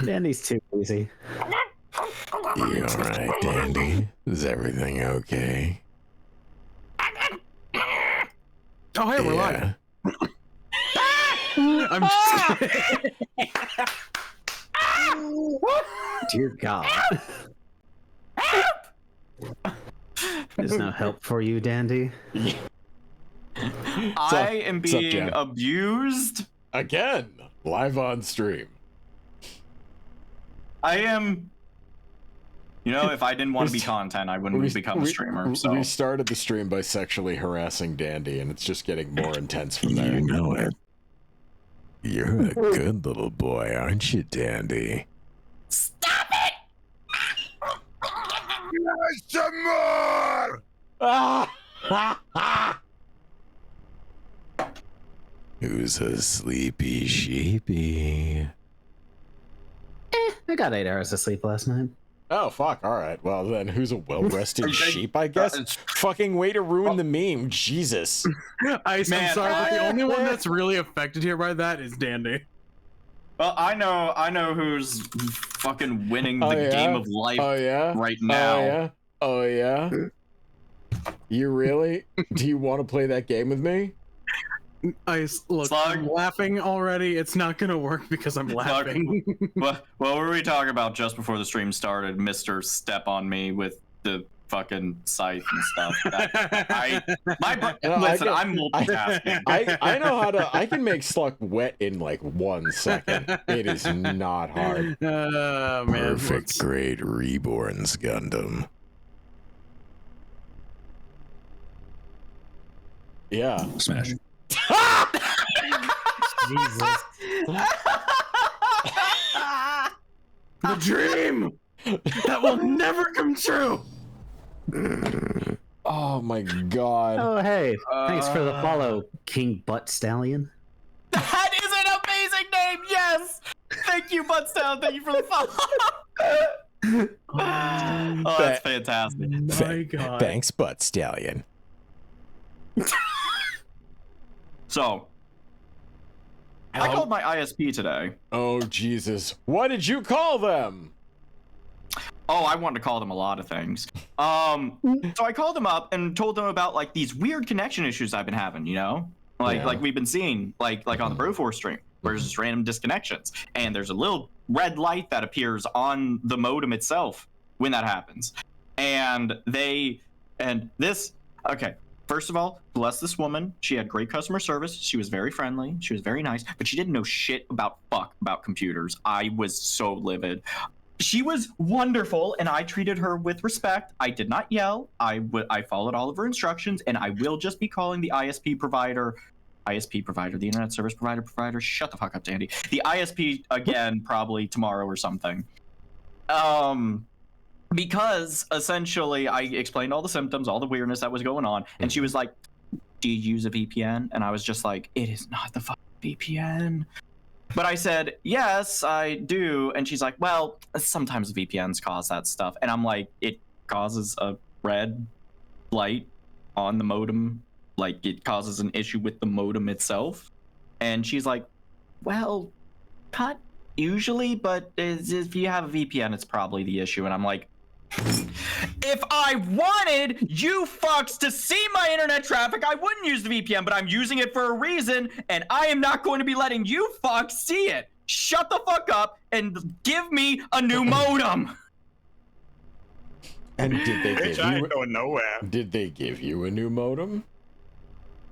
Dandy's too easy. You alright, Dandy? Is everything okay? Oh, hey, we're live. I'm Dear God. There's no help for you, Dandy. I am being abused. Again, live on stream. I am. You know, if I didn't want to be content, I wouldn't become a streamer. So We started the stream by sexually harassing Dandy, and it's just getting more intense from there. You know it. You're a good little boy, aren't you, Dandy? Stop it! Some more! Who's a sleepy sheepy? I got 8 hours of sleep last night. Oh, fuck. All right. Well, then who's a well-rested sheep, I guess? Fucking way to ruin the meme. Jesus. I'm sorry, but the only one that's really affected here by that is Dandy. Well, I know who's fucking winning the game of life right now. Oh, yeah? You really? Do you want to play that game with me? Look, I'm laughing already. It's not gonna work because I'm laughing. What were we talking about just before the stream started? Mr. Step on me with the fucking scythe and stuff. Listen, I'm multitasking. I know how to. I can make Sluck wet in like 1 second. It is not hard. Man, perfect grade Reborns Gundam. Yeah. Smash. Jesus. The dream that will never come true. Oh my god. Oh, hey. Thanks for the follow, King Butt Stallion. That is an amazing name, yes! Thank you, Butt Stallion. Thank you for the follow. Oh, that's fantastic. My god. Thanks, Butt Stallion. So, I called my ISP today. Oh, Jesus. What did you call them? Oh, I wanted to call them a lot of things. So I called them up and told them about like these weird connection issues I've been having, you know? Like we've been seeing, like on the Broforce stream, where there's just random disconnections. And there's a little red light that appears on the modem itself when that happens. Okay. First of all, bless this woman. She had great customer service. She was very friendly. She was very nice, but she didn't know shit about computers. I was so livid. She was wonderful, and I treated her with respect. I did not yell. I followed all of her instructions, and I will just be calling the ISP provider, the internet service provider. Shut the fuck up, Dandy. The ISP again, probably tomorrow or something. Because essentially I explained all the symptoms, all the weirdness that was going on, and she was like, do you use a VPN? And I was just like, it is not the fucking VPN. But I said, yes, I do. And she's like, well, sometimes VPNs cause that stuff. And I'm like, it causes a red light on the modem. Like, it causes an issue with the modem itself. And she's like, well, not usually, but if you have a VPN, it's probably the issue. And I'm like, if I wanted you fucks to see my internet traffic, I wouldn't use the VPN, but I'm using it for a reason, and I am not going to be letting you fucks see it. Shut the fuck up and give me a new modem. And did they give you going nowhere? Did they give you a new modem?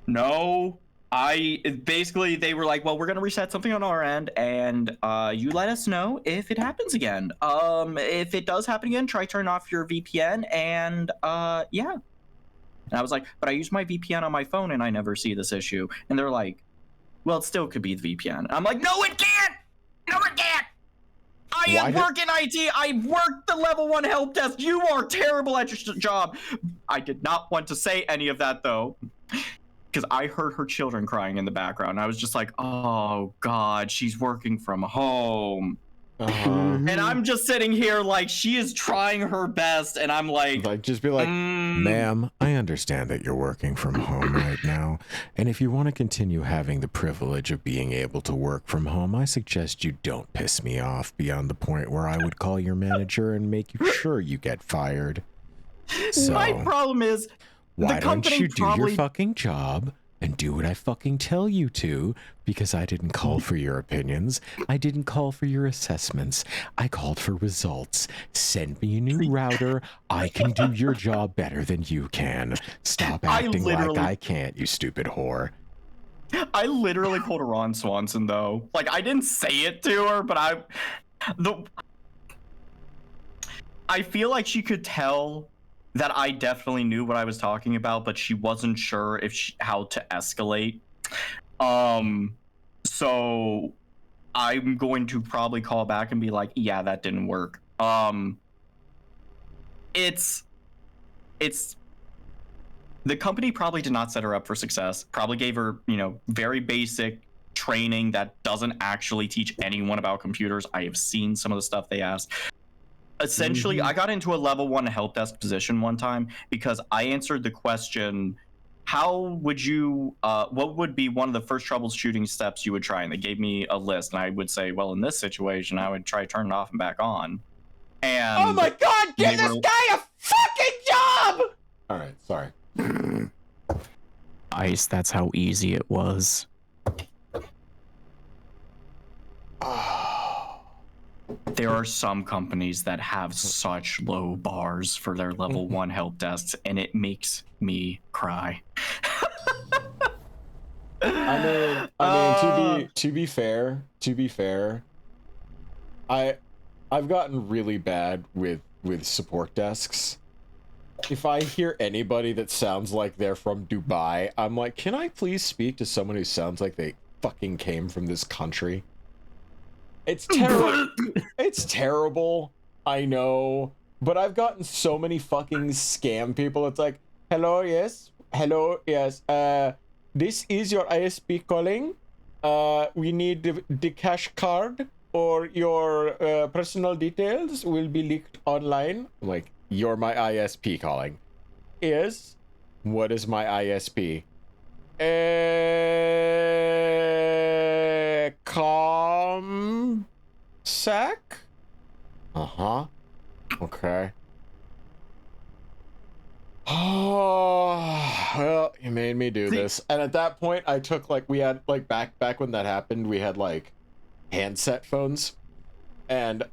No. They were like, well, we're gonna reset something on our end, and you let us know if it happens again. If it does happen again, try turn off your VPN, and yeah. And I was like, but I use my VPN on my phone, and I never see this issue. And they're like, well, it still could be the VPN. And I'm like, no, it can't. No, it can't. I work in IT. I work the level 1 help desk. You are terrible at your job. I did not want to say any of that though, because I heard her children crying in the background. I was just like, oh God, she's working from home. And I'm just sitting here like she is trying her best, and I'm like just be like, ma'am, I understand that you're working from home right now, and if you want to continue having the privilege of being able to work from home, I suggest you don't piss me off beyond the point where I would call your manager and make sure you get fired. So, my problem is why the company don't you do probably... your fucking job and do what I fucking tell you to, because I didn't call for your opinions. I didn't call for your assessments. I called for results. Send me a new router. I can do your job better than you can. Stop acting like I can't, you stupid whore. I literally pulled a Ron Swanson, though. Like, I didn't say it to her, but I feel like she could tell that I definitely knew what I was talking about, but she wasn't sure how to escalate. So I'm going to probably call back and be like, yeah, that didn't work. It's the company probably did not set her up for success, probably gave her, very basic training that doesn't actually teach anyone about computers. I have seen some of the stuff they asked. Essentially, I got into a level 1 help desk position one time because I answered the question, how would you, what would be one of the first troubleshooting steps you would try? And they gave me a list, and I would say, well, in this situation, I would try turning it off and back on. And oh my God, give this guy a fucking job! All right, sorry. Ice, that's how easy it was. There are some companies that have such low bars for their level 1 help desks, and it makes me cry. I mean, to be fair, I've gotten really bad with support desks. If I hear anybody that sounds like they're from Dubai, I'm like, can I please speak to someone who sounds like they fucking came from this country? It's terrible. It's terrible. I know. But I've gotten so many fucking scam people. It's like, hello, yes. This is your ISP calling. We need the cash card or your personal details will be leaked online. I'm like, you're my ISP calling. Yes. What is my ISP? Comsec? Uh-huh. Okay. Oh, well, you made me do this. And at that point, I took, we had, back when that happened, we had, handset phones. And,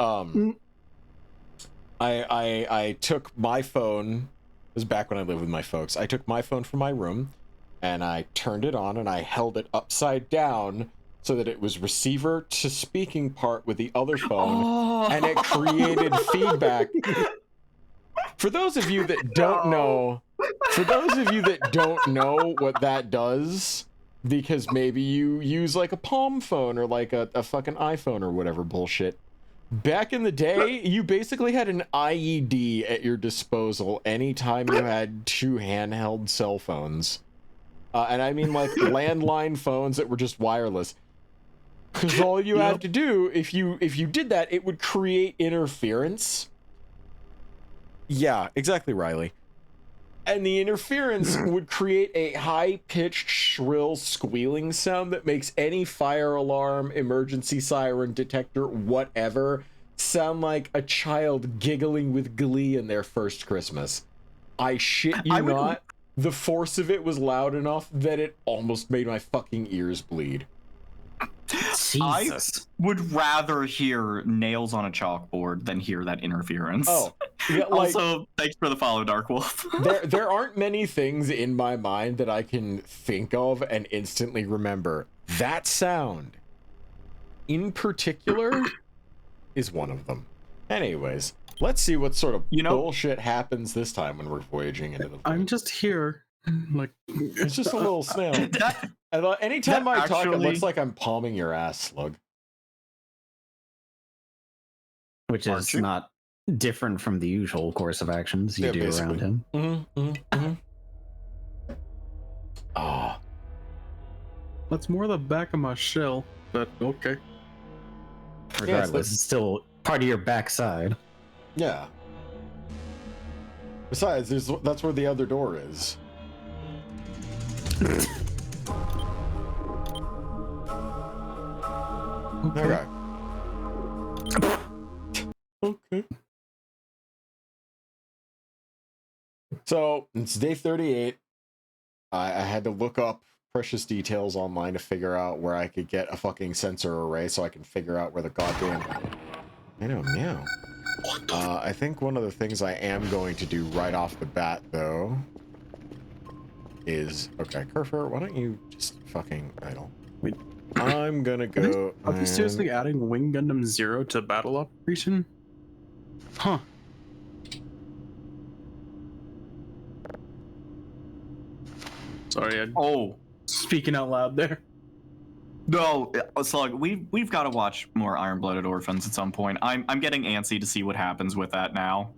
I took my phone, this was back when I lived with my folks, I took my phone from my room, and I turned it on, and I held it upside down so that it was receiver to speaking part with the other phone, and it created feedback. For those of you that don't know, what that does, because maybe you use a Palm phone or a fucking iPhone or whatever bullshit, back in the day, you basically had an IED at your disposal anytime you had 2 handheld cell phones. And I mean landline phones that were just wireless. Because all you have to do, if you did that, it would create interference. Yeah, exactly, Riley. And the interference would create a high-pitched, shrill, squealing sound that makes any fire alarm, emergency siren detector, whatever, sound like a child giggling with glee in their first Christmas. I shit you not, the force of it was loud enough that it almost made my fucking ears bleed. Jesus. I would rather hear nails on a chalkboard than hear that interference. Oh, yeah, also, thanks for the follow, Dark Wolf. there aren't many things in my mind that I can think of and instantly remember. That sound, in particular, is one of them. Anyways, let's see what sort of bullshit happens this time when we're voyaging into the void. I'm just here. It's just a little snail. Anytime I talk, it looks like I'm palming your ass, Slug. Which is not different from the usual course of actions you do basically around him. That's more the back of my shell, but okay. regardless. It's still part of your backside. Yeah. Besides, that's where the other door is. Okay. Okay. So it's day 38. I had to look up precious details online to figure out where I could get a fucking sensor array so I can figure out where the goddamn... I don't know. I think one of the things I am going to do right off the bat, though, is... Okay, Kerfer, why don't you just fucking idle? Wait. I'm gonna go... Are they seriously adding Wing Gundam Zero to Battle Operation? Huh. Sorry, speaking out loud there. No, Slug, we've got to watch more Iron-Blooded Orphans at some point. I'm getting antsy to see what happens with that now.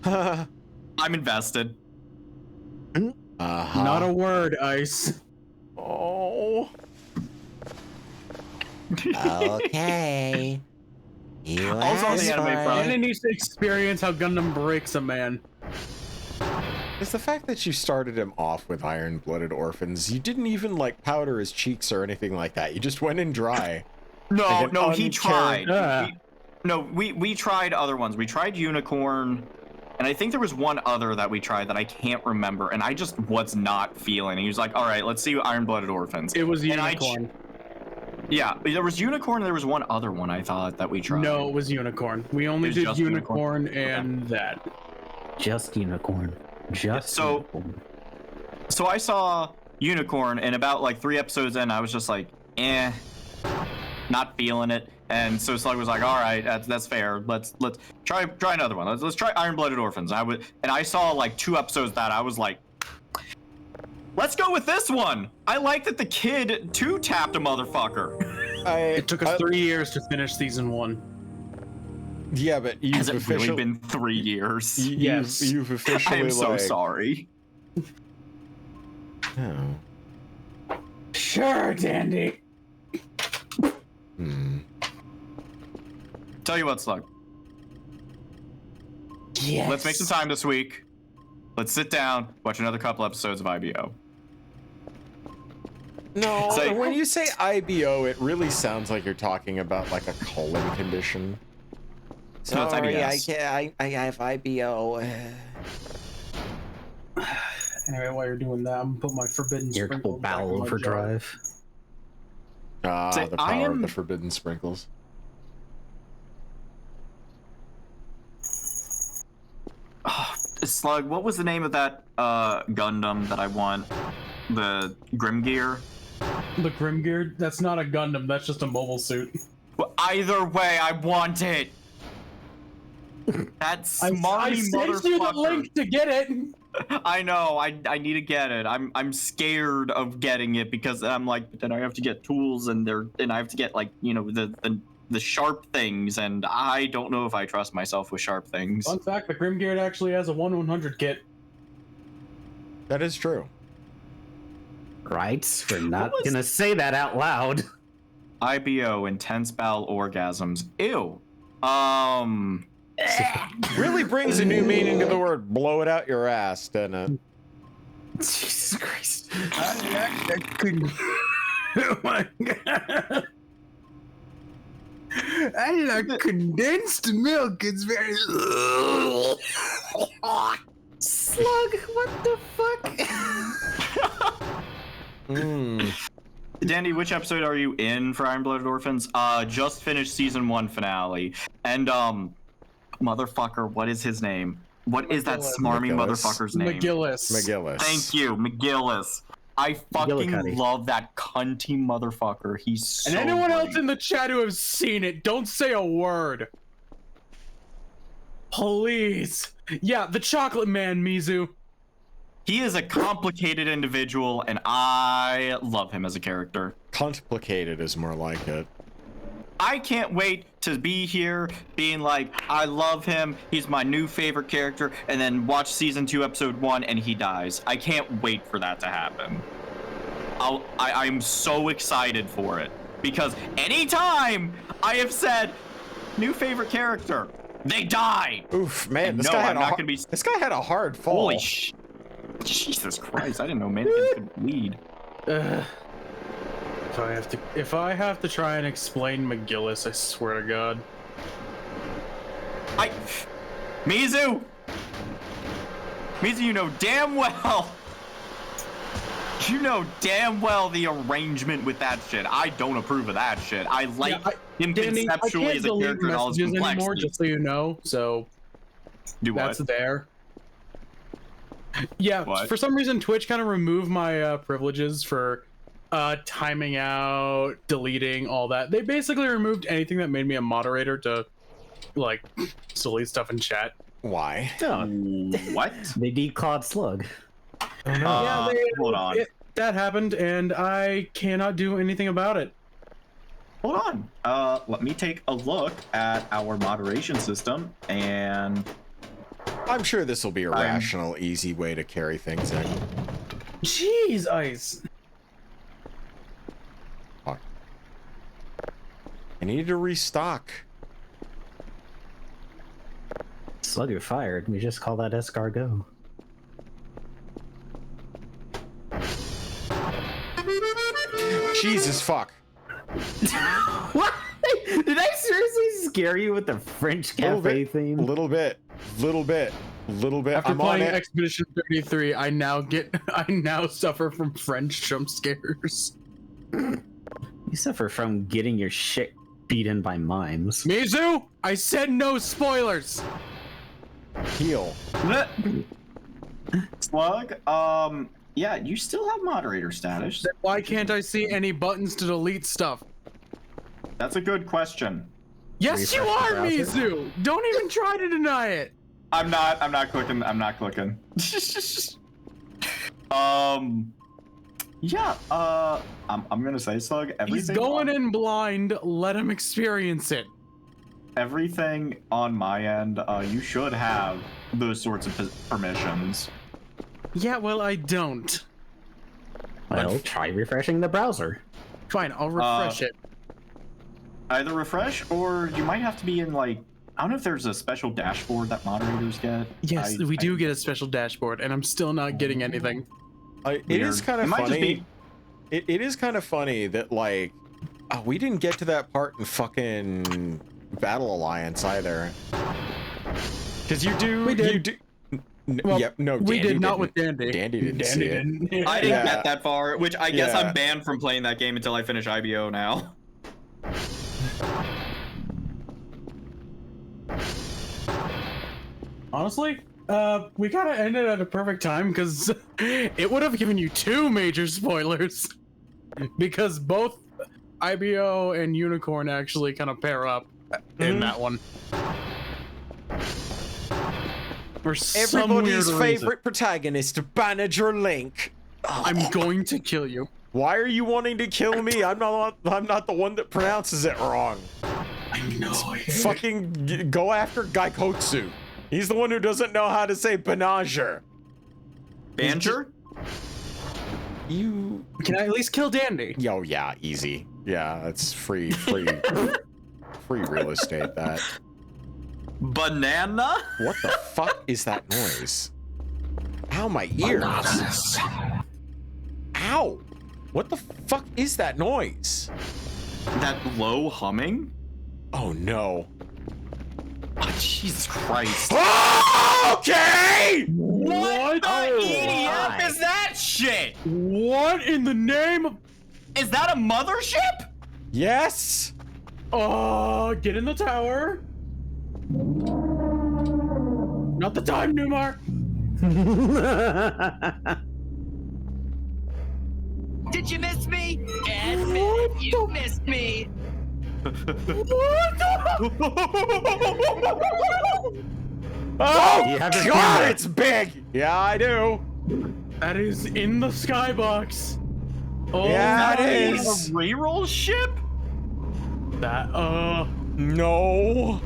I'm invested. Not a word, Ice. Oh. Okay. You Also on the anime front. And needs to experience how Gundam breaks a man. It's the fact that you started him off with Iron-Blooded Orphans. You didn't even, like, powder his cheeks or anything like that. You just went in dry. No, he tried. We tried other ones. We tried Unicorn, and I think there was one other that we tried that I can't remember, and I just was not feeling. He was like, all right, let's see Iron-Blooded Orphans. It was Unicorn. Yeah, there was Unicorn, and there was one other one I thought that we tried. No, it was Unicorn. We only did Unicorn and that. Just Unicorn. Unicorn. So I saw Unicorn, and about like 3 episodes in, I was just like, not feeling it. And so Slug was like, all right, that's fair. Let's try another one. Let's try Iron-Blooded Orphans. And I saw like 2 episodes that I was like, let's go with this one. I like that the kid tapped a motherfucker. It took us 3 years to finish season 1. Yeah, but has it really been 3 years? Yes. You've officially. I'm so sorry. Oh. Sure, Dandy. Tell you what, Slug. Yes. Let's make some time this week. Let's sit down, watch another couple episodes of IBO. No, when you say IBO, it really sounds like you're talking about like a colon condition. Sorry, I have IBO. Anyway, while you're doing that, I'm gonna put my Forbidden Sprinkle bowel overdrive. The power of the Forbidden Sprinkles. Slug, what was the name of that Gundam that I want? The Grimgear? The Grimgear? That's not a Gundam, that's just a mobile suit. Well, either way, I want it! That smarmy I sent you the link to get it! I know, I need to get it. I'm scared of getting it because I'm like, but then I have to get tools and I have to get like, you know, the sharp things, and I don't know if I trust myself with sharp things. Fun fact, the Grimgear actually has a 1/100 kit. That is true. Right? We're not gonna say that out loud. IBO, intense bowel orgasms. Ew. Really brings a new meaning to the word blow it out your ass, doesn't it? Jesus Christ. I couldn't. Oh my god. I like condensed milk. It's very. Slug, what the fuck? Dandy, which episode are you in for Iron-Blooded Orphans? Just finished season 1 finale. And, motherfucker, what is his name? What is that smarmy motherfucker's name? McGillis. Thank you, McGillis. I fucking love that cunty motherfucker. He's so And anyone great. else in the chat who has seen it, don't say a word. Please. Yeah, the chocolate man, Mizu. He is a complicated individual, and I love him as a character. Complicated is more like it. I can't wait to be here being like, I love him, he's my new favorite character, and then watch season 2 episode 1 and he dies. I can't wait for that to happen. I'm so excited for it, because anytime I have said, New favorite character. They die. Oof, man. And This no, guy I'm had not a gonna be. This guy had a hard fall. Holy sh! Jesus Christ! I didn't know mannequins could bleed. If I have to try and explain McGillis, I swear to God. Mizu, you know damn well. You know damn well the arrangement with that shit. I don't approve of that shit. I like him conceptually as a character and all his complexity. Anymore, just so you know. So do what? That's there. Yeah, what? For some reason, Twitch kind of removed my privileges for timing out, deleting, all that. They basically removed anything that made me a moderator to, like, delete stuff in chat. Why? What? They declawed Slug. Yeah, hold on. That happened, and I cannot do anything about it. Hold on. Let me take a look at our moderation system, and I'm sure this will be a rational, easy way to carry things in. Jeez, Ice. Fuck. I need to restock. Slug, you're fired. We just call that escargot. Jesus fuck. What? Did I seriously scare you with the French cafe theme? Little bit. After playing Expedition 33, I now suffer from French jump scares. You suffer from getting your shit beaten by mimes. Mizu, I said no spoilers. Heal. Slug, yeah, you still have moderator status. Then why can't I see any buttons to delete stuff? That's a good question. Yes, you are, Mizu. Don't even try to deny it. I'm not clicking. Yeah, I'm gonna say, Slug, everything. He's going in blind. Let him experience it. Everything on my end, you should have those sorts of permissions. Yeah, well, I don't. Well, try refreshing the browser. Fine, I'll refresh it. Either refresh, or you might have to be in, like, I don't know if there's a special dashboard that moderators get. Yes, we do get a special dashboard, and I'm still not getting anything. It is kind of funny. It is kind of funny that, like, we didn't get to that part in fucking Battle Alliance either. Because you do. We did. Well, yep, no, we Dandy did not didn't. with Dandy. Dandy didn't see it. I didn't get that far, which I guess I'm banned from playing that game until I finish IBO now. Honestly, we kind of ended at a perfect time because it would have given you 2 major spoilers. Because both IBO and Unicorn actually kind of pair up in that one. Everybody's favorite protagonist, Manager Link. I'm going to kill you. Why are you wanting to kill me? I'm not the one that pronounces it wrong. I know. Fucking go after Gaikotsu. He's the one who doesn't know how to say Banager. Banjer? You can I at least kill Dandy? Yo, yeah, easy. Yeah, that's free real estate. That. Banana? What the fuck is that noise? Ow, my ears. Ow. What the fuck is that noise? That low humming? Oh no. Oh, Jesus Christ. Okay! What the EDF is that shit? What in the name of... Is that a mothership? Yes! Get in the tower. Not the time, Newmar. Did you miss me? Admit you missed me. Oh, God, it's big. Yeah, I do. That is in the skybox. Oh, yeah, it is. A reroll ship? That, no.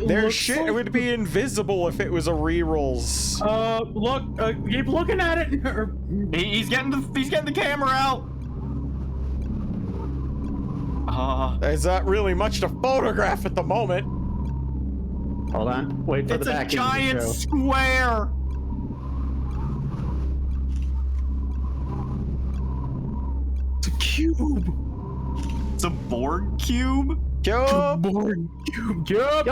Their shit would be invisible if it was a rerolls. Look, keep looking at it. He's getting the camera out. There's not really much to photograph at the moment. Hold on. Wait for It's the a back. giant square. It's a cube. It's a Borg cube. Born cube. Yup.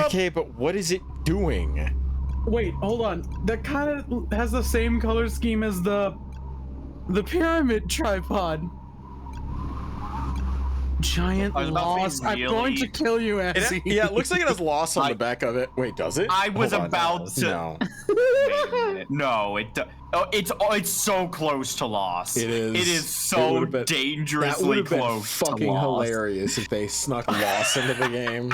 Okay, but what is it doing? Wait, hold on. That kind of has the same color scheme as the pyramid tripod. Giant I was about to say, loss. I'm going to really? kill you, Ezzy. Yeah, it looks like it has loss on the back of it. Wait, does it? I was Hold on. about to. No. Wait a minute. No, it's so close to loss. It is. It is so That dangerously would have been close fucking to loss. hilarious if they snuck loss into the game.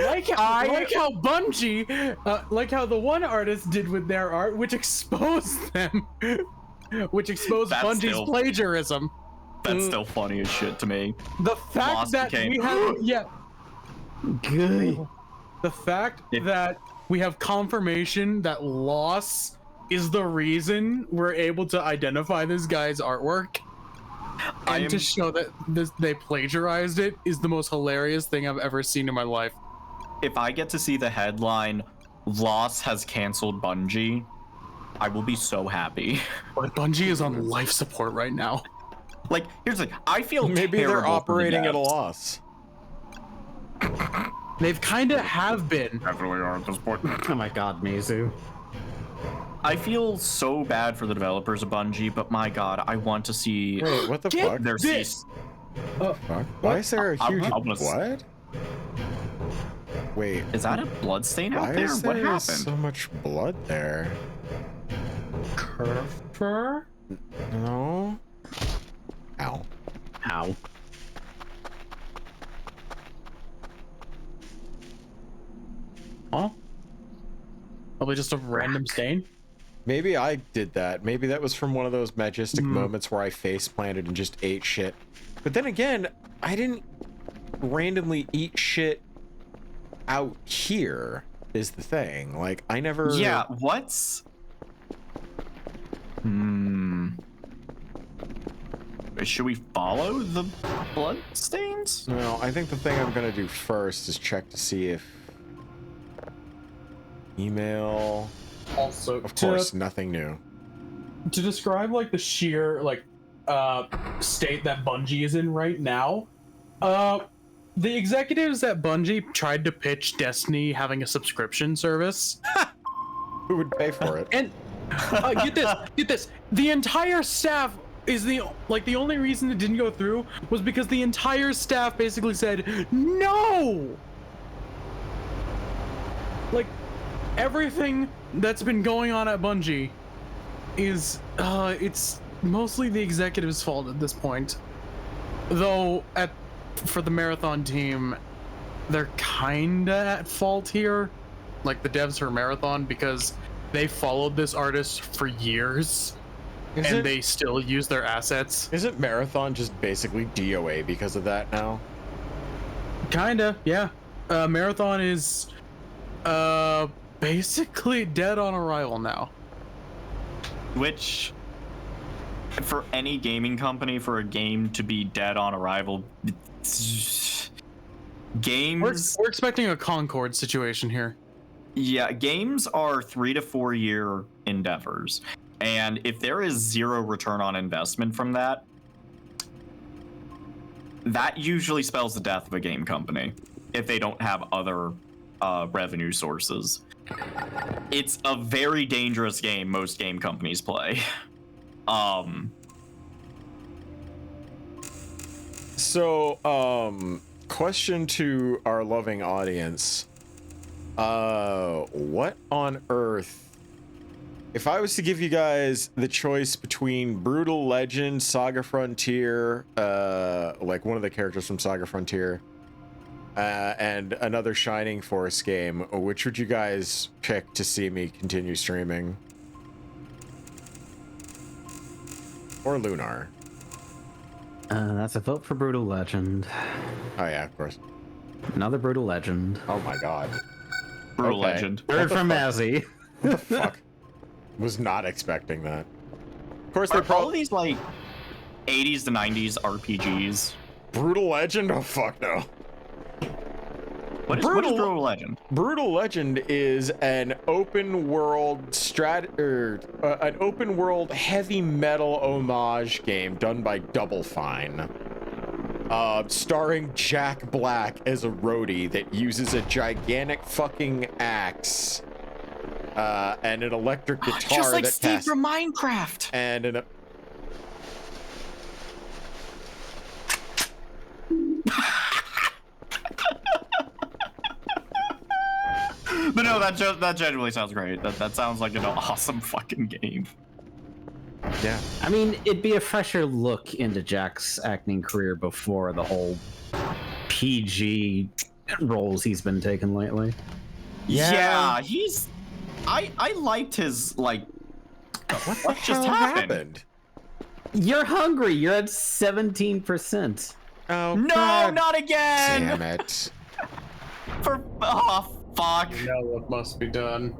like how Bungie, like how the one artist did with their art, which exposed them, which exposed That's Bungie's still- plagiarism. That's still funny as shit to me. The fact Lost that became- we have, yeah, Good. the fact that we have confirmation that loss is the reason we're able to identify this guy's artwork and to show that they plagiarized it is the most hilarious thing I've ever seen in my life. If I get to see the headline, "Loss has canceled Bungie," I will be so happy. But Bungie is on life support right now. Like, here's the thing. I feel Maybe they're terrible for the operating at a devs. loss. They've kind of have been. Definitely are at this point. Oh my god, Mizu. I feel so bad for the developers of Bungie, but my god, I want to see Wait, what the Get fuck? their this. Fuck? Why is there a I'm- huge... I'm gonna- What? Wait, Is that a blood stain out why there? is What there happened? so much blood there? Fur? No? Ow. Ow. Huh? Probably just a random stain. Maybe I did that. Maybe that was from one of those majestic moments where I face planted and just ate shit. But then again, I didn't randomly eat shit out here, is the thing. Like, I never... Yeah, what's... Should we follow the blood stains? No, I think the thing I'm gonna do first is check to see if... Email... Also, Of course, nothing new. to describe like the sheer state that Bungie is in right now, the executives at Bungie tried to pitch Destiny having a subscription service. Who would pay for it? And get this. The entire staff is the only reason it didn't go through was because the entire staff basically said no. Like everything that's been going on at Bungie is it's mostly the executives' fault at this point. Though for the Marathon team, they're kinda at fault here. Like the devs for Marathon, because they followed this artist for years and they still use their assets. Isn't Marathon just basically DOA because of that now? Kinda, yeah. Marathon is basically dead on arrival now. Which, for any gaming company, for a game to be dead on arrival, games... We're expecting a Concord situation here. Yeah, games are 3 to 4 year endeavors. And if there is zero return on investment from that, that usually spells the death of a game company if they don't have other revenue sources. It's a very dangerous game most game companies play. So, question to our loving audience. What on earth... If I was to give you guys the choice between Brutal Legend, Saga Frontier, like one of the characters from Saga Frontier, and another Shining Force game, which would you guys pick to see me continue streaming? Or Lunar? That's a vote for Brutal Legend. Oh yeah, of course. Another Brutal Legend. Oh my god. Brutal Okay. Legend. Third from Mazzy. What the fuck? Was not expecting that. Of course, they Are all probably... these like 80s to 90s RPGs? Brutal Legend? Oh fuck no. What is Brutal Legend? Brutal Legend is an open world an open world heavy metal homage game done by Double Fine. Starring Jack Black as a roadie that uses a gigantic fucking axe and an electric guitar just like that Steve from Minecraft. And an But no, that genuinely sounds great. That sounds like an awesome fucking game. Yeah. I mean, it'd be a fresher look into Jack's acting career before the whole PG roles he's been taking lately. Yeah, he's. I liked his like. What just happened? You're hungry. You're at 17%. Oh no, God. not again! Damn it! Fuck. You know what must be done.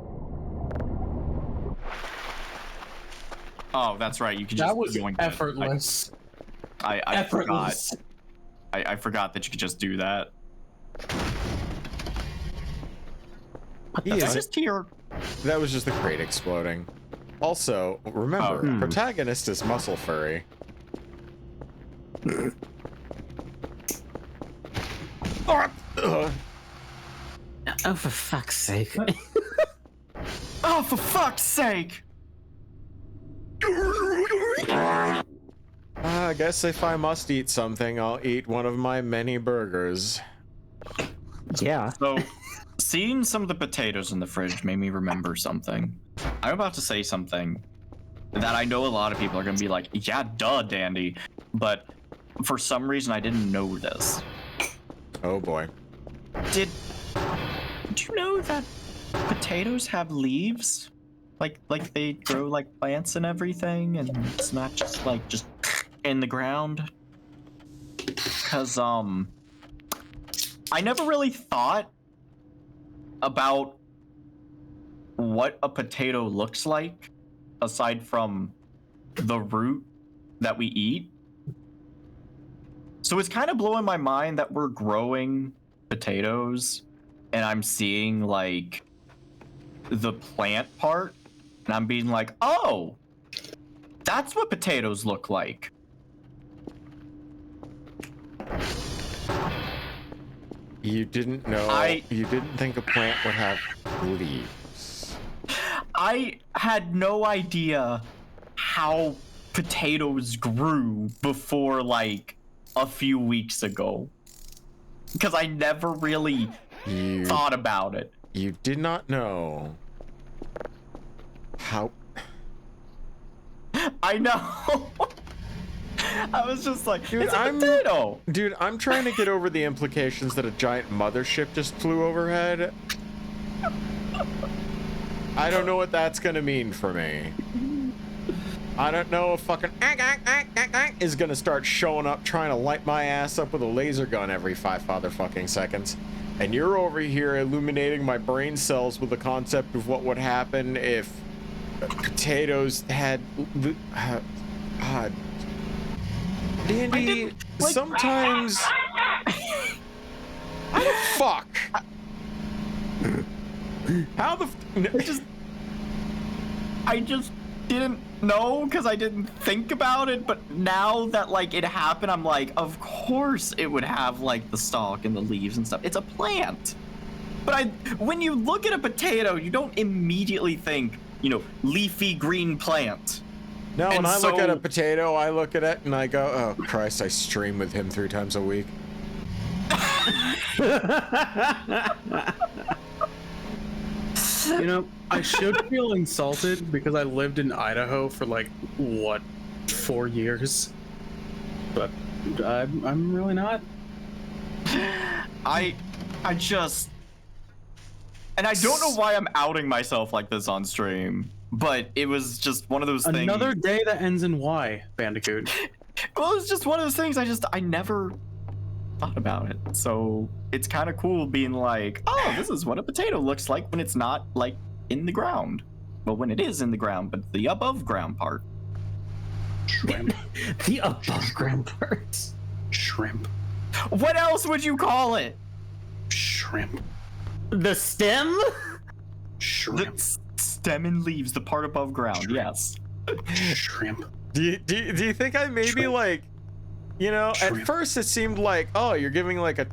Oh, that's right. You can just. That was yoink it. effortless. I forgot. I forgot that you could just do that. Is just here. That was just the crate exploding. Also, remember, protagonist is muscle furry. Oh, for fuck's sake. Oh, for fuck's sake! I guess if I must eat something, I'll eat one of my many burgers. Yeah. So, seeing some of the potatoes in the fridge made me remember something. I'm about to say something that I know a lot of people are going to be like, yeah, duh, Dandy. But for some reason, I didn't know this. Oh, boy. Do you know that potatoes have leaves? Like they grow like plants and everything, and it's not just like just in the ground? Because, I never really thought about what a potato looks like aside from the root that we eat. So it's kind of blowing my mind that we're growing potatoes and I'm seeing like the plant part and I'm being like, oh, that's what potatoes look like. You didn't know, you didn't think a plant would have leaves. I had no idea how potatoes grew before like a few weeks ago. Because I never really thought about it. You did not know how... I know. I was just like, dude, it's a potato. Dude, I'm trying to get over the implications that a giant mothership just flew overhead. I don't know what that's gonna mean for me. I don't know if fucking is gonna start showing up trying to light my ass up with a laser gun every 5 motherfucking seconds. And you're over here illuminating my brain cells with the concept of what would happen if potatoes had... Dandy, sometimes... How the fuck? How the... I just didn't know because I didn't think about it, but now that like it happened, I'm like, of course it would have like the stalk and the leaves and stuff. It's a plant. But when you look at a potato, you don't immediately think, you know, leafy green plant. No, when I look at a potato, I look at it and I go, oh Christ, I stream with him 3 times a week. You know, I should feel insulted because I lived in Idaho for like, what, 4 years? But I'm really not. I just... And I don't know why I'm outing myself like this on stream, but it was just one of those things. Another day that ends in Y, Bandicoot. Well, it's just one of those things I never thought about it. So it's kind of cool being like, oh, this is what a potato looks like when it's not like in the ground. Well, when it is in the ground, but the above ground part. Shrimp. The above ground part. Shrimp. What else would you call it? Shrimp. Shrimp. The stem? Shrimp. The stem and leaves, the part above ground. Yes. Shrimp. Do you think I maybe like, you know, Shrimp. at first it seemed like, oh, you're giving like a.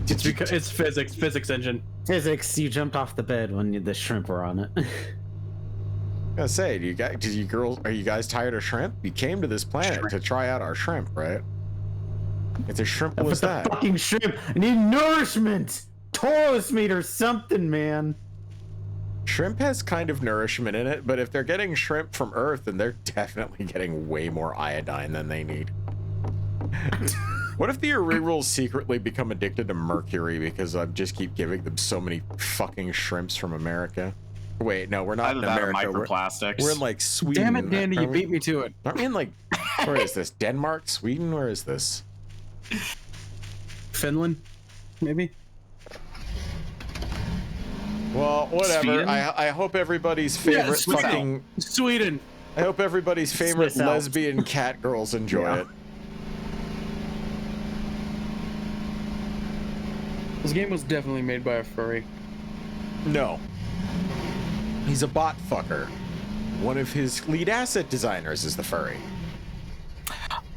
It's because it's physics engine. Physics, you jumped off the bed when the shrimp were on it. I gotta say, are you guys tired of shrimp? You came to this planet to try out our shrimp, right? It's as simple as that. Fucking shrimp! I need nourishment! Taurus meat or something, man! Shrimp has kind of nourishment in it, but if they're getting shrimp from Earth, then they're definitely getting way more iodine than they need. What if the Irregulars secretly become addicted to mercury because I just keep giving them so many fucking shrimps from America? Wait, no, we're not in America. Microplastics. We're in like Sweden. Damn it, Danny, you beat me to it. Aren't we in like, where is this? Denmark? Sweden? Where is this? Finland, maybe. Well, whatever. Sweden? I hope everybody's favorite Swiss fucking. Sweden. I hope everybody's favorite Swiss Alps. lesbian cat girls enjoy it. This game was definitely made by a furry. No. He's a bot fucker. One of his lead asset designers is the furry.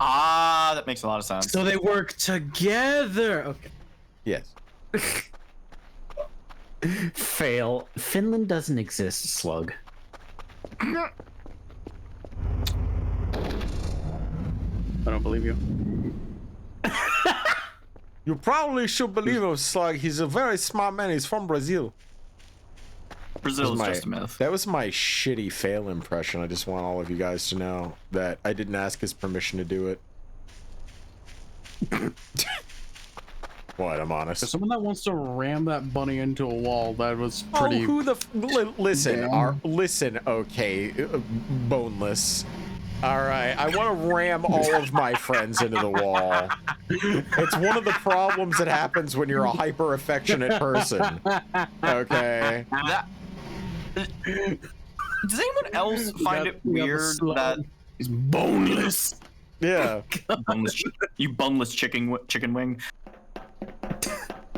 Ah, that makes a lot of sense. So they work together. Okay. Yes. Fail. Finland doesn't exist, Slug. I don't believe you. You probably should believe him, Slug. He's a very smart man. He's from Brazil. Brazil is just a myth. That was my shitty fail impression. I just want all of you guys to know that I didn't ask his permission to do it. What? I'm honest. For someone that wants to ram that bunny into a wall, that was pretty. Oh, who the listen? Damn. Listen, okay, boneless. All right, I want to ram all of my friends into the wall. It's one of the problems that happens when you're a hyper affectionate person. Okay. Does anyone else find it weird that he's boneless? Yeah. you boneless chicken wing?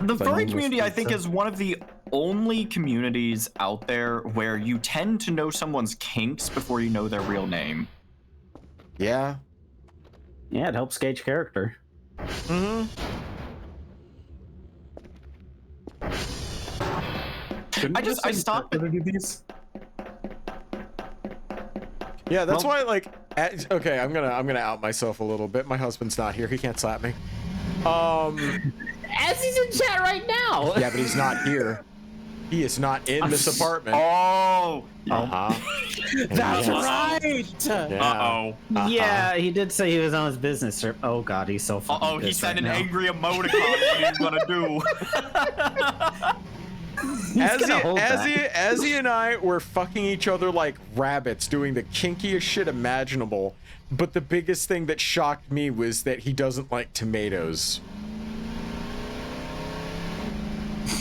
The furry community, I think, is one of the only communities out there where you tend to know someone's kinks before you know their real name. Yeah. Yeah, it helps gauge character. Mm-hmm. I stopped. Yeah, that's why, like, okay, I'm gonna out myself a little bit. My husband's not here; he can't slap me. As he's in chat right now. Yeah, but he's not here. He is not in this apartment. Oh. That's right. Yeah. Yeah, he did say he was on his business trip. Oh god, he's so fucking Oh, he pissed sent right an now. angry emoticon. What he's gonna do? Azzy and I were fucking each other like rabbits, doing the kinkiest shit imaginable. But the biggest thing that shocked me was that he doesn't like tomatoes.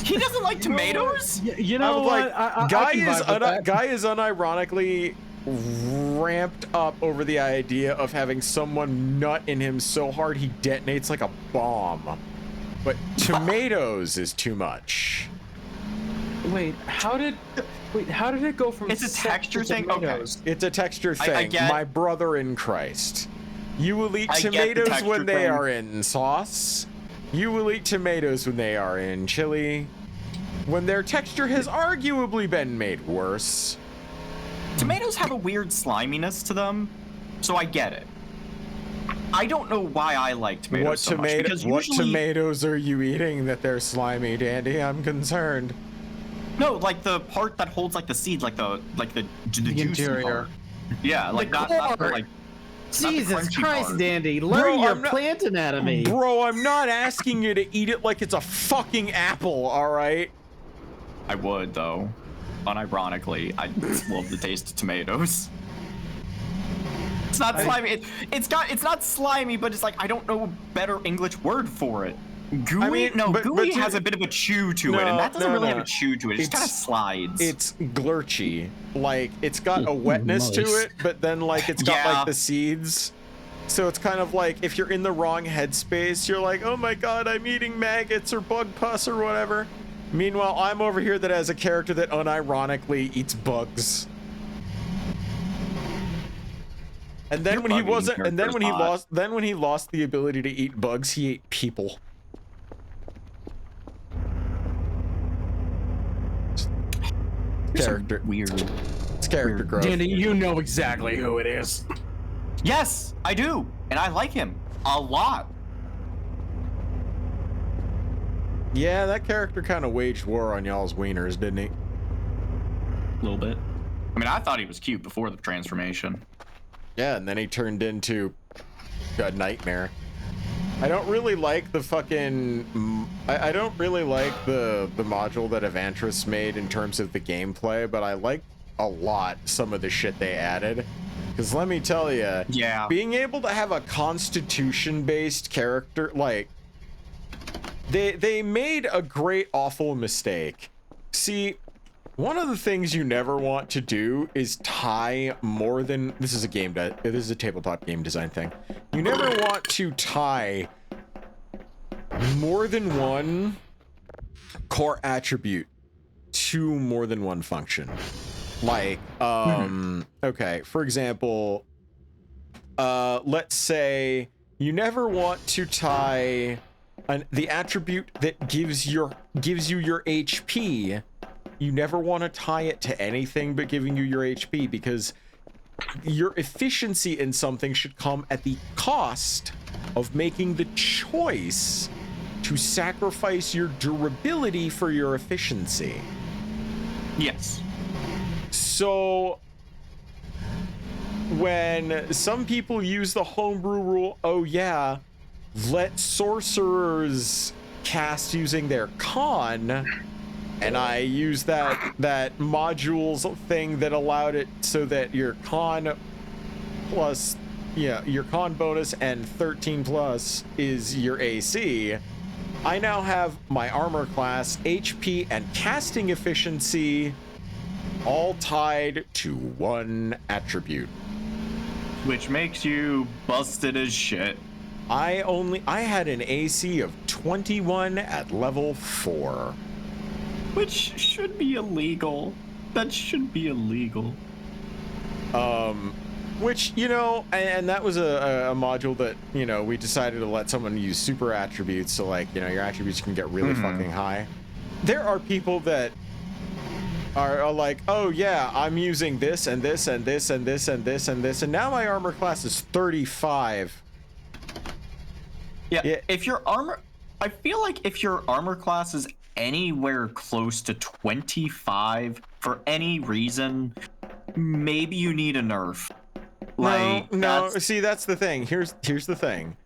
He doesn't like tomatoes? You know what? Guy is unironically ramped up over the idea of having someone nut in him so hard he detonates like a bomb. But tomatoes is too much. Wait, how did it go from? It's a texture thing. Tomatoes? Okay. It's a texture I thing. get- My brother in Christ. You will eat I get the tomatoes texture when they thing. are in sauce. You will eat tomatoes when they are in chili. When their texture has arguably been made worse. Tomatoes have a weird sliminess to them, so I get it. I don't know why I like tomatoes What so much, because what usually, tomatoes are you eating that they're slimy, Dandy? I'm concerned. no, like the part that holds like the seed, like the juicy interior. part. Yeah, like not the, like. Jesus crunchy Christ, part. Dandy, Bro, learn your I'm not- plant anatomy. Bro, I'm not asking you to eat it like it's a fucking apple, alright? I would though. Unironically, I love the taste of tomatoes. It's not slimy. It's not slimy, but it's like I don't know a better English word for it. Gooey? I mean, but gooey to- has a bit of a chew to it, No, and that doesn't no, really no. have a chew to it. It just kind of slides. It's glurchy. Like, it's got a wetness to Moist. it, but then, like, it's got, Yeah. like, the seeds. So it's kind of like if you're in the wrong headspace, you're like, oh my god, I'm eating maggots or bug pus or whatever. Meanwhile, I'm over here that has a character that unironically eats bugs. And then Your when he bug eating wasn't, and then character's when he hot. lost, then when he lost the ability to eat bugs, he ate people. Character Weird. It's character weird. growth. Danny, you know exactly who it is. Yes, I do, and I like him a lot. Yeah, that character kind of waged war on y'all's wieners, didn't he? A little bit. I mean, I thought he was cute before the transformation. Yeah, and then he turned into a nightmare. I don't really like the fucking... I don't really like the module that Evantris made in terms of the gameplay, but I like a lot some of the shit they added. Because let me tell you, Yeah. being able to have a constitution-based character, like... They made a great, awful mistake. See, one of the things you never want to do is tie more than... This is a tabletop game design thing. You never want to tie more than one core attribute to more than one function. Like, okay, for example, let's say you never want to tie the attribute that gives you your HP. You never want to tie it to anything but giving you your HP, because your efficiency in something should come at the cost of making the choice to sacrifice your durability for your efficiency. Yes. So when some people use the homebrew rule, oh yeah, let sorcerers cast using their con, and I use that modules thing that allowed it so that your con plus, yeah, your con bonus and 13 plus is your AC. I now have my armor class, HP, and casting efficiency all tied to one attribute. Which makes you busted as shit. I had an AC of 21 at level 4. Which should be illegal. That should be illegal. Which, you know, and that was a module that, you know, we decided to let someone use super attributes, so like, you know, your attributes can get really fucking high. There are people that are like, oh yeah, I'm using this and this and this and this and this and this, and now my armor class is 35. Yeah, if your armor... I feel like if your armor class is anywhere close to 25 for any reason, maybe you need a nerf. Like, no, see, that's the thing. Here's the thing.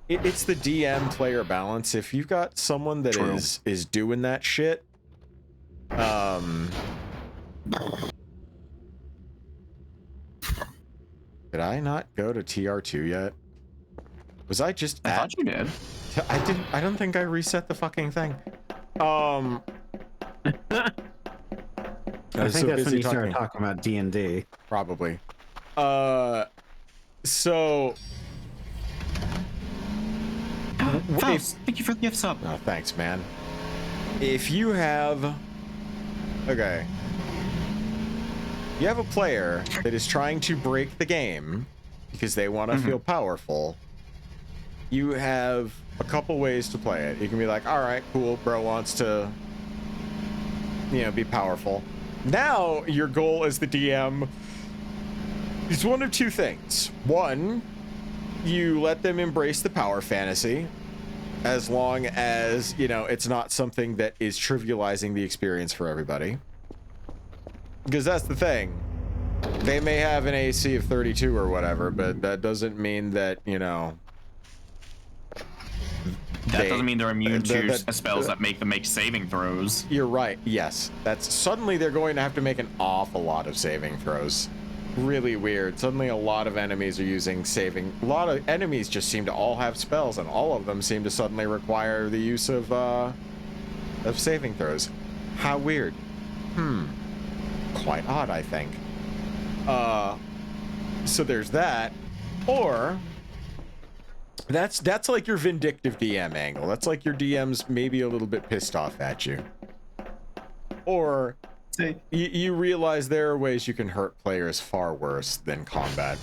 It's the DM player balance. If you've got someone that is doing that shit, did I not go to TR2 yet? Was I just I thought you did. I don't think I reset the fucking thing. I think that's when you started talking about D&D. Probably. So... Faust, thank you for the gift sub. Oh, thanks, man. If you have... Okay. You have a player that is trying to break the game because they want to feel powerful. You have a couple ways to play it. You can be like, all right, cool, bro wants to, you know, be powerful. Now your goal as the DM is one of two things. One, you let them embrace the power fantasy, as long as, you know, it's not something that is trivializing the experience for everybody. Because that's the thing. They may have an AC of 32 or whatever, but that doesn't mean that, you know... That doesn't mean they're immune to spells that make them make saving throws. You're right, yes. That's suddenly they're going to have to make an awful lot of saving throws. Really weird. Suddenly a lot of enemies are using saving. A lot of enemies just seem to all have spells, and all of them seem to suddenly require the use of saving throws. How weird. Quite odd, I think. So there's that. Or That's like your vindictive DM angle. That's like your DM's maybe a little bit pissed off at you. Or you realize there are ways you can hurt players far worse than combat.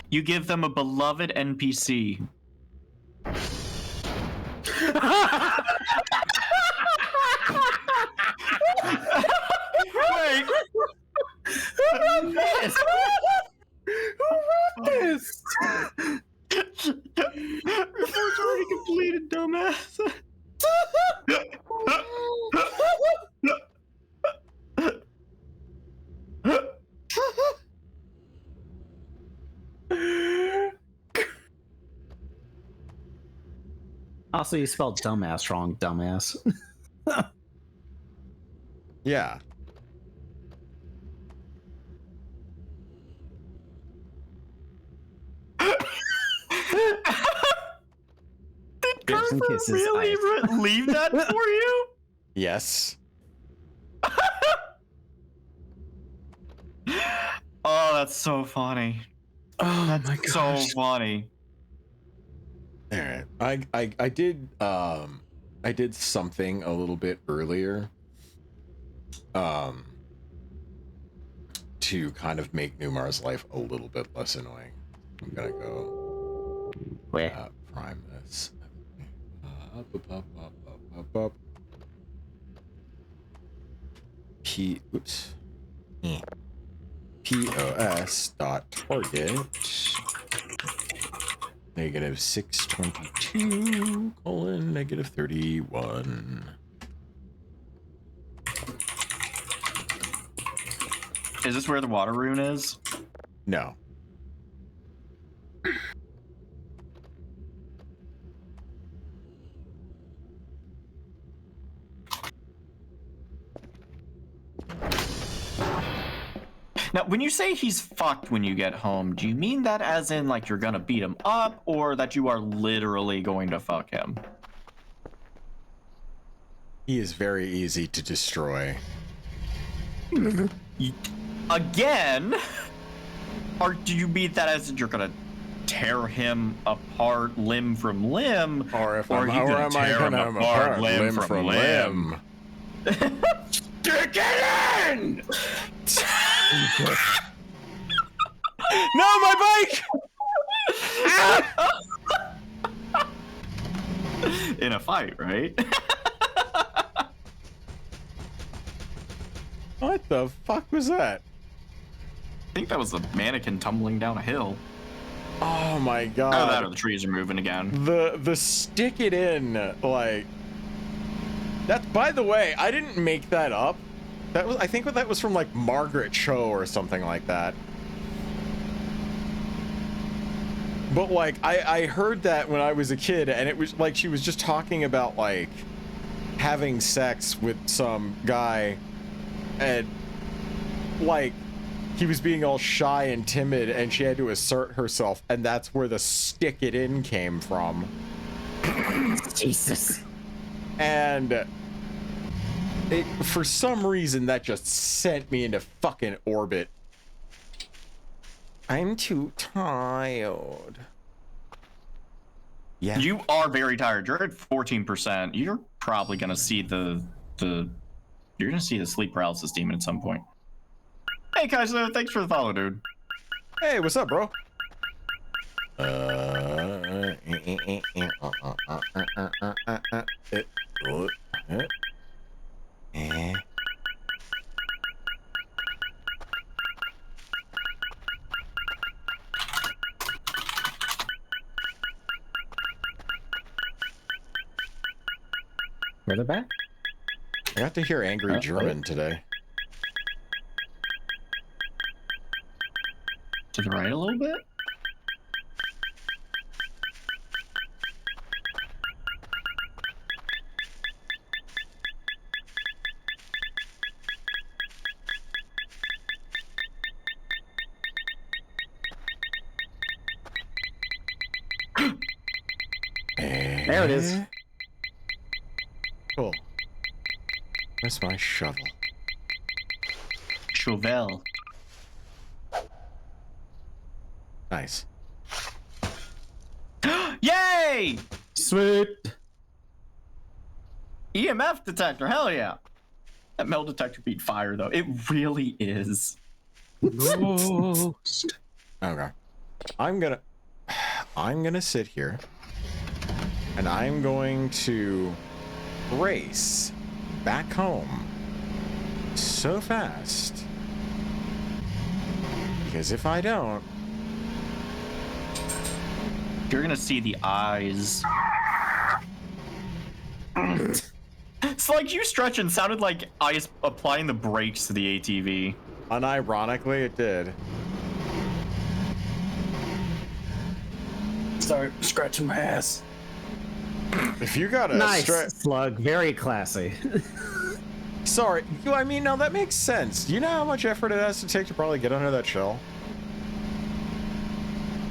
You give them a beloved NPC. Wait. Who wrote this? Report's already completed, dumbass. Also, you spelled dumbass wrong, dumbass. Yeah. Did Kerfer really leave that for you? Yes. Oh, that's so funny. Oh That's my gosh. so funny. All right. I did something a little bit earlier to kind of make Numar's life a little bit less annoying. I'm gonna go prime this. POS dot target -622 colon -31. Is this where the water rune is? No. Now, when you say he's fucked when you get home, do you mean that as in like you're gonna beat him up, or that you are literally going to fuck him? He is very easy to destroy. Again? Or do you mean that as in you're gonna tear him apart limb from limb? Or if Or I'm, you or gonna am I tear gonna him apart limb from limb? Stick it in! No, my bike! In a fight, right? What the fuck was that? I think that was a mannequin tumbling down a hill. Oh my god. Oh, that or the trees are moving again. The stick it in, like, that's, by the way, I didn't make that up. That was, I think that was from like Margaret Cho or something like that. But like I heard that when I was a kid, and it was like she was just talking about like having sex with some guy, and like he was being all shy and timid, and she had to assert herself, and that's where the stick it in came from. Jesus. And it, for some reason, that just sent me into fucking orbit. I'm too tired. Yeah. You are very tired. You're at 14%. You're probably gonna see the you're gonna see the sleep paralysis demon at some point. Hey guys, thanks for the follow, dude. Hey, what's up, bro? Further back? I got to hear Angry German today. To the right a little bit? There it is. Cool. Where's my shovel? Chauvel. Nice. Yay! Sweet. EMF detector, hell yeah. That metal detector beat fire though. It really is. Ghost. Okay. I'm gonna sit here and I'm going to race back home so fast, because if I don't, You're gonna see the eyes. It's like you stretching sounded like I was applying the brakes to the ATV. unironically, it did. Sorry, scratching my ass. If you got a Nice stretch, slug. Very classy. sorry. I mean, no, that makes sense. Do you know how much effort it has to take to probably get under that shell?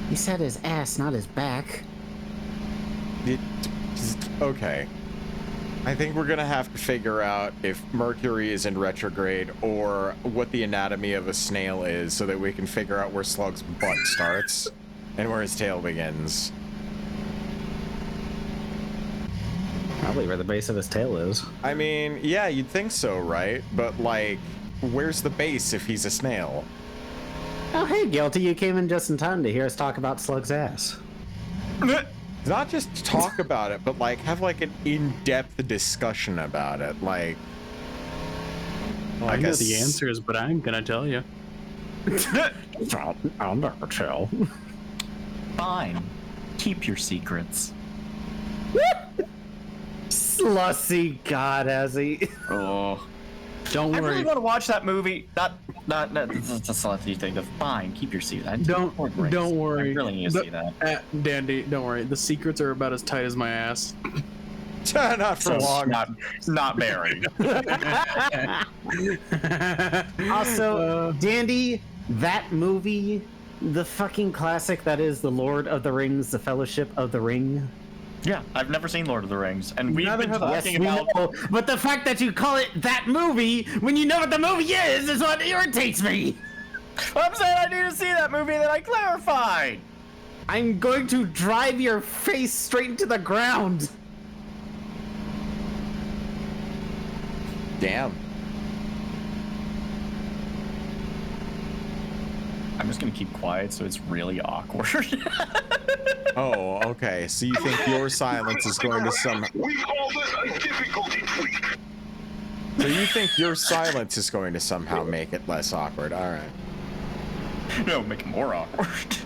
He said his ass, not his back. Okay. I think we're gonna have to figure out if Mercury is in retrograde or what the anatomy of a snail is, so that we can figure out where Slug's butt starts and where his tail begins. Probably where the base of his tail is. I mean, yeah, you'd think so, right? But like, where's the base if he's a snail? Oh, hey, Guilty, you came in just in time to hear us talk about Slug's ass. Not just talk about it, but like have like an in-depth discussion about it. Like I know the answers, but I ain't gonna tell you. I'll never tell. Fine. Keep your secrets. Slussy god, has he? Oh. Don't I worry. really want to watch that movie. Not that's a lucky thing. Fine, keep your secret. Don't worry. I really need to see that. Dandy, don't worry. The secrets are about as tight as my ass. Not for long. Not very. Also, Dandy, that movie, the fucking classic that is The Lord of the Rings, The Fellowship of the Ring. Yeah, I've never seen Lord of the Rings, and we've Neither been have I. talking Yes, we about. know, but the fact that you call it that movie when you know what the movie is what irritates me. I'm saying I need to see that movie that I clarified. I'm going to drive your face straight into the ground. Damn. I'm just gonna keep quiet so it's really awkward. Oh, okay. So you think your silence is going to somehow... We call this a difficulty tweak. So you think your silence is going to somehow make it less awkward? All right. No, make it more awkward.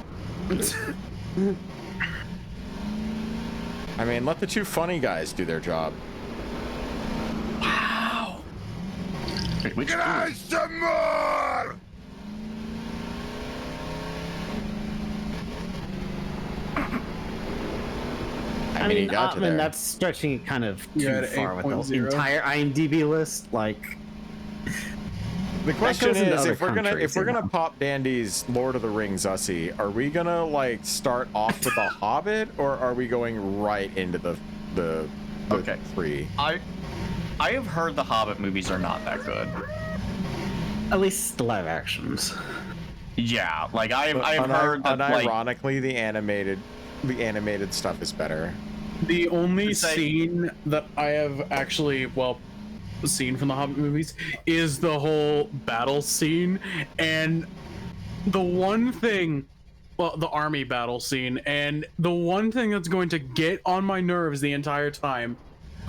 I mean, let the two funny guys do their job. Wow. Wait, which two? Some more! I mean, he got to there. that's stretching it kind of You're too at far with the 8.0. entire IMDb list. Like, The question goes into is, other if we're countries, gonna you know. pop Dandy's Lord of the Rings Ussy, are we gonna like start off with The Hobbit, or are we going right into the Okay. three? I have heard the Hobbit movies are not that good. at least the live actions. Yeah, like I have heard that like Unironically, the animated stuff is better. The only Say- scene that I have actually, seen from the Hobbit movies is the whole battle scene, and the one thing, the army battle scene, and the one thing that's going to get on my nerves the entire time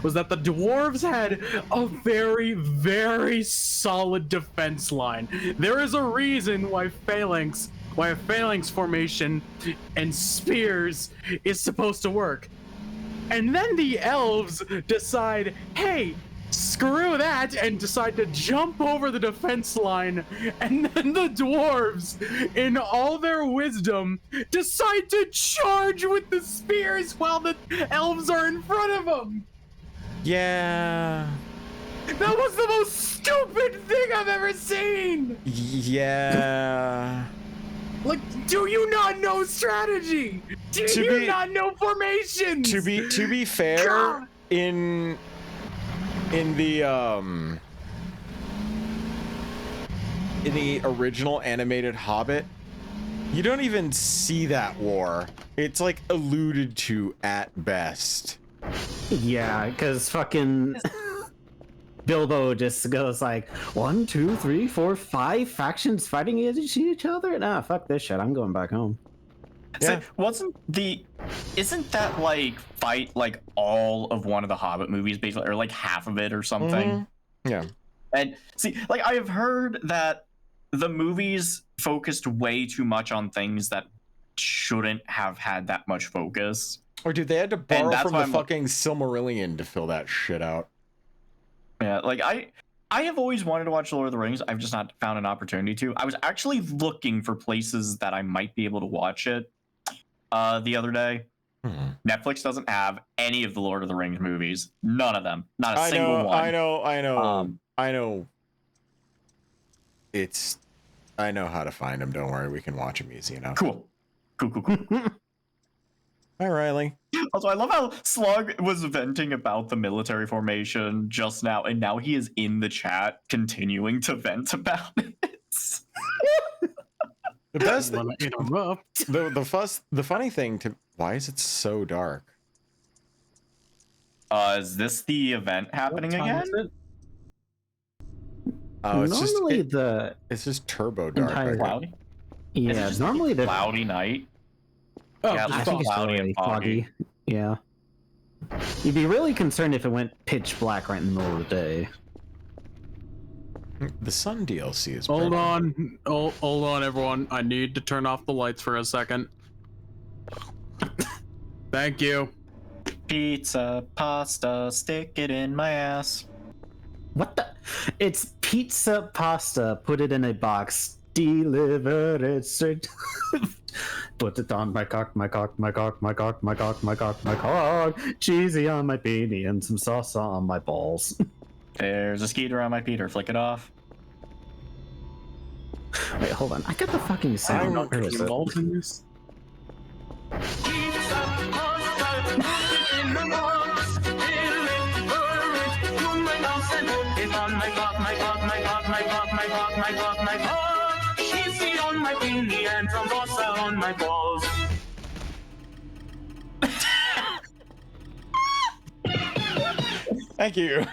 was that the dwarves had a very, very solid defense line. There is a reason why a phalanx formation and spears is supposed to work. And then the elves decide, hey, screw that, and decide to jump over the defense line. And then the dwarves, in all their wisdom, decide to charge with the spears while the elves are in front of them. Yeah. That was the most stupid thing I've ever seen. Yeah. Like, do you not know strategy? Do you not know formations? To be fair, God. in the original animated Hobbit, You don't even see that war. It's like alluded to at best. Yeah, because fucking Bilbo just goes like 1, 2, 3, 4, 5 factions fighting against each other. Nah, fuck this shit. I'm going back home. Yeah. So, isn't that like fight like all of one of the Hobbit movies basically, or like half of it or something? Yeah. And see, like I have heard that the movies focused way too much on things that shouldn't have had that much focus. Or dude, they had to borrow from the fucking Silmarillion to fill that shit out. Yeah, like I have always wanted to watch Lord of the Rings. I've just not found an opportunity to. I was actually looking for places that I might be able to watch it the other day. Netflix doesn't have any of the Lord of the Rings movies. None of them. Not a single one. I know. I know how to find them. Don't worry, we can watch them easy enough. Cool. Hi, Riley. Also, I love how Slug was venting about the military formation just now, and now he is in the chat continuing to vent about it. The best thing, the funny thing to why is it so dark? Is this the event happening again? Oh, it's normally it's just turbo dark. Cloudy. Yeah, it's normally the cloudy night. Oh, yeah, I think it's cloudy really and foggy. Yeah. You'd be really concerned if it went pitch black right in the middle of the day. The Sun DLC is. Hold on, everyone. I need to turn off the lights for a second. Thank you. Pizza, pasta, stick it in my ass. What the? It's pizza pasta. Put it in a box. Deliver it straight. Put it on my cock, my cock, my cock, my cock, my cock, my cock, my cock. Cheesy on my beanie and some sauce on my balls. There's a skeeter on my Peter. Flick it off. Wait, hold on. I got the fucking sound. Where is it? Thank you.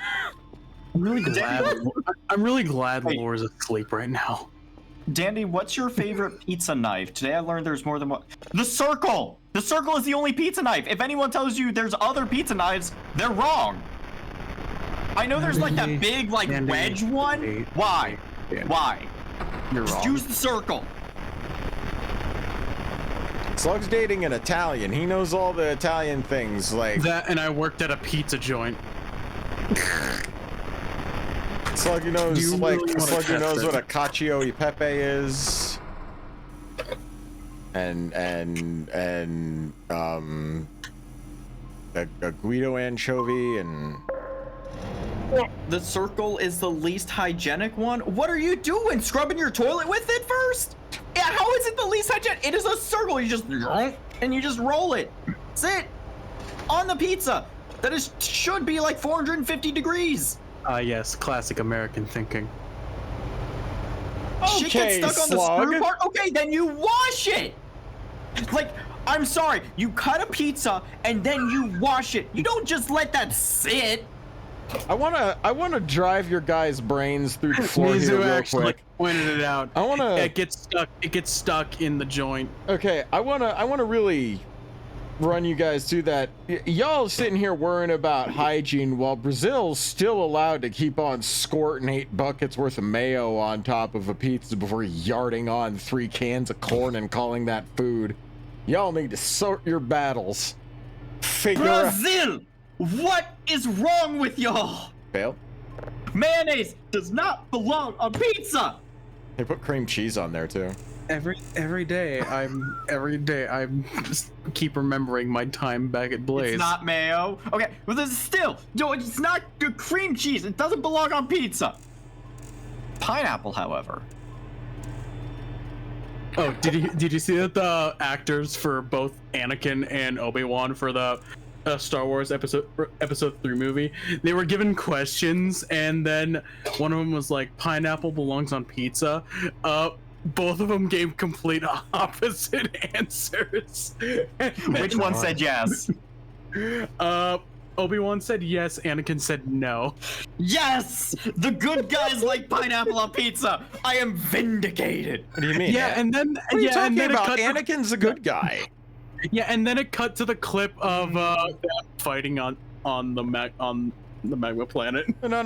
I'm really glad Laura's asleep right now. Dandy, what's your favorite pizza knife? Today I learned there's more than one. The circle! The circle is the only pizza knife. If anyone tells you there's other pizza knives, they're wrong. I know there's like that big like wedge one. Why? Why? You're Just wrong. use the circle. Slug's dating an Italian. He knows all the Italian things like that, and I worked at a pizza joint. Slug, you knows Slug, you knows what a cacio e pepe is, and a Guido anchovy, and The circle is the least hygienic one. What are you doing? Scrubbing your toilet with it first? Yeah, how is it the least hygienic? It is a circle. You just and you just roll it. That's it. On the pizza. That is should be like 450 degrees. Yes, classic American thinking. Shit gets stuck on the screw part? Okay, then you wash it! Like, I'm sorry, you cut a pizza and then you wash it. You don't just let that sit. I wanna drive your guys' brains through the floor here real quick. Pointed it out. I wanna. It gets stuck in the joint. Okay, I wanna really run you guys through that. Y'all sitting here worrying about hygiene while Brazil's still allowed to keep on squirting 8 buckets worth of mayo on top of a pizza before yarding on 3 cans of corn and calling that food. Y'all need to sort your battles. Brazil! What is wrong with y'all? Fail. Mayonnaise does not belong on pizza. They put cream cheese on there too. Every day I'm just keep remembering my time back at Blaze. It's not mayo. Okay, but this is still, no, it's not good cream cheese. It doesn't belong on pizza. Pineapple, however. Oh, did you see that the actors for both Anakin and Obi-Wan for the Star Wars episode 3 movie, they were given questions and then one of them was like, pineapple belongs on pizza. both of them gave complete opposite answers. Which one said yes? Obi-Wan said yes, Anakin said no. Yes! The good guys like pineapple on pizza. I am vindicated. What do you mean? Yeah, and then What are you yeah, talking and then about? it cut Anakin's a good guy. Yeah, and then it cut to the clip of them fighting on the magma planet. No.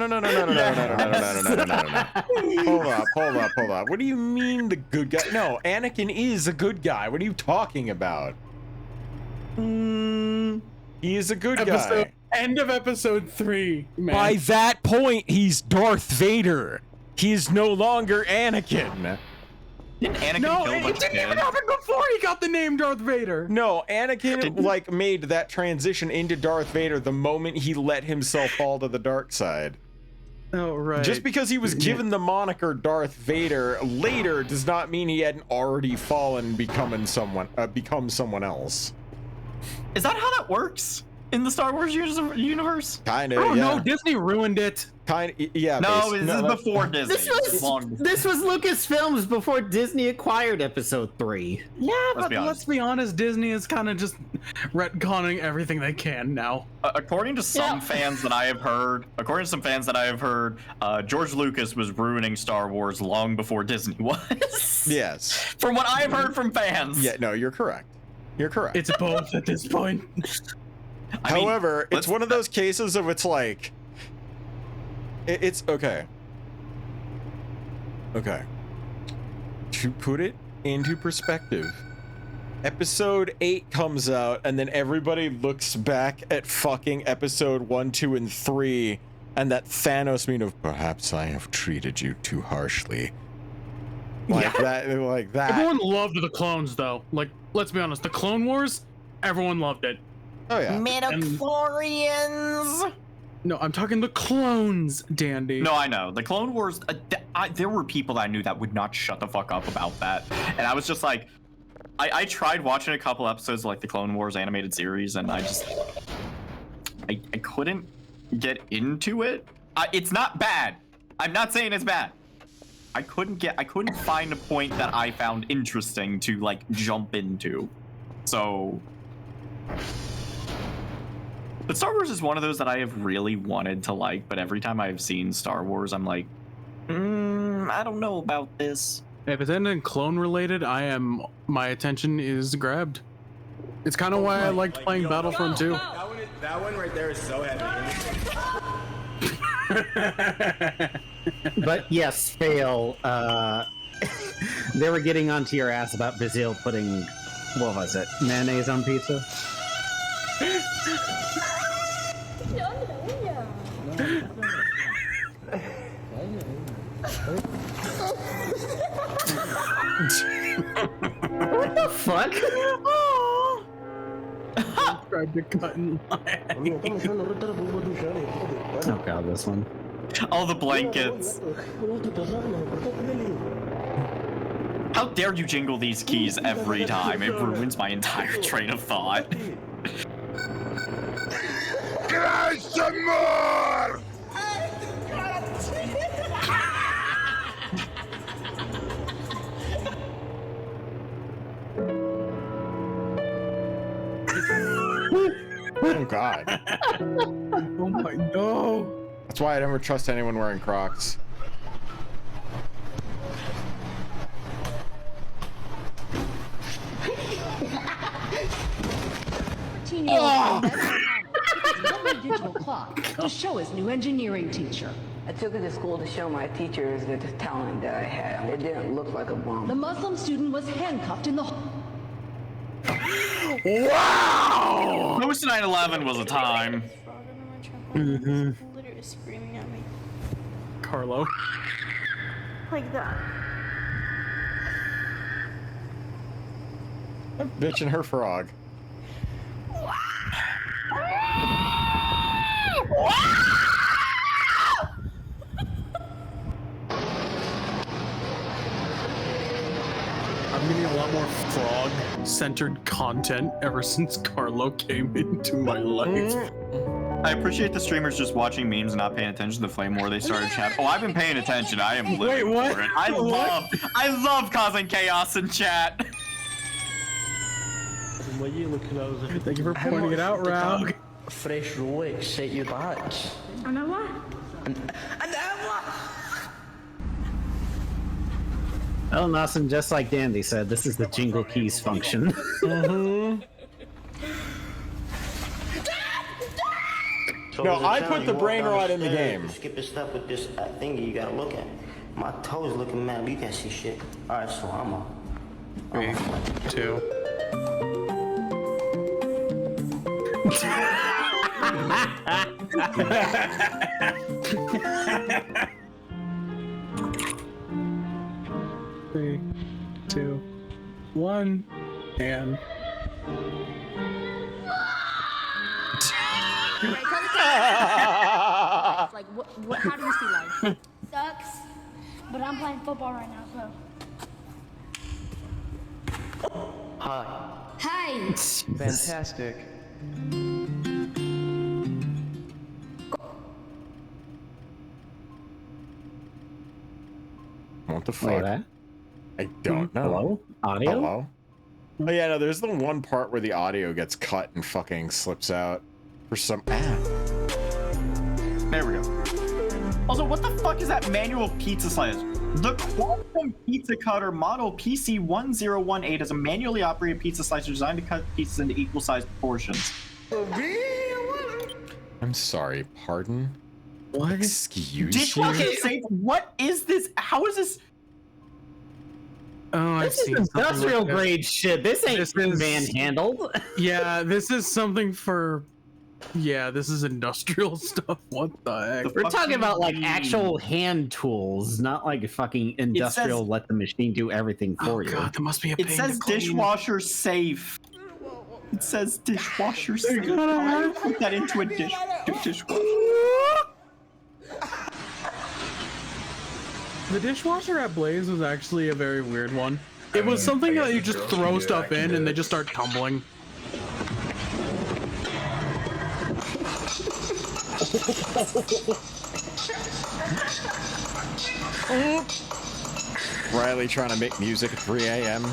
Hold up. What do you mean the good guy? No, Anakin is a good guy. What are you talking about? He is a good guy. End of episode 3, man. By that point, he's Darth Vader. He is no longer Anakin. Didn't Anakin No, kill a it bunch of didn't even kids? happen before he got the name Darth Vader. No, Anakin like made that transition into Darth Vader the moment he let himself fall to the dark side. Oh, right. Just because he was given the moniker Darth Vader later does not mean he hadn't already fallen, become someone else. Is that how that works in the Star Wars universe? Kind of. Oh, yeah. no, Disney ruined it. Yeah. No, this is before Disney. This was Lucasfilms before Disney acquired Episode 3. Yeah, Let's but be honest. let's be honest, Disney is kind of just retconning everything they can now. According to some fans that I have heard, George Lucas was ruining Star Wars long before Disney was. Yes. From what I've heard from fans. Yeah. No, you're correct. You're correct. It's both at this point. However, it's one of those cases of it's like. It's okay. Okay. To put it into perspective, episode 8 comes out, and then everybody looks back at fucking episode 1, 2, and 3, and that Thanos meme of perhaps I have treated you too harshly. Like that. Everyone loved the clones, though. Like, let's be honest, the Clone Wars, everyone loved it. Oh yeah. Midichlorians. No, I'm talking the clones, Dandy. No, I know. The Clone Wars, there were people that I knew that would not shut the fuck up about that. And I was just like, I tried watching a couple episodes of like the Clone Wars animated series, and I couldn't get into it. It's not bad. I'm not saying it's bad. I couldn't find a point that I found interesting to like jump into. So... But Star Wars is one of those that I have really wanted to like, but every time I've seen Star Wars, I'm like, I don't know about this. If it's anything clone related, my attention is grabbed. It's kind of why I liked playing Battlefront 2. That one right there is so heavy. But yes, fail. They were getting onto your ass about Brazil putting, what was it, mayonnaise on pizza? What the fuck? Tried to cut in line. Oh god, this one. All the blankets. How dare you jingle these keys every time? It ruins my entire train of thought. Cry some more! Oh god. Oh my no. That's why I never trust anyone wearing Crocs. Digital clock to show his new engineering teacher. I took it to school to show my teachers the talent that I had. It didn't look like a bomb. The Muslim student was handcuffed in the Wow! Post 9/11 was a time. Literally screaming at me. Carlo. Like that. Bitch and her frog. I'm getting a lot more frog-centered content ever since Carlo came into my life. I appreciate the streamers just watching memes and not paying attention to the flame war. They started chat. Oh, I've been paying attention. I am living Wait, what? for it. I love causing chaos in chat. What are you looking over? Thank you for pointing it out, Raug. Fresh Rolex set you back. An hour? An hour? Oh, Nelson, just like Dandy said, this is the jingle keys function. No, I put the brain rot in the game. Skip a step with this thingy you gotta look at. My toes looking mad, but you can't see shit. Alright, so I'm a... 3, 2. Three, 2, 1, and Like, what, how do you see life? Sucks, but I'm playing football right now, so. Hi. Hi! Fantastic. What the fuck? Wait, I don't know. Hello? Audio? Hello? Oh yeah, no, there's the one part where the audio gets cut and fucking slips out for some... There we go. Also, what the fuck is that manual pizza slice? The Quantum Pizza Cutter Model PC1018 is a manually operated pizza slicer designed to cut pizzas into equal-sized portions. I'm sorry, pardon? what? Excuse you? Dishwasher safe? What is this? How is this? Oh, I've This is seen something industrial like that. grade shit. This ain't This is- manhandled. Yeah, this is something for. Yeah, this is industrial stuff. What the heck? We're talking fucking about like mean. actual hand tools, not like fucking industrial. Let the machine do everything for Oh you. god, that must be a pain It says to clean. dishwasher safe. It says dishwasher safe. gotta How do you have- put that into a dishwasher? The dishwasher at Blaze was actually a very weird one. It was something that you just throw stuff in and they just start tumbling. Riley trying to make music at 3 a.m.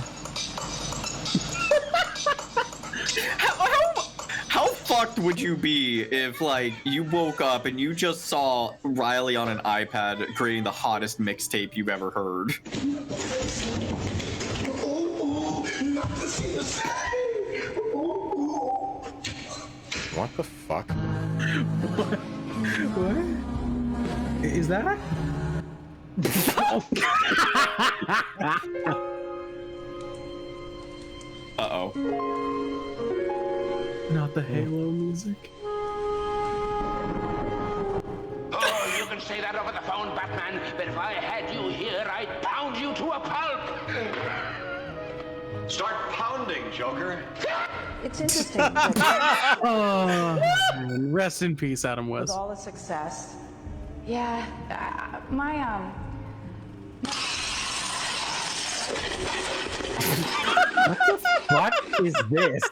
How fucked would you be if, like, you woke up and you just saw Riley on an iPad creating the hottest mixtape you've ever heard? What the fuck? What? Is that? Uh-oh. Not the Halo music. Oh, you can say that over the phone, Batman, but if I had you here, I'd pound you to a pulp! Start pounding, Joker. It's interesting. Oh, man. Rest in peace, Adam With West. all the success. Yeah, my What is this?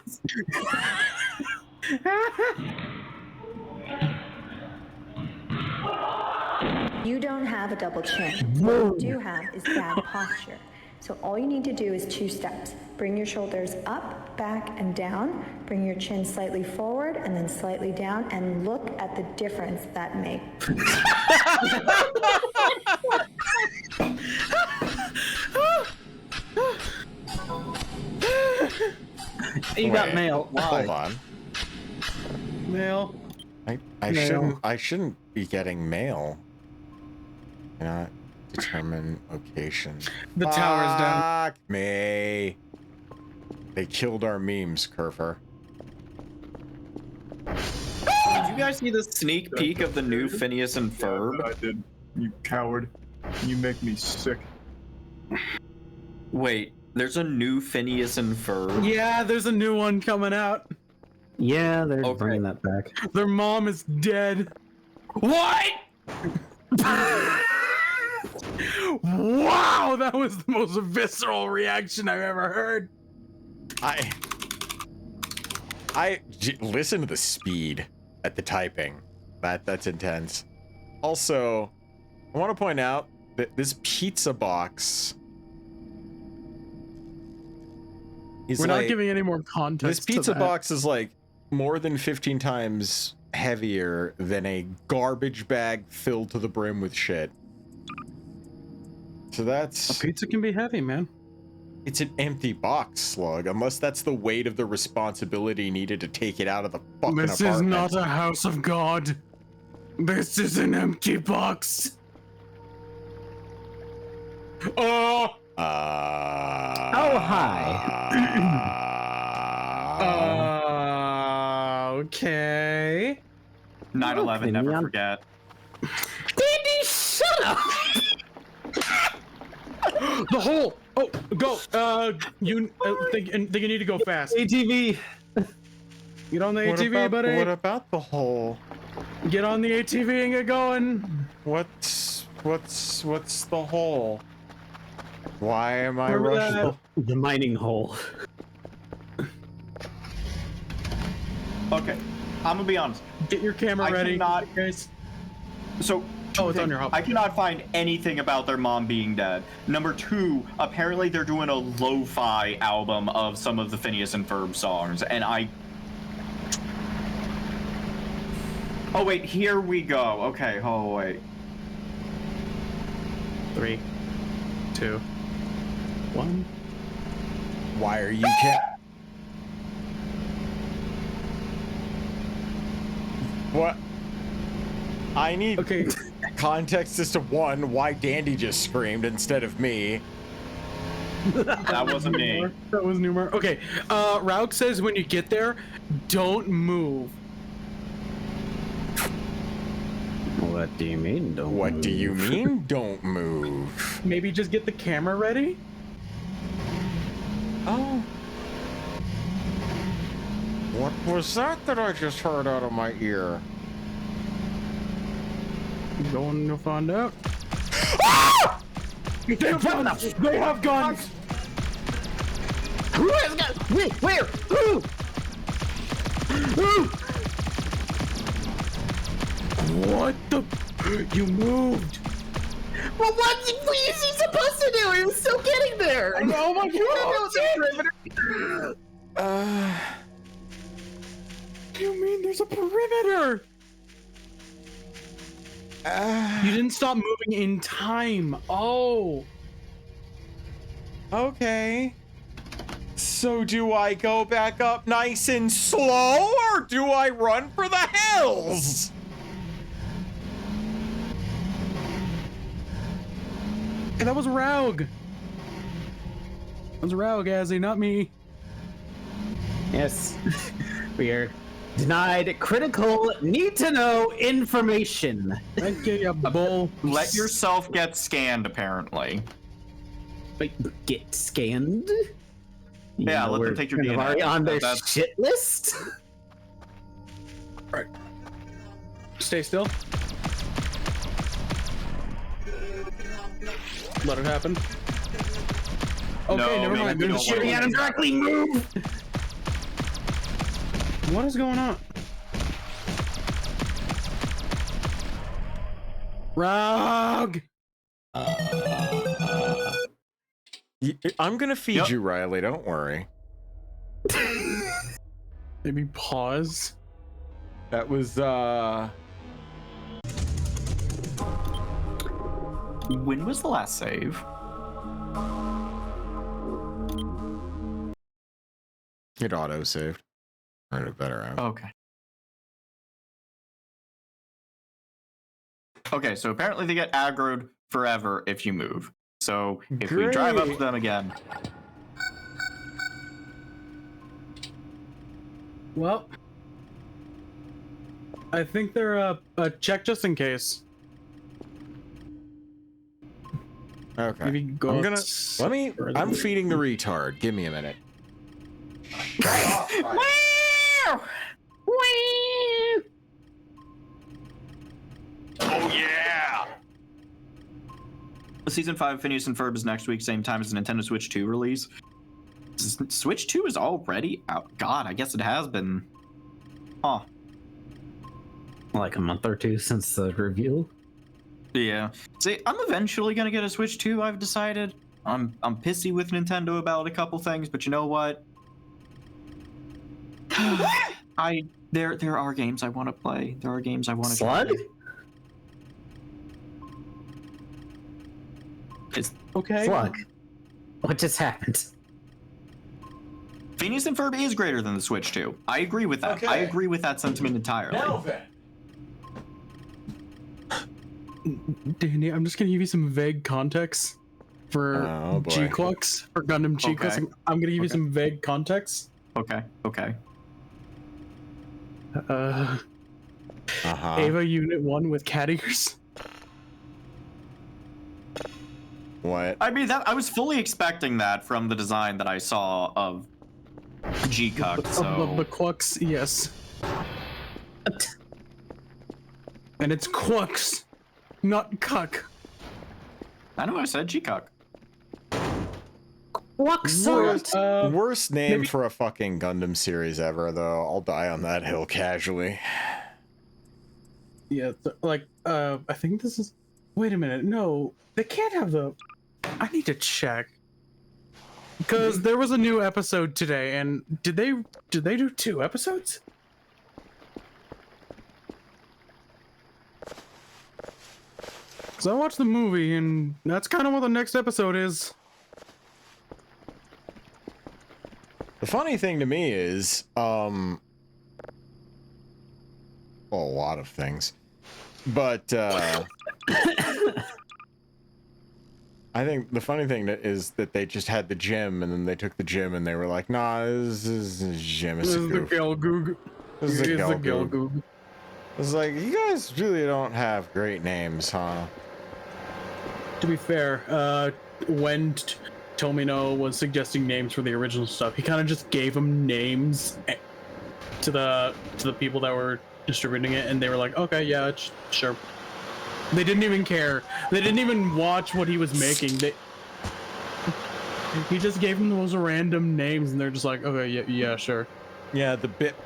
You don't have a double chin. What you do have is bad posture. So all you need to do is 2 steps. Bring your shoulders up, back, and down. Bring your chin slightly forward and then slightly down, and look at the difference that makes. You got Wait, mail. Hold on. Mail. I shouldn't be getting mail. Cannot determine location. The tower's down. Fuck me. They killed our memes, Kerfer. Did you guys see the sneak peek of the new Phineas and Ferb? I did. You coward. You make me sick. Wait, there's a new Phineas and Ferb? Yeah, there's a new one coming out. Yeah, they're bringing that back. Their mom is dead. What? Wow, that was the most visceral reaction I've ever heard. Listen to the speed. at the typing. That's intense. Also, I want to point out that this pizza box is We're not like, giving any more context. this pizza to that. box is like more than 15 times heavier than a garbage bag filled to the brim with shit. So that's... A pizza can be heavy, man. It's an empty box, Slug, unless that's the weight of the responsibility needed to take it out of the fucking This apartment. is not a house of God. This is an empty box. Oh! Oh, hi. Okay. 9/11, never forget. Dandy, shut up! The hole! Oh, go! You think you need to go fast. ATV. Get on the ATV, buddy. What about the hole? Get on the ATV and get going. What's the hole? Why am I Remember rushing? that? The mining hole. Okay, I'm gonna be honest. Get your camera ready, guys. So, oh, it's on your hop. I cannot find anything about their mom being dead. Number two, apparently they're doing a lo-fi album of some of the Phineas and Ferb songs, and oh wait, here we go. Okay, oh wait. 3, 2, 1. Why are you What? I need context as to one, why Dandy just screamed instead of me. That wasn't me. That was Newmar. Okay, Rauk says when you get there, don't move. What do you mean, don't What move? do you mean, don't move? Maybe just get the camera ready? Oh. What was that I just heard out of my ear? Going to find out. Ah! They have guns! Who has guns? Wait, where? Who? Who? What the? You moved! Well, what is he supposed to do? He was still getting there. Oh my god! You mean there's a perimeter? You didn't stop moving in time. Oh. Okay. So do I go back up nice and slow, or do I run for the hills? Hey, that was Raug. That was Raug, Azzy, not me. Yes. We are denied critical need-to-know information. Thank you, you bull. Let yourself get scanned, apparently. Wait, get scanned? Yeah, let them take your DNA. Already on their shit list? Alright. Stay still. Let it happen. Okay, No, never mind. maybe They're don't shooting let at him it directly. Move! What is going on? Rog! I'm gonna feed you, Riley. Don't worry. Maybe pause. That was When was the last save? it auto saved. Or it better out. Okay. Okay, so apparently they get aggroed forever if you move. So if we drive up to them again. Well, I think they're a check just in case. Okay. Maybe go I'm gonna I'm feeding the retard. Give me a minute. Oh yeah! Season 5 of Phineas and Ferb is next week, same time as the Nintendo Switch 2 release. Switch 2 is already out. God, I guess it has been. Huh. like a month or two since the reveal. Yeah. See, I'm eventually gonna get a Switch 2, I've decided. I'm pissy with Nintendo about a couple things, but you know what? There are games I want to play. There are games I want to Slug? try. It's Okay. Slug. What just happened? Phineas and Ferb is greater than the Switch 2. I agree with that. Okay. I agree with that sentiment entirely. Now then. Danny, I'm just gonna give you some vague context for Oh, boy. G-Clux, for Gundam G-Clux. Okay. I'm gonna give you some vague context. Okay. Ava Unit 1 with cat ears. What? I mean, that I was fully expecting that from the design that I saw of G-Cuck, so... The Clux, yes. And it's Clux, not Cuck. I know I said G-Cuck. Worst name for a fucking Gundam series ever, though. I'll die on that hill casually. Yeah, I think this is... Wait a minute, no. They can't have the... I need to check. Because there was a new episode today, and did they do 2 episodes? Because I watched the movie, and that's kind of what the next episode is. The funny thing to me is, a lot of things, but I think the funny thing is that they just had the gym, and then they took the gym, and they were like, "Nah, this is a gym. This is the Gelgoog. This is the Gelgoog." It's like, you guys really don't have great names, huh? To be fair, when Tomino was suggesting names for the original stuff, he kind of just gave them names to the people that were distributing it, and they were like, "Okay, yeah, sure." They didn't even care. They didn't even watch what he was making. He just gave them those random names, and they're just like, "Okay, yeah, sure." Yeah, the Bip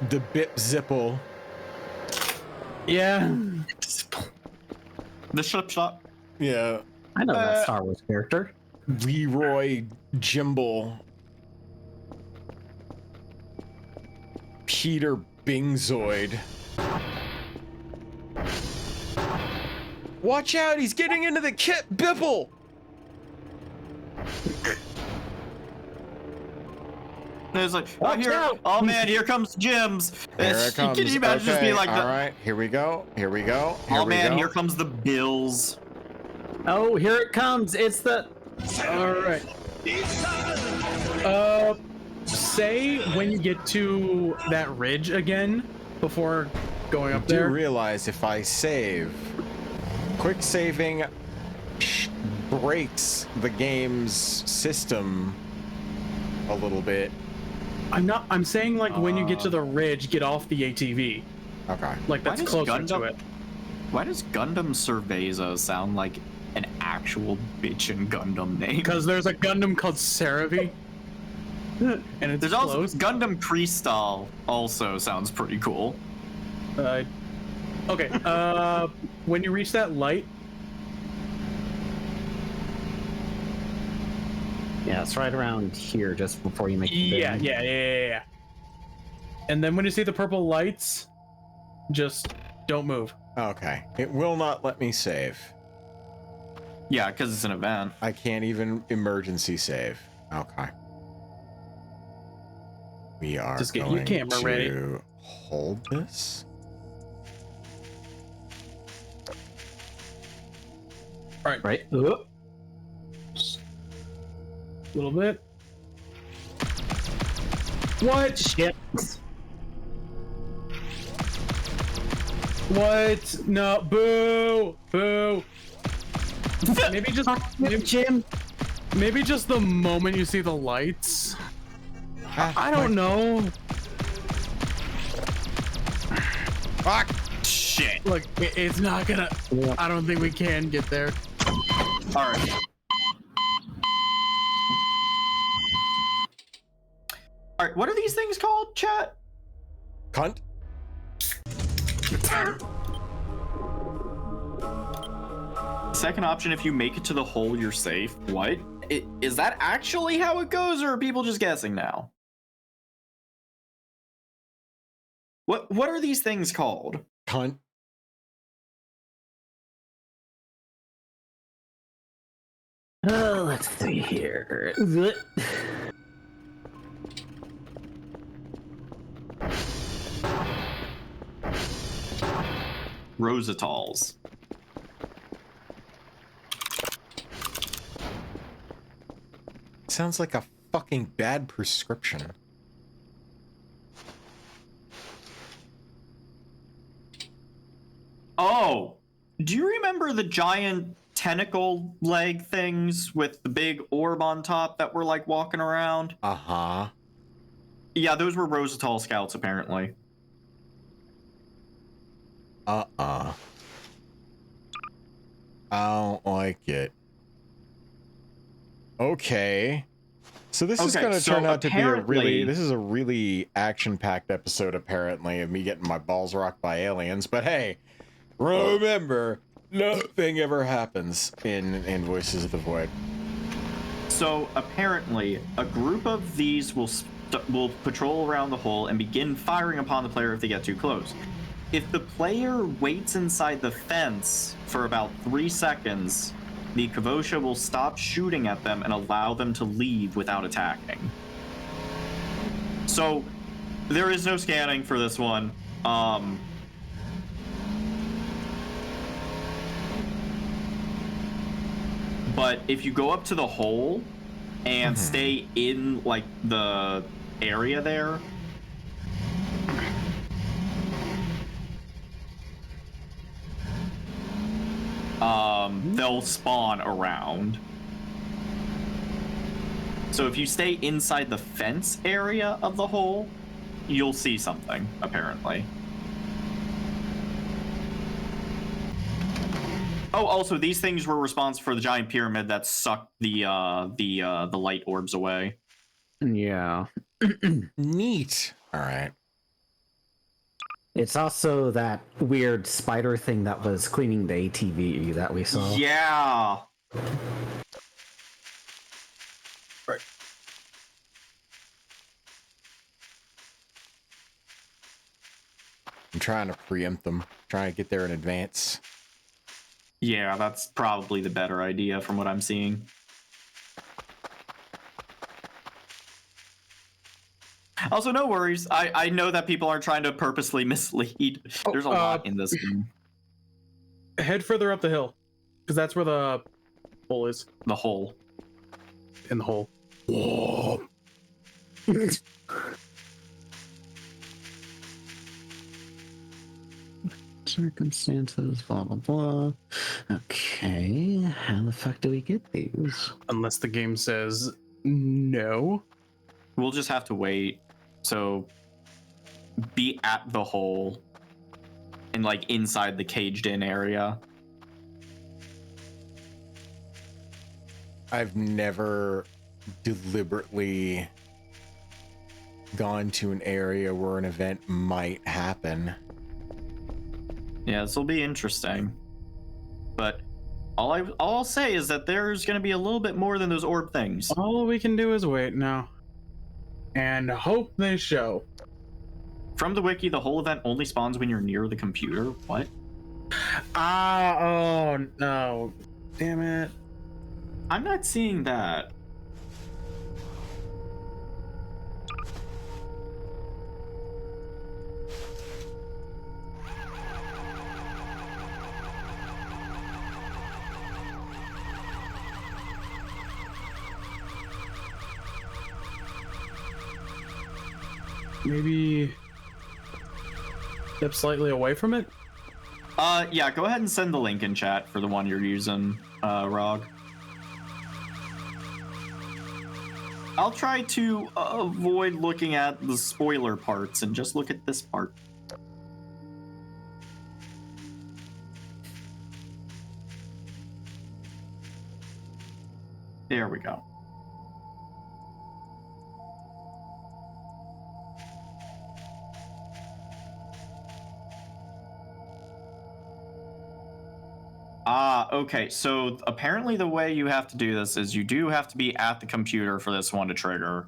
Zipple. Yeah. The Schlip. Yeah. I know that Star Wars character. Leroy Jimble. Peter Bingzoid. Watch out, he's getting into the Kit Bipple! There's like, oh man, here comes Jim's. Here it comes. Can you imagine just being like, all right, here we go. Here comes the Bills. Oh, here it comes. It's the... All right. Say when you get to that ridge again before going up there. I do realize if I save, quick saving breaks the game's system a little bit. I'm saying like when you get to the ridge, get off the ATV. Okay. Like that's closer to it. Why does Gundam Cerveza sound like an actual bitchin' Gundam name? Because there's a Gundam called Cerevi. And it's there's close. Also Gundam Crystal also sounds pretty cool. Okay. When you reach that light. Yeah, it's right around here, just before you make the Yeah. And then when you see the purple lights, just don't move. Okay. It will not let me save. Yeah, because it's an event. I can't even emergency save. Okay. We are just get going your camera to ready. Hold this. All right. Right. Just a little bit. What? Shit. What? No. Boo. Boo. Maybe just Jim. Maybe just the moment you see the lights. I don't know. Fuck. Shit. Look, it's not gonna. I don't think we can get there. All right. All right. What are these things called, chat? Cunt. Second option, if you make it to the hole, you're safe. What? Is that actually how it goes, or are people just guessing now? What are these things called? Cunt. Let's see here. Rositals. Sounds like a fucking bad prescription. Oh, do you remember the giant tentacle leg things with the big orb on top that were like walking around? Uh-huh. Yeah, those were Rositol scouts apparently. I don't like it. Okay. So this is going to turn out to be a really action-packed episode, apparently, of me getting my balls rocked by aliens. But hey, remember, nothing ever happens in Voices of the Void. So apparently, a group of these will patrol around the hole and begin firing upon the player if they get too close. If the player waits inside the fence for about 3 seconds, the Kavosha will stop shooting at them and allow them to leave without attacking. So there is no scanning for this one. But if you go up to the hole and stay in like the area there, they'll spawn around. So if you stay inside the fence area of the hole, you'll see something, apparently. Oh, also, these things were responsible for the giant pyramid that sucked the light orbs away. Yeah. Neat. All right. It's also that weird spider thing that was cleaning the ATV that we saw. Yeah. Right. I'm trying to preempt them, trying to get there in advance. Yeah, that's probably the better idea from what I'm seeing. Also, no worries. I know that people are trying to purposely mislead. There's a lot in this game. Head further up the hill, because that's where the hole is. The hole. In the hole. Whoa. Circumstances, blah, blah, blah. Okay, how the fuck do we get these? Unless the game says no. We'll just have to wait. So be at the hole and like inside the caged in area. I've never deliberately gone to an area where an event might happen. Yeah, this will be interesting. But all I'll say is that there's going to be a little bit more than those orb things. All we can do is wait now. And hope they show. From the wiki, the whole event only spawns when you're near the computer. What? Oh no. Damn it. I'm not seeing that. Maybe step slightly away from it? Yeah, go ahead and send the link in chat for the one you're using, Rog. I'll try to avoid looking at the spoiler parts and just look at this part. There we go. Okay. So apparently the way you have to do this is you do have to be at the computer for this one to trigger.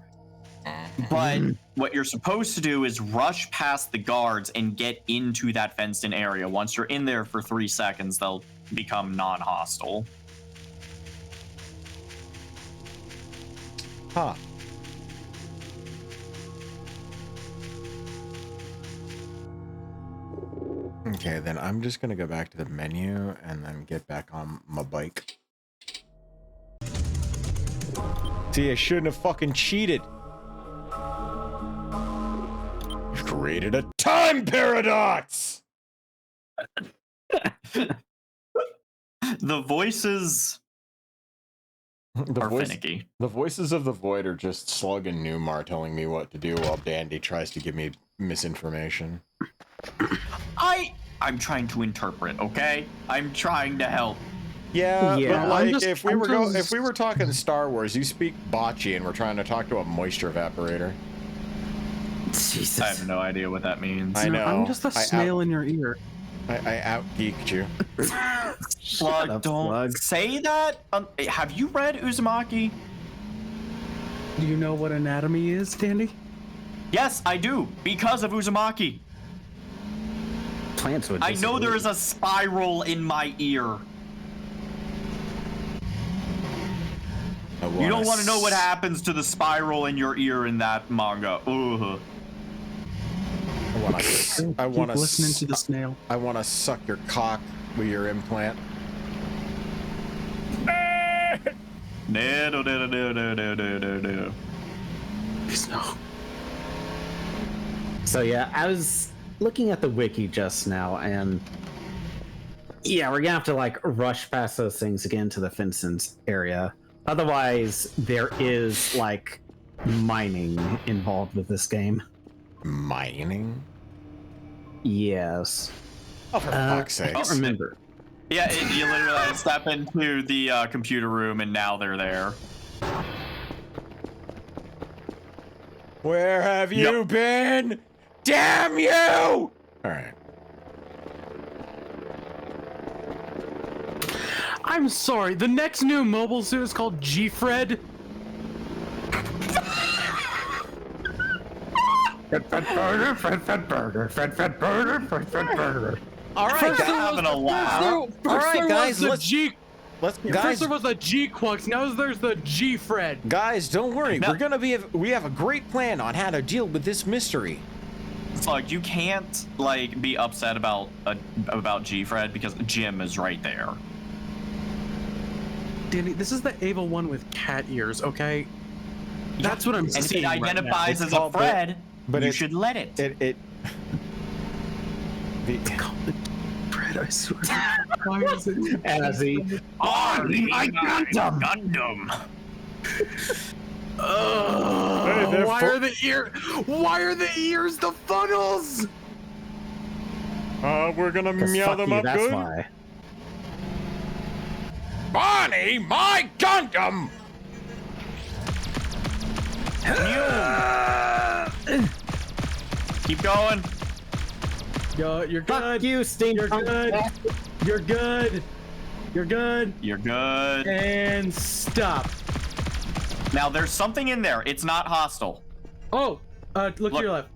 But what you're supposed to do is rush past the guards and get into that fenced-in area. Once you're in there for 3 seconds, they'll become non-hostile. Huh. Okay, then I'm just gonna go back to the menu and then get back on my bike. See, I shouldn't have fucking cheated. You've created a time paradox! The voices are finicky. The voices of the void are just Slug and Newmar telling me what to do while Dandy tries to give me misinformation. I'm trying to interpret, okay? I'm trying to help. Yeah, but like if we were talking Star Wars, you speak bocce and we're trying to talk to a moisture evaporator. Jesus. I have no idea what that means. I know. I'm just a snail in your ear. I out-geeked you. Slug, don't say that. Have you read Uzumaki? Do you know what anatomy is, Dandy? Yes, I do, because of Uzumaki. Plants would I know there is a spiral in my ear. You don't want to know what happens to the spiral in your ear in that manga. Ugh. I want to listening to the snail. I want to suck your cock with your implant. No. Please no. So yeah, I was looking at the wiki just now, and yeah, we're gonna have to like rush past those things to get into the Finson's area. Otherwise, there is like mining involved with this game. Mining? Yes. Oh, for fuck's sake! I don't remember. Yeah, you literally step into the computer room, and now they're there. Where have you been? Damn you! All right. I'm sorry. The next new mobile suit is called G-Fred. Fred burger, Fred burger, Fred burger. All right, having a laugh. All right, guys, let's First there was a G-Quux, now there's the G-Fred. Guys, don't worry. We have a great plan on how to deal with this mystery. Slug, you can't like be upset about G-Fred because Jim is right there. Danny, this is the Ava one with cat ears, okay? That's what I'm saying. And if it identifies right as a Fred, but you should let it. It's called the Fred, I swear. Why is it? As he my Gundam. Why are the ears the funnels? We're gonna meow them up that's good. Why. Bonnie, my Gundam! Keep going. You're good. Fuck you, Sting. You're good. You're good. You're good. You're good. And stop. Now there's something in there. It's not hostile. Oh, look to your left.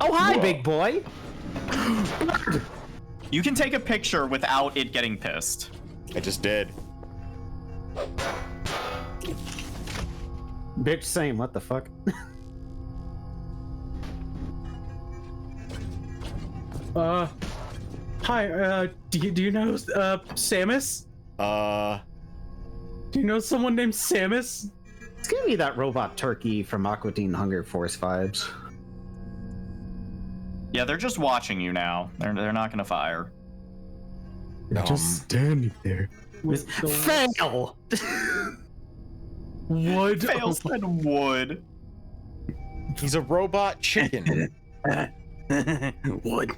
Oh, hi, big boy. You can take a picture without it getting pissed. I just did. Bitch, same. What the fuck? Hi. Do you know Samus? Do you know someone named Samus? It's gonna be that robot turkey from Aqua Teen Hunger Force vibes. Yeah, they're just watching you now. They're not gonna fire. They're just standing there. With fail. Wood. Fail said wood. He's a robot chicken. Wood.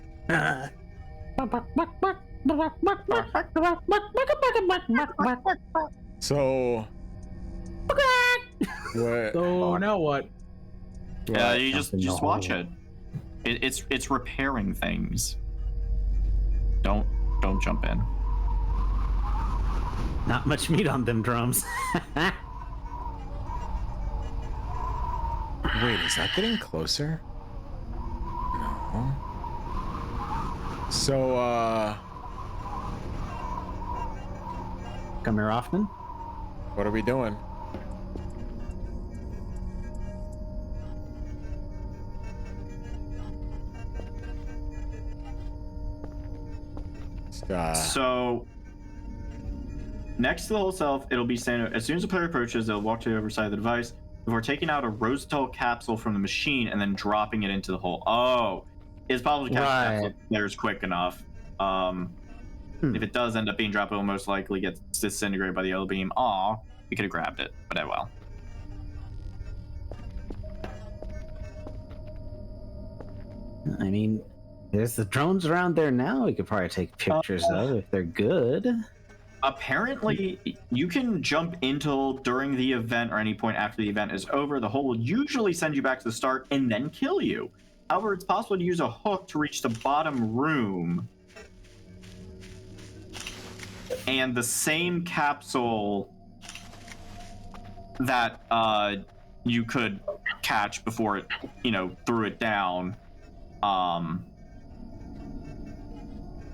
So. What? So now what? Yeah, you just watch it. It's repairing things. Don't jump in. Not much meat on them drums. Wait, is that getting closer? No. So, Come here often? what are we doing? So, next to the hole itself, it'll be saying as soon as the player approaches, they'll walk to the other side of the device before taking out a Rosenthal capsule from the machine and then dropping it into the hole. Oh, it's possible to catch the capsule if the player's quick enough. If it does end up being dropped, it will most likely get disintegrated by the yellow beam. Aw, we could have grabbed it, but oh well. I mean, there's the drones around there now. We could probably take pictures of if they're good. Apparently, you can jump into during the event or any point after the event is over. The hole will usually send you back to the start and then kill you. However, it's possible to use a hook to reach the bottom room. And the same capsule that you could catch before it, threw it down.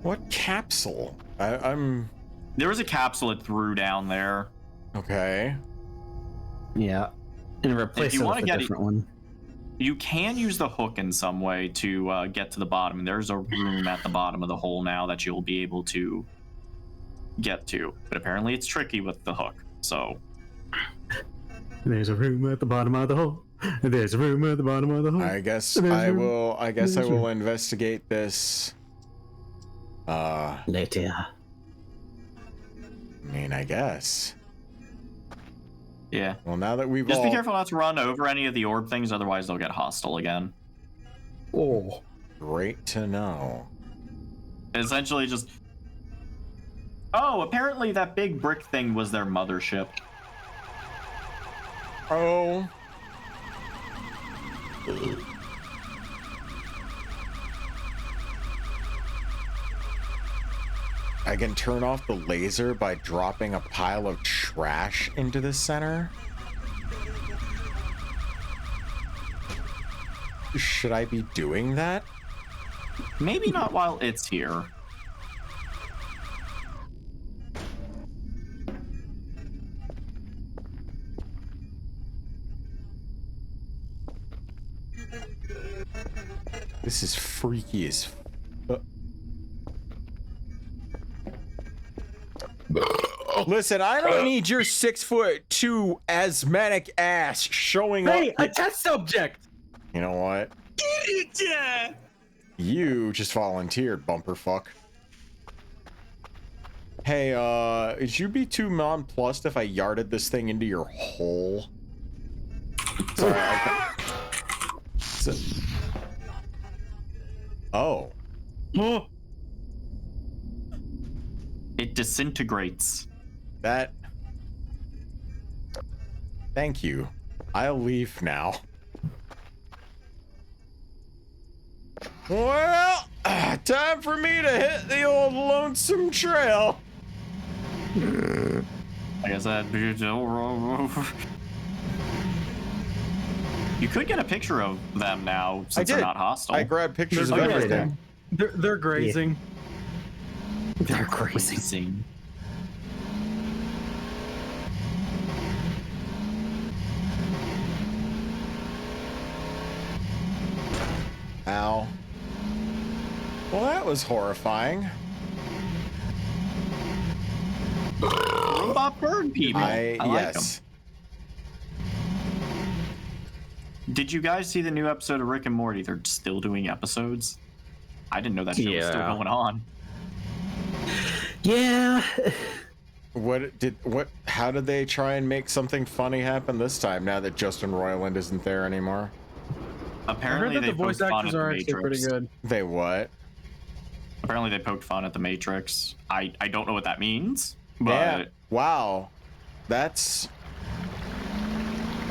What capsule? I'm... There was a capsule it threw down there. Okay. Yeah. And replace it with a different one. You can use the hook in some way to get to the bottom. And there's a room at the bottom of the hole now that you'll be able to get to. But apparently it's tricky with the hook, so... There's a room at the bottom of the hole. There's a room at the bottom of the hole. I guess I will investigate this later. I mean, I guess. Yeah. Well, now that we've Just be careful not to run over any of the orb things, otherwise they'll get hostile again. Oh. Great to know. Essentially just... Oh, apparently that big brick thing was their mothership. Oh. I can turn off the laser by dropping a pile of trash into the center. Should I be doing that? Maybe not while it's here. This is freaky as Listen, I don't need your 6'2" asthmatic ass showing up. Hey, a test subject! You know what? You just volunteered, bumper fuck. Hey, would you be too nonplussed if I yarded this thing into your hole? Sorry, Oh. It disintegrates. Thank you. I'll leave now. Well, time for me to hit the old lonesome trail. Like I said, you could get a picture of them now since they're not hostile. I grabbed pictures of everything. They're grazing. Yeah. They're grazing. Ow. Well, that was horrifying. Robot bird people. I like them. Did you guys see the new episode of Rick and Morty? They're still doing episodes. I didn't know that shit was still going on. Yeah. How did they try and make something funny happen this time now that Justin Roiland isn't there anymore? Apparently they the voice actors are actually pretty good. They what? Apparently they poked fun at the Matrix. I don't know what that means, but yeah. Wow. That's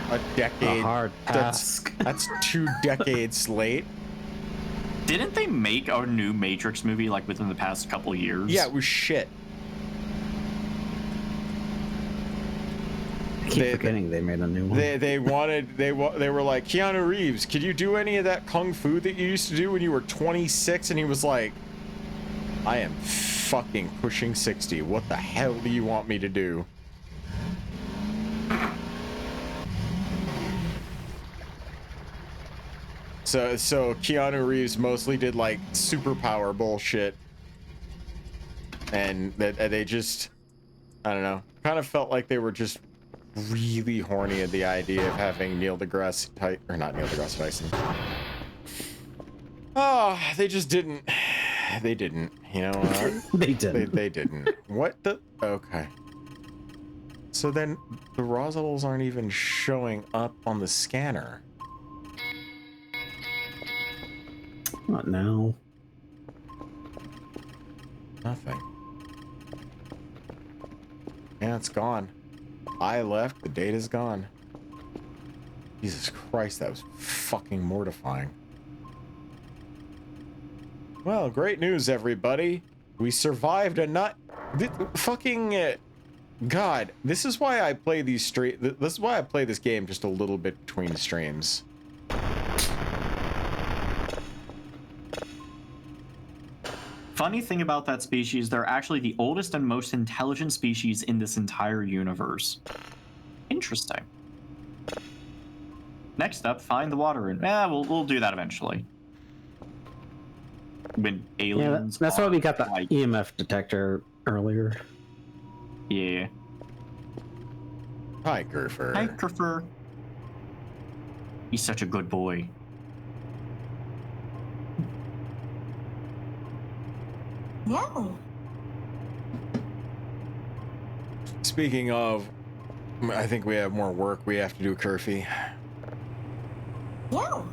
a decade. A hard task. That's 2 decades late. Didn't they make a new Matrix movie like within the past couple years? Yeah, it was shit. keep forgetting they made a new one. They were like, Keanu Reeves, could you do any of that kung fu that you used to do when you were 26? And he was like, I am fucking pushing 60. What the hell do you want me to do? So Keanu Reeves mostly did like superpower bullshit, and they just, I don't know, kind of felt like they were just really horny at the idea of having Neil deGrasse Tyson. Oh, they just didn't. They didn't. You know what? They didn't. They didn't. What the? Okay. So then the Roswells aren't even showing up on the scanner. Not now. Nothing. Yeah, it's gone. I left, the data's gone. Jesus Christ, that was fucking mortifying. Well, great news, everybody. We survived a nut. God, this is why I play these this is why I play this game just a little bit between streams. Funny thing about that species, they're actually the oldest and most intelligent species in this entire universe. Interesting. Next up, find the water rune. We'll do that eventually. When aliens. Yeah, that's why we got the EMF detector earlier. Yeah. Hi, Griffer. Hi, Griffer. He's such a good boy. Yeah. Speaking of, I think we have more work we have to do, Curfy. Yeah.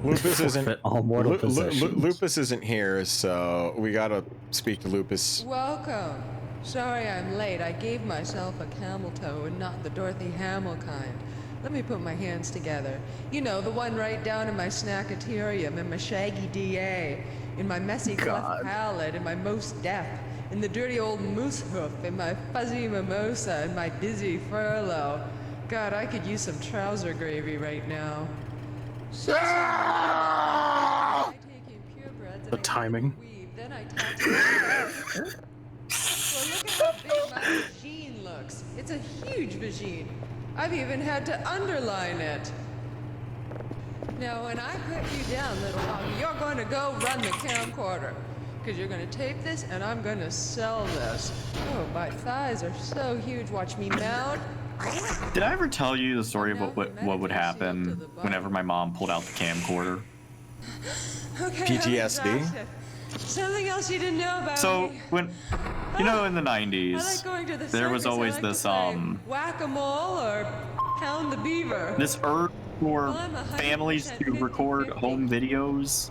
Lupus isn't. All mortal possessions. Lupus isn't here, so we gotta speak to Lupus. Welcome. Sorry I'm late. I gave myself a camel toe and not the Dorothy Hamill kind. Let me put my hands together. You know, the one right down in my snackaterium, in my shaggy DA, in my messy cleft palate, in my most deaf, in the dirty old moose hoof, in my fuzzy mimosa, and my dizzy furlough. God, I could use some trouser gravy right now. The timing. Then I tattoo. Well, look at how big my vagine looks. It's a huge vagine. I've even had to underline it. Now, when I put you down, little hog, you're going to go run the camcorder. Because you're going to tape this, and I'm going to sell this. Oh, my thighs are so huge. Watch me mount. Did I ever tell you the story of what would happen whenever my mom pulled out the camcorder? Okay, PTSD? Something else you didn't know about So me. when, you know, in the 90s, I like going to the there was circus. always I like this to play whack-a-mole or pound the beaver. this urge for families to record home videos.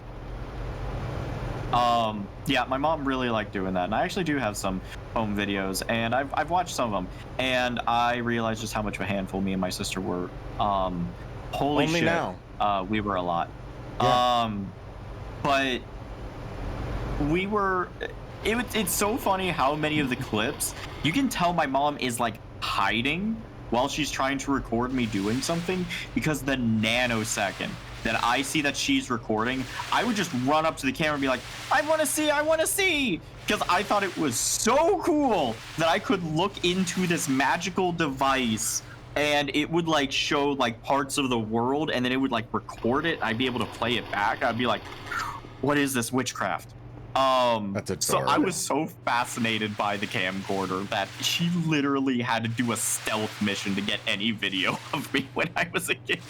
Yeah, my mom really liked doing that, and I actually do have some home videos, and I've watched some of them, and I realized just how much of a handful me and my sister were. Holy Only shit, now. We were a lot. Yeah. But we were. It's so funny how many of the clips you can tell my mom is like hiding while she's trying to record me doing something, because the nanosecond that I see that she's recording, I would just run up to the camera and be like, I want to see, because I thought it was so cool that I could look into this magical device and it would like show like parts of the world, and then it would like record it. I'd be able to play it back. I'd be like, what is this witchcraft? That's adorable. So I was so fascinated by the camcorder that she literally had to do a stealth mission to get any video of me when I was a kid.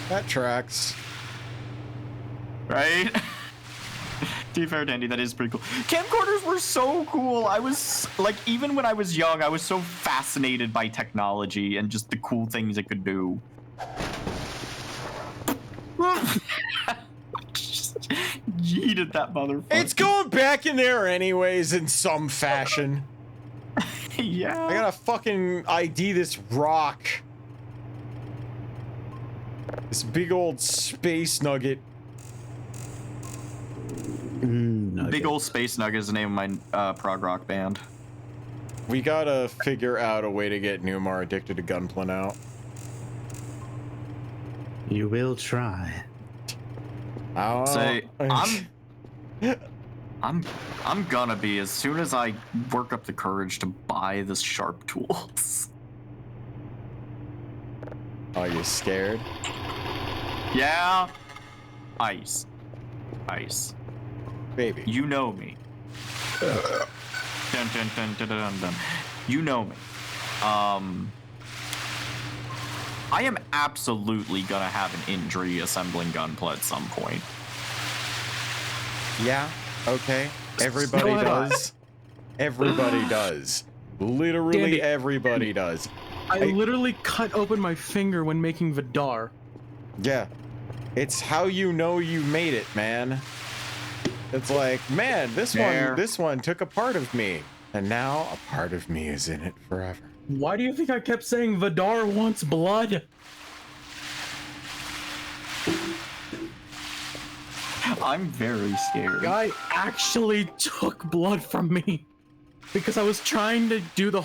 That tracks. Right? To be fair, Dandy, that is pretty cool. Camcorders were so cool. I was, like, even when I was young, I was so fascinated by technology and just the cool things it could do. Just yeeted that motherfucker. It's going back in there anyways in some fashion. Yeah. I gotta fucking ID this rock. This big old space nugget. Big Old Space Nugget is the name of my prog rock band. We gotta figure out a way to get Newmar addicted to Gunpla now. You will try. Say, I'm gonna be as soon as I work up the courage to buy the sharp tools. Are you scared? Yeah. Ice. Baby. You know me. Dun, dun, dun, dun, dun, dun. You know me. I am absolutely gonna have an injury assembling Gunpla at some point. Yeah, okay. Everybody does. Everybody does. Literally Dandy. everybody does. I literally cut open my finger when making Vidar. Yeah. It's how you know you made it, man. It's like, man, this one took a part of me. And now a part of me is in it forever. Why do you think I kept saying Vidar wants blood? I'm very scared. Guy actually took blood from me because I was trying to do the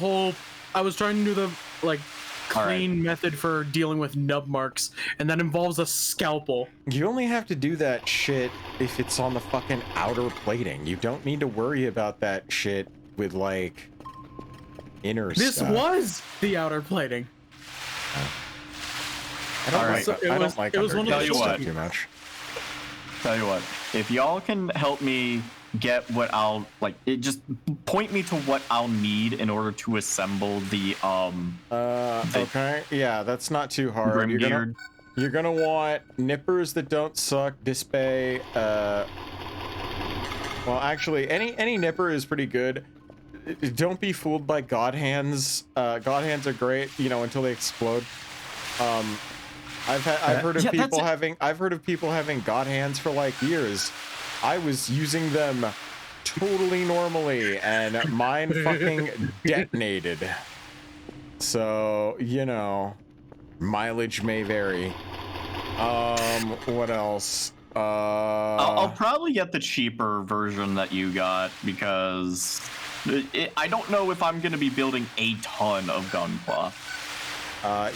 like clean method for dealing with nub marks, and that involves a scalpel. You only have to do that shit if it's on the fucking outer plating. You don't need to worry about that shit with like inner stuff. This was the outer plating. I don't like it was one of Tell you those what. too much. Tell you what, if y'all can help me get what I'll like, it just point me to what I'll need in order to assemble the okay, yeah, that's not too hard. You're gonna want nippers that don't suck, display. Well, actually, any nipper is pretty good. Don't be fooled by god hands. God hands are great, you know, until they explode. I've heard of people having god hands for like years. I was using them totally normally, and mine fucking detonated. So, you know, mileage may vary. What else? I'll probably get the cheaper version that you got because I don't know if I'm going to be building a ton of Gunpla.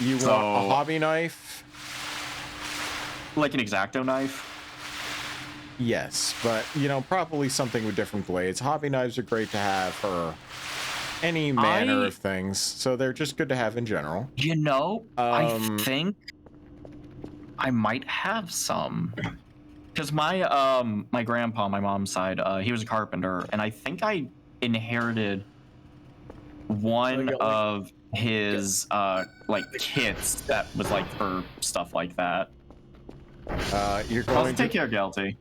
You want a hobby knife? Like an X-Acto knife? Yes, but, you know, probably something with different blades. Hobby knives are great to have for any manner of things, so they're just good to have in general. You know, I think I might have some. Because my grandpa, my mom's side, he was a carpenter, and I think I inherited one of his like kits that was like for stuff like that. You're going to take care, Gelty.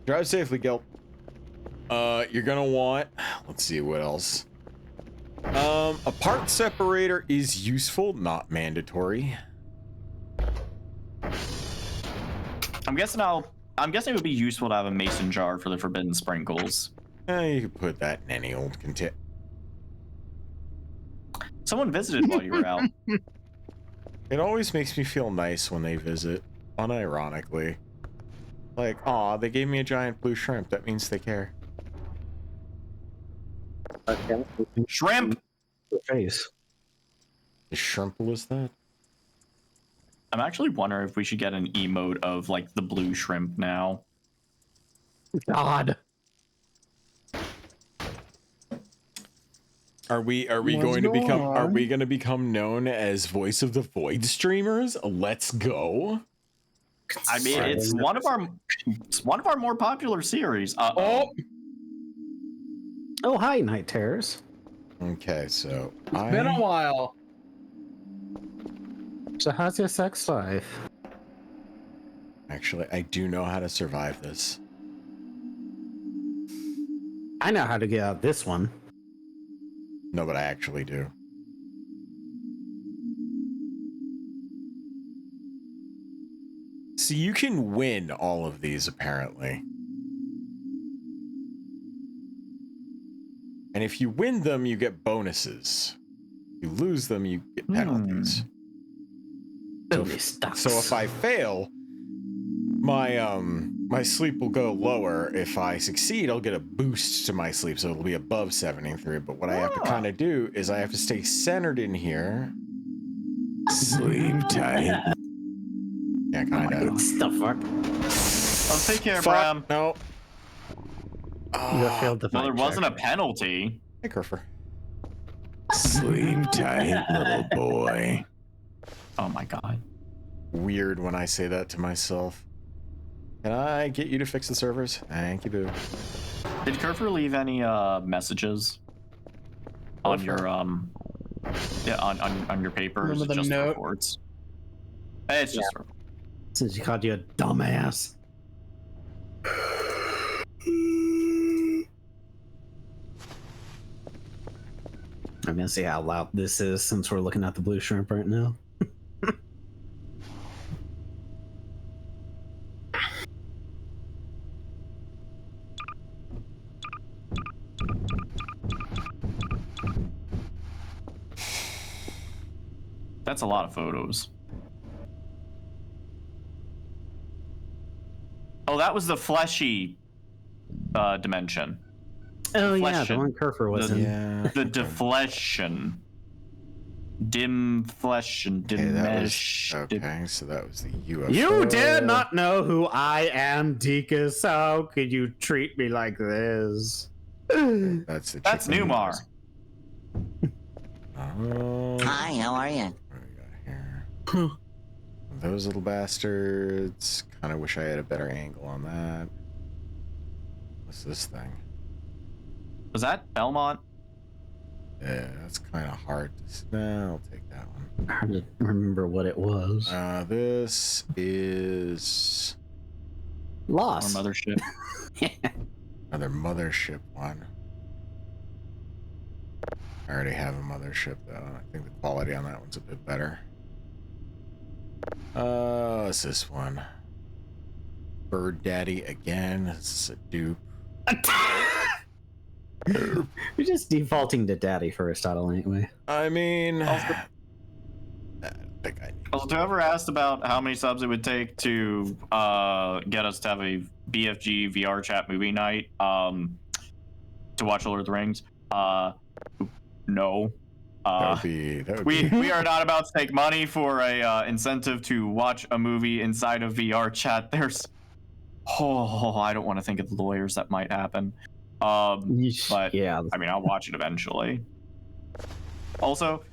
Drive safely, Gelt. You're gonna want, let's see what else. A part separator is useful, not mandatory. I'm guessing it would be useful to have a mason jar for the forbidden sprinkles. You could put that in any old container. Someone visited while you were out. It always makes me feel nice when they visit, unironically. Like, aw, they gave me a giant blue shrimp. That means they care. Shrimp! Face. The shrimp was that? I'm actually wondering if we should get an emote of like the blue shrimp now. God. Are we going to become known as Voice of the Void streamers? Let's go. I mean, it's one of our more popular series. Oh, hi, Night Terrors. Okay, so it's been a while. So how's your sex life? Actually, I do know how to survive this. I know how to get out of this one. No, but I actually do. See, you can win all of these, apparently. And if you win them, you get bonuses. If you lose them, you get penalties. So if I fail, my my sleep will go lower. If I succeed, I'll get a boost to my sleep, so it'll be above 73. But what I have to kind of do is I have to stay centered in here. Sleep tight. Yeah, kind of. What the fuck? I'll take care, Bram. No. You have failed the Well, there fight wasn't check. a penalty. Hey, Kerfer. Sleep tight, little boy. Oh my god. Weird when I say that to myself. Can I get you to fix the servers? Thank you, boo. Did Kerfer leave any messages on your on your papers? Remember the just note? reports. It's just Since he called you a dumbass. I'm gonna see how loud this is since we're looking at the blue shrimp right now. That's a lot of photos. Oh, that was the fleshy dimension. Oh yeah, Deflection. the one Kerfer was in. Yeah. The deflection. Dim flesh and Okay, dimesh. okay, so that was the UFO. You did not know who I am, Deakus. How could you treat me like this? That's Newmar. Hi, how are you? Those little bastards. Kind of wish I had a better angle on that. What's this thing? Was that Belmont? Yeah, that's kind of hard to see. I'll take that one. Hard to remember what it was. This is Lost. Or Mothership. another Mothership one. I already have a Mothership though. I think the quality on that one's a bit better. What's this one? Bird Daddy again. This is a dupe. You're just defaulting to Daddy first, ain't we? I mean, Also, whoever asked about how many subs it would take to get us to have a BFG VR chat movie night to watch Lord of the Rings, no. We are not about to take money for a incentive to watch a movie inside of VR chat. There's, I don't want to think of the lawyers that might happen. But yeah, I mean, I'll watch it eventually. Also,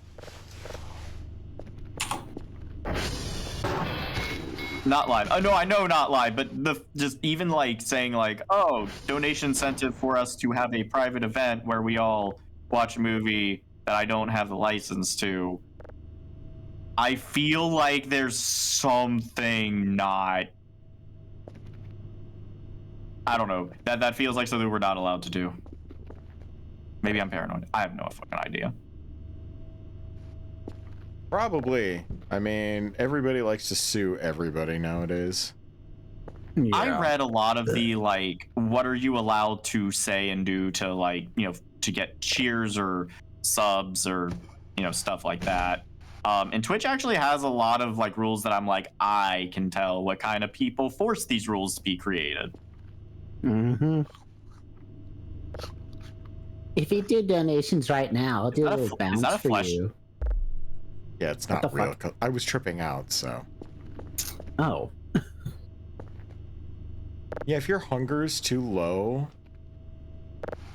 not live. Oh no, I know not live, but just even like saying like, oh, donation incentive for us to have a private event where we all watch a movie that I don't have the license to. I feel like there's something not. I don't know. That feels like something we're not allowed to do. Maybe I'm paranoid. I have no fucking idea. Probably. I mean, everybody likes to sue everybody nowadays. Yeah. I read a lot of the like, what are you allowed to say and do to like, to get cheers or subs or stuff like that. And Twitch actually has a lot of like rules that I'm like, I can tell what kind of people force these rules to be created. Mm-hmm. If you do donations right now, I'll do a little bounce for you. Yeah, it's not real. I was tripping out, so. Oh. Yeah, if your hunger is too low,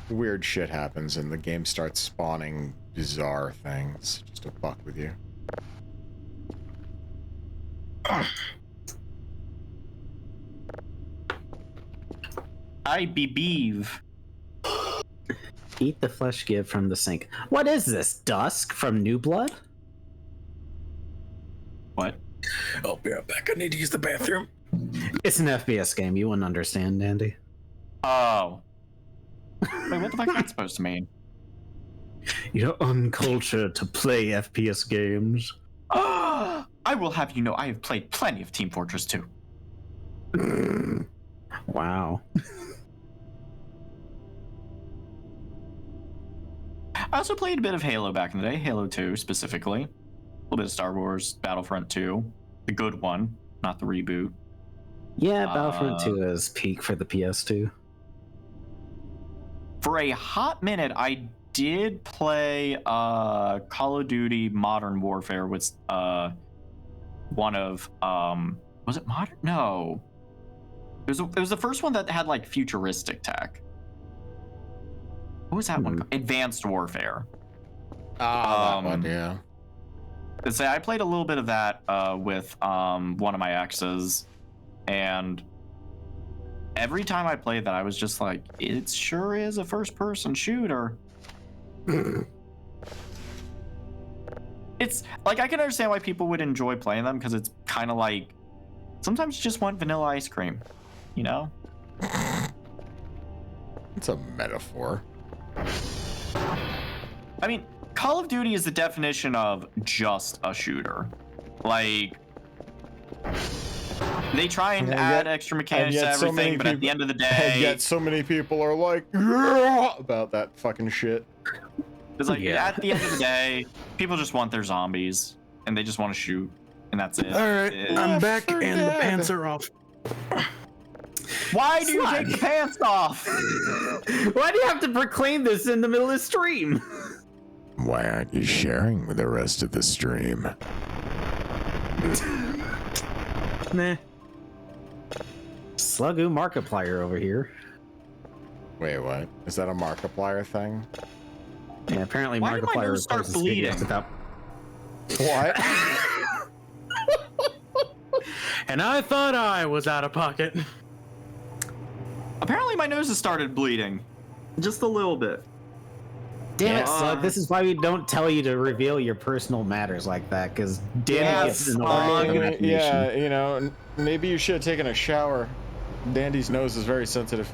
weird shit happens and the game starts spawning bizarre things just to fuck with you. I believe. Eat the flesh give from the sink. What is this? Dusk from New Blood? What? I'll be right back. I need to use the bathroom. It's an FPS game. You wouldn't understand, Andy. Oh. Wait, what the fuck is that supposed to mean? You're uncultured to play FPS games. I will have you know I have played plenty of Team Fortress 2. Wow. I also played a bit of Halo back in the day, Halo 2 specifically. A little bit of Star Wars Battlefront 2. The good one, not the reboot. Yeah, Battlefront 2 is peak for the PS2. For a hot minute, I did play Call of Duty Modern Warfare with one of was it Modern? No. It was the first one that had like futuristic tech. What was that one called? Advanced Warfare. That one, yeah. Say I played a little bit of that with one of my exes, and every time I played that, I was just like, it sure is a first-person shooter. It's like, I can understand why people would enjoy playing them, because it's kind of like, sometimes you just want vanilla ice cream, you know? It's a metaphor. I mean, Call of Duty is the definition of just a shooter. Like, they try and add extra mechanics to everything, but at the end of the day... And yet so many people are like, yeah, about that fucking shit. It's like, at the end of the day, people just want their zombies, and they just want to shoot, and that's it. Alright, I'm back, and the pants are off. Why do you take the pants off? Why do you have to proclaim this in the middle of the stream? Why aren't you sharing with the rest of the stream? Nah. Slugoo Markiplier over here. Wait, what? Is that a Markiplier thing? Yeah, apparently Why did my Markiplier nose start records his videos bleeding? without... What? And I thought I was out of pocket. Apparently my nose has started bleeding. Just a little bit. Damn it, Slug. This is why we don't tell you to reveal your personal matters like that, because Danny gets in the way of imagination. Yeah, you know, maybe you should have taken a shower. Dandy's nose is very sensitive.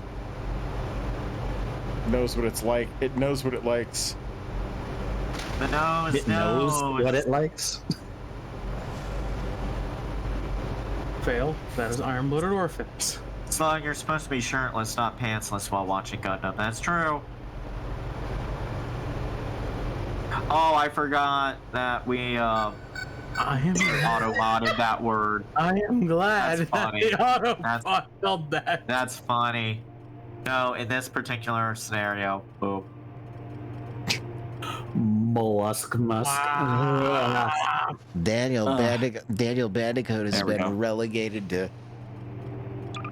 Knows what it's like. It knows what it likes. The nose It knows what it likes. Fail. That is Iron-Blooded Orphans. Slug, you're supposed to be shirtless, not pantsless while watching Gundam. That's true. Oh, I forgot that we auto-botted that word. I am glad That's that funny. it auto-bottled that. That's funny. No, in this particular scenario, boop. Mollusk musk. Daniel Bandicoot has been relegated to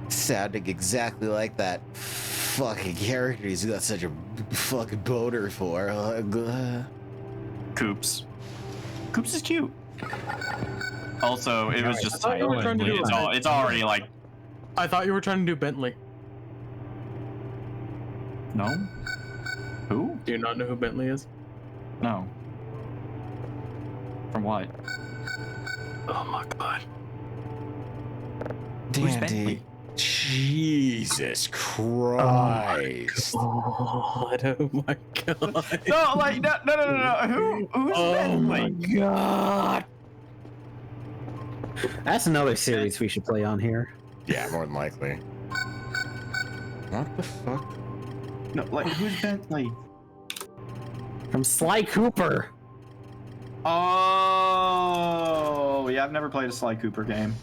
sounding exactly like that fucking character he's got such a fucking boner for. Coops. Coops is cute. Also, it was just thought you were trying to do it's already like... I thought you were trying to do Bentley. No? Who? Do you not know who Bentley is? No. From what? Oh my god. Dandy. Jesus Christ. Oh my god. No, like, no. Who's Bentley? Oh my god. That's another series we should play on here. Yeah, more than likely. What the fuck? No, like, who's Bentley? From Sly Cooper. Oh, yeah, I've never played a Sly Cooper game.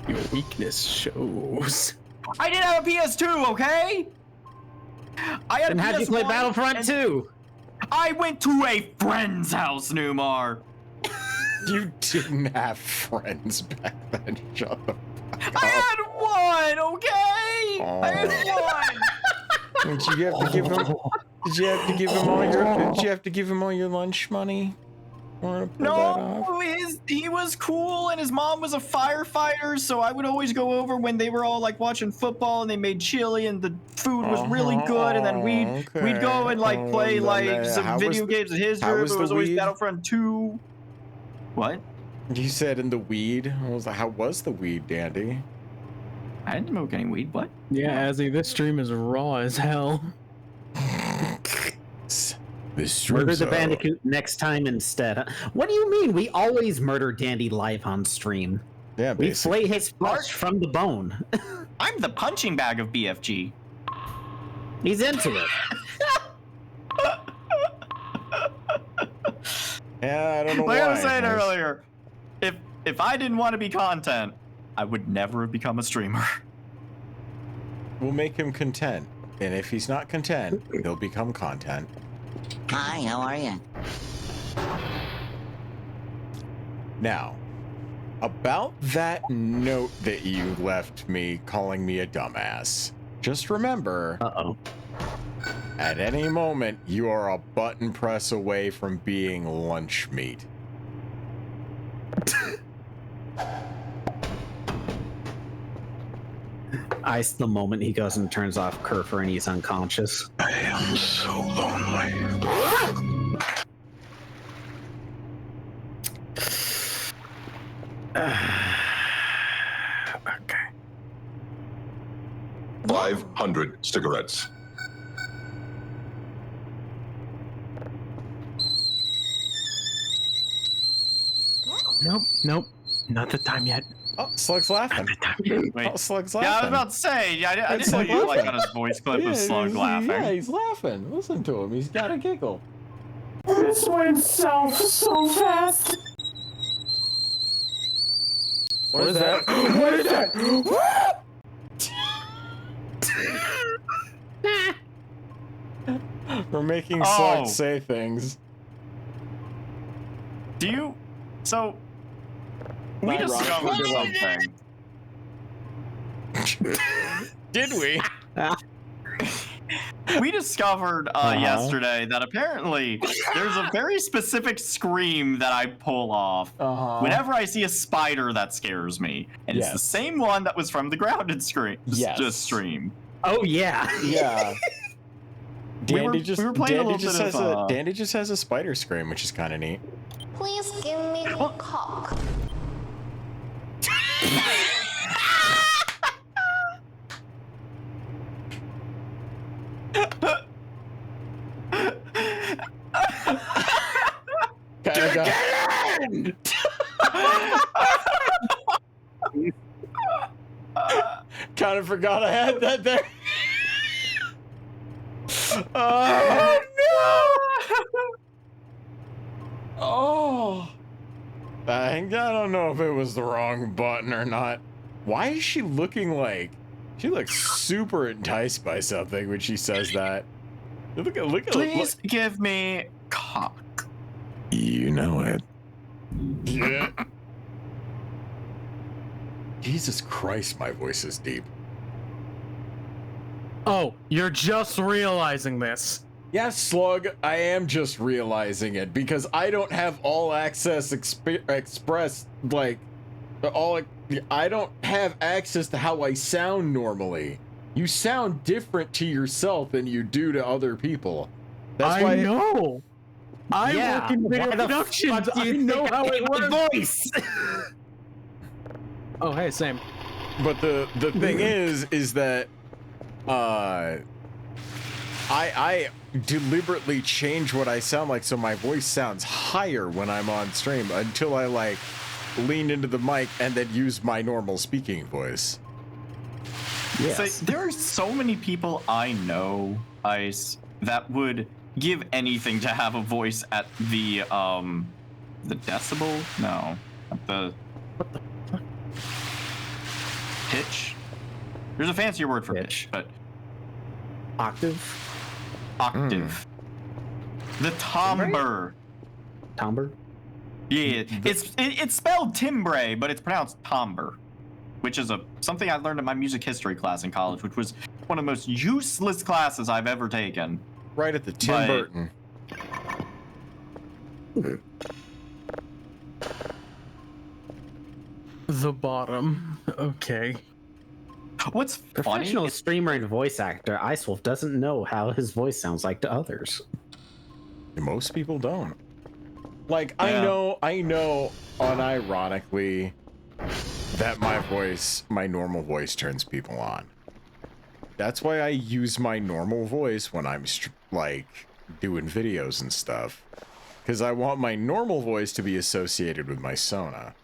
Your weakness shows. I didn't have a PS2, okay? I had And how'd you play Battlefront 2? I went to a friend's house, Numar. You didn't have friends back then. Shut the fuck up. I had one, okay? Oh. I had one. Did you have to give him? Did you have to give him all your? Did you have to give him all your lunch money? No, he was cool, and his mom was a firefighter, so I would always go over when they were all like watching football, and they made chili, and the food was really good, and then we'd go and like play like some video games in his room. It was always Battlefront 2. What? You said in the weed. I was like, how was the weed, Dandy? I didn't smoke any weed. What? Yeah, Azzy, this stream is raw as hell. Murder the Bandicoot next time instead. What do you mean? We always murder Dandy live on stream. Yeah, we flay his flesh from the bone. I'm the punching bag of BFG. He's into it. Yeah, I don't know like why. I was saying earlier, if If I didn't want to be content, I would never have become a streamer. We'll make him content. And if he's not content, he'll become content. Hi, how are you? Now, about that note that you left me calling me a dumbass, just remember, at any moment, you are a button press away from being lunch meat. Ice the moment he goes and turns off Kerfer and he's unconscious. I am so lonely. Okay. 500 cigarettes. Nope, nope. Not the time yet. Oh, Slug's laughing. Wait. Oh, Slug's Yeah, I was laughing. about to say, I didn't know Slug you like laughing. on his voice clip Yeah, of Slug laughing. Yeah, he's laughing. Listen to him. He's got a giggle. This went south so fast. What is that? What is that? We're making Oh. Slug say things. Do you? So, we Not discovered ironically. something. Did we? We discovered yesterday that apparently there's a very specific scream that I pull off whenever I see a spider that scares me, and it's the Yes. same one that was from the grounded stream. Yes. Stream. Oh yeah. Yeah. Dandy just playing a little bit of, Dandy just has a spider scream, which is kind of neat. Please give me the cock. Kind of forgot I had that there. Oh no! Oh, I don't know if it was the wrong button or not. Why is she looking like she looks super enticed by something when she says that? Look at Please give me cock. You know it. Yeah. Jesus Christ, my voice is deep. Oh, you're just realizing this. Yes, Slug, I am just realizing it because I don't have all access express, like, I don't have access to how I sound normally. You sound different to yourself than you do to other people. That's why I know. I work in bigger Why the productions. fuck do I you know think how I it hate my works. voice? Oh, hey, same. But the thing is that I deliberately change what I sound like so my voice sounds higher when I'm on stream until I like lean into the mic and then use my normal speaking voice. Yes. So, there are so many people I know, Ice, that would give anything to have a voice at the decibel? No. At the pitch? There's a fancier word for pitch, but Octave? Octave. The timbre. Timbre? Yeah, it's spelled timbre, but it's pronounced timbre, which is something I learned in my music history class in college, which was one of the most useless classes I've ever taken. Right at the Tim Burton. The bottom. Okay. What's Professional funny? streamer and voice actor Icewolf doesn't know how his voice sounds like to others. Most people don't. Like, Yeah. I know unironically that my normal voice turns people on. That's why I use my normal voice when I'm like doing videos and stuff. Because I want my normal voice to be associated with my Sona.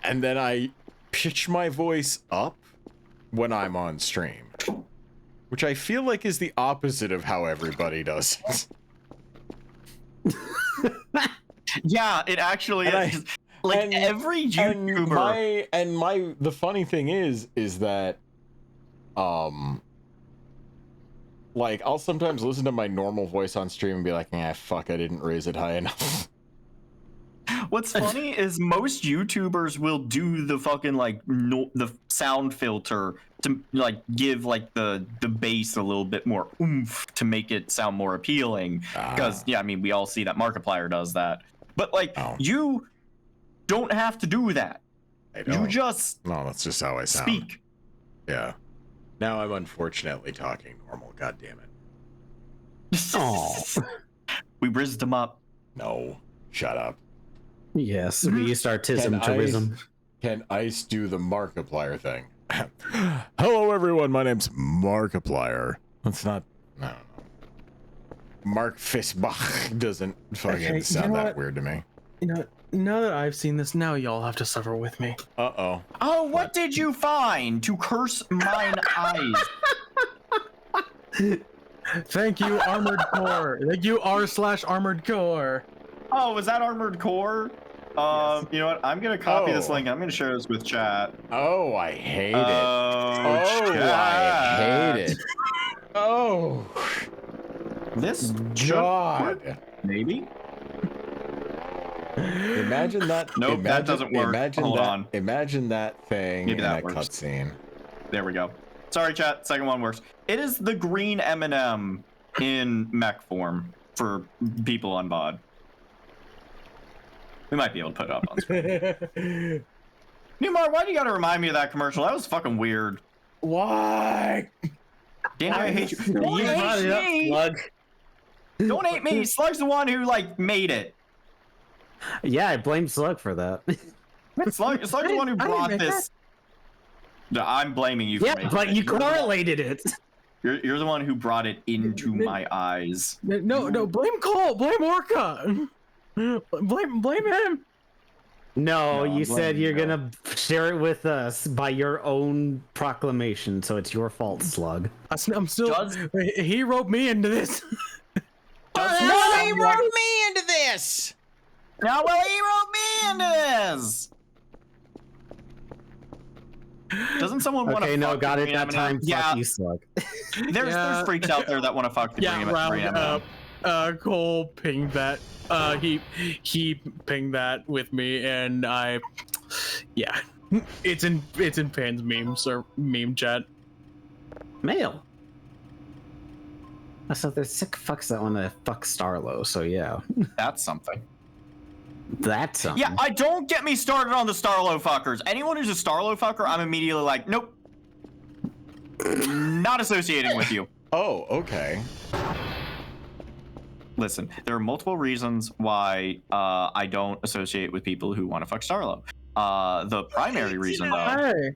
And then I pitch my voice up when I'm on stream. Which I feel like is the opposite of how everybody does it. Yeah, it actually is. Like every YouTuber. The funny thing is that, like I'll sometimes listen to my normal voice on stream and be like, "Ah, fuck, I didn't raise it high enough." What's funny is most YouTubers will do the fucking like the sound filter to like give like the bass a little bit more oomph to make it sound more appealing. Because yeah, I mean we all see that Markiplier does that, but like you don't have to do that. You just that's just how I sound. Speak. Yeah. Now I'm unfortunately talking normal. God damn it. Oh, we rizzed him up. No, shut up. Yes, we used artism to wisdom. Can Ice do the Markiplier thing? Hello, everyone. My name's Markiplier. That's not. I don't know. Mark Fisbach doesn't fucking sound that weird to me. You know, now that I've seen this, now y'all have to suffer with me. Uh-oh. Oh, what did you find to curse mine eyes? Thank you, Armored Core. Thank you, r/Armored Core. Oh, was that Armored Core? You know what? I'm gonna copy this link. I'm gonna share this with chat. Oh, I hate it. I hate it. Oh, this God. Maybe. Imagine that. Nope, that doesn't work. Hold on. Imagine that thing Maybe in that that works. cutscene. There we go. Sorry, chat. Second one works. It is the green M&M in mech form for people on VOD. We might be able to put it up on screen. Newmar, why do you gotta remind me of that commercial? That was fucking weird. Why? Damn, I hate you. Don't hate me. Don't hate me. Slug's the one who like made it. Yeah, I blame Slug for that. Slug's the one who brought this. No, I'm blaming you for making it. But you correlated it. You're the one who brought it into my eyes. No, blame Cole. Blame Orca. Blame him. No, you said you're gonna share it with us by your own proclamation, so it's your fault, Slug. I'm still. He roped me into this. No, he roped me into this. No, well, he roped me into this. Doesn't someone want to? Okay, no, fuck got the it green that M&M? time. Yeah, Fuck you, Slug. There's freaks out there that want to fuck the green M&M. Cole pinged that. He pinged that with me, and yeah, it's in Pan's memes or meme chat. Mail. So there's sick fucks that want to fuck Starlo. So yeah, that's something. That's something. Yeah, I don't get me started on the Starlo fuckers. Anyone who's a Starlo fucker, I'm immediately like, nope, not associating with you. Oh, okay. Listen, there are multiple reasons why I don't associate with people who want to fuck Starlo. The primary reason, though.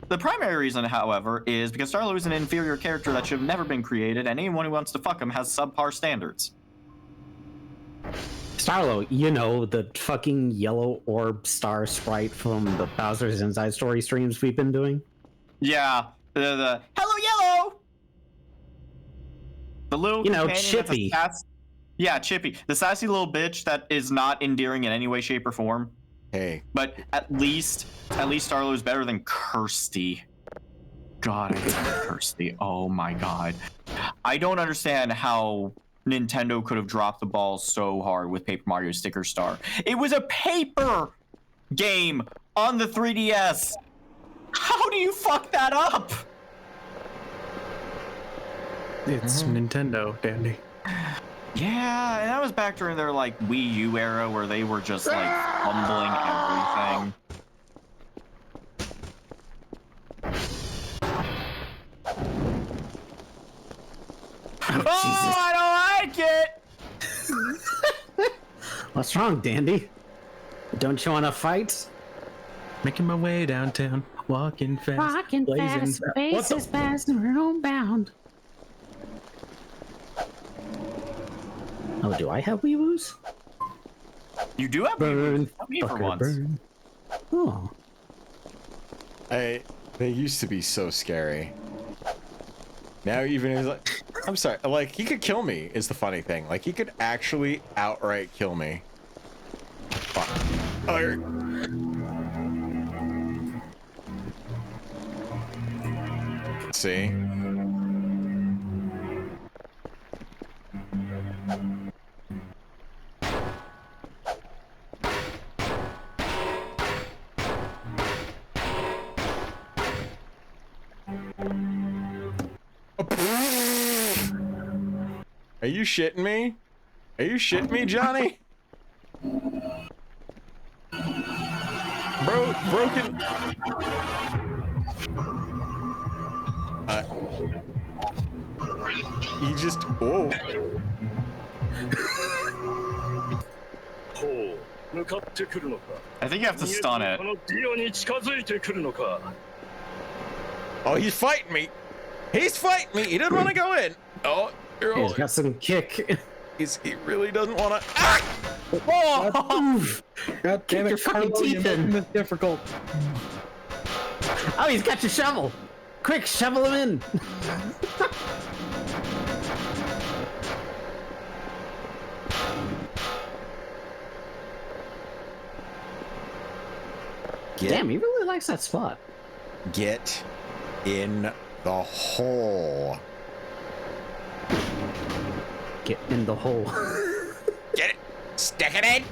The primary reason, however, is because Starlo is an inferior character that should have never been created, and anyone who wants to fuck him has subpar standards. Starlo, you know, the fucking yellow orb star sprite from the Bowser's Inside Story streams we've been doing? Yeah, the hello yellow! The little, you know, Chippy. Yeah, Chippy. The sassy little bitch that is not endearing in any way, shape, or form. Hey. But at least Starlo is better than Kirsty. God, I hate Kirsty. Oh my god. I don't understand how Nintendo could have dropped the ball so hard with Paper Mario Sticker Star. It was a paper game on the 3DS. How do you fuck that up? It's Nintendo, Dandy. Yeah, and that was back during their like Wii U era where they were just like fumbling everything. Oh, I don't like it! What's wrong, Dandy? Don't you want to fight? Making my way downtown, walking fast. Walking fast, faces fast, and we're homebound. Oh, do I have Weeboos? You do have Weeboos. Tell me for once. Burn. Oh. They used to be so scary. Now even he's like, I'm sorry, like he could kill me is the funny thing. Like he could actually outright kill me. Fuck. Oh, see? Are you shitting me? Are you shitting me, Johnny? Broken. You just. Whoa. I think you have to stun it. Oh, he's fighting me. He's fighting me. He doesn't want to go in. Oh, he's got some kick. He really doesn't want to. Ah! Oh! God damn your it, fucking Carlo, you're teeth in. making this difficult. Oh, he's got your shovel. Quick, shovel him in. Damn, he really likes that spot. Get in the hole. Get in the hole. Get it. Stick it in.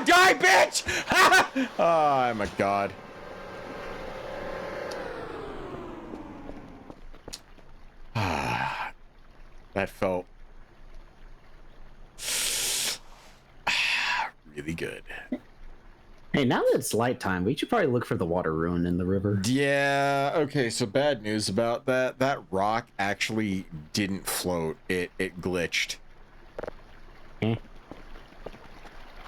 Die, bitch! Oh my god. That felt really good. Hey, now that it's light time, we should probably look for the water ruin in the river. Yeah, okay, so bad news about that. That rock actually didn't float. It glitched.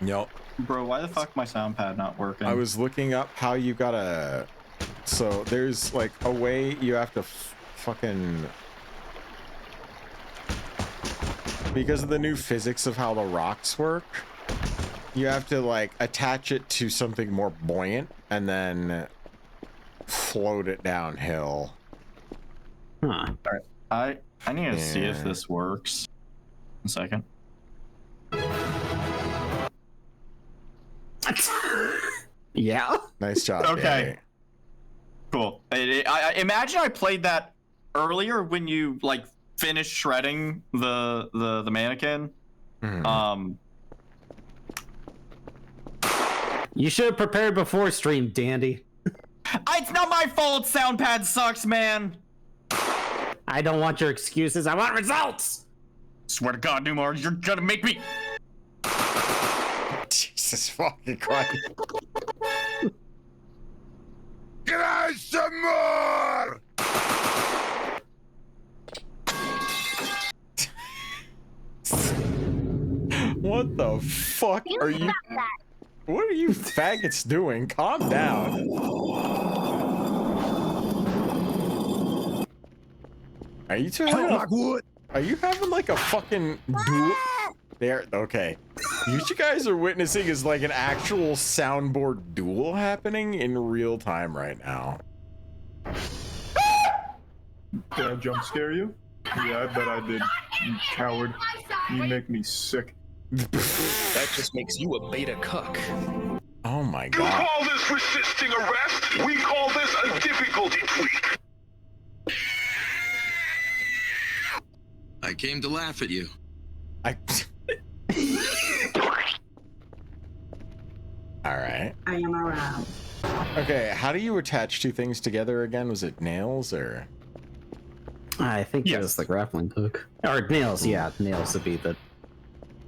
Yep. Bro, why the fuck my sound pad not working? I was looking up how you gotta... So there's like a way you have to fucking... Because of the new physics of how the rocks work, you have to like attach it to something more buoyant and then float it downhill. Huh. Alright, I need to see if this works. A second. Yeah. Nice job. Okay. Danny. Cool. I imagine I played that earlier when you like finished shredding the mannequin. You should have prepared before stream, Dandy. It's not my fault. Soundpad sucks, man. I don't want your excuses. I want results. Swear to God, Numar, you're gonna make me. Jesus fucking Christ. Can I have some more? What the fuck are you? What are you faggots doing? Calm down. Are you two having Are you having like a fucking duel? There, okay. What you guys are witnessing is like an actual soundboard duel happening in real time right now. Did I jump scare you? Yeah, I bet I did. You coward. You make me sick. That just makes you a beta cuck. Oh my You god. call this resisting arrest? We call this a difficulty tweak. I came to laugh at you. Alright. I am around. Okay, how do you attach two things together again? Was it nails or? I think it was the grappling hook. Or nails, yeah. Nails would be the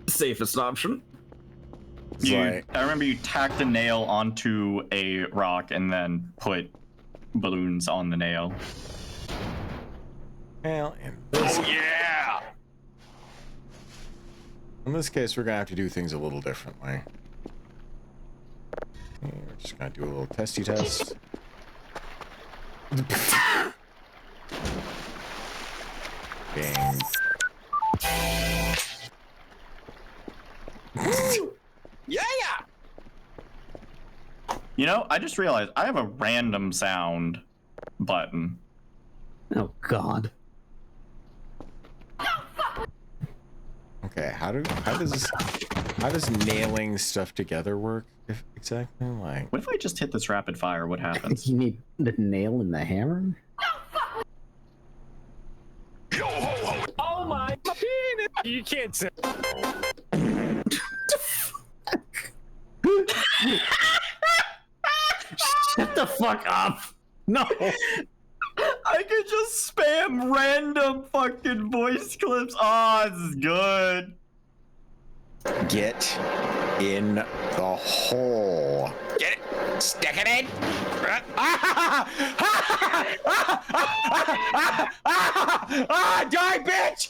safest option. I remember you tacked a nail onto a rock and then put balloons on the nail. Well, yeah! In this case, we're gonna have to do things a little differently. Okay, we're just gonna do a little testy test. Bang. Yeah! You know, I just realized I have a random sound button. Oh God. Okay, how does nailing stuff together work? If exactly like. What if I just hit this rapid fire? What happens? You need the nail and the hammer? Oh my penis! You can't say. Shut the fuck up! No! I could just spam random fucking voice clips. Oh, this is good. Get in the hole. Get it? Stick it in? Die, bitch!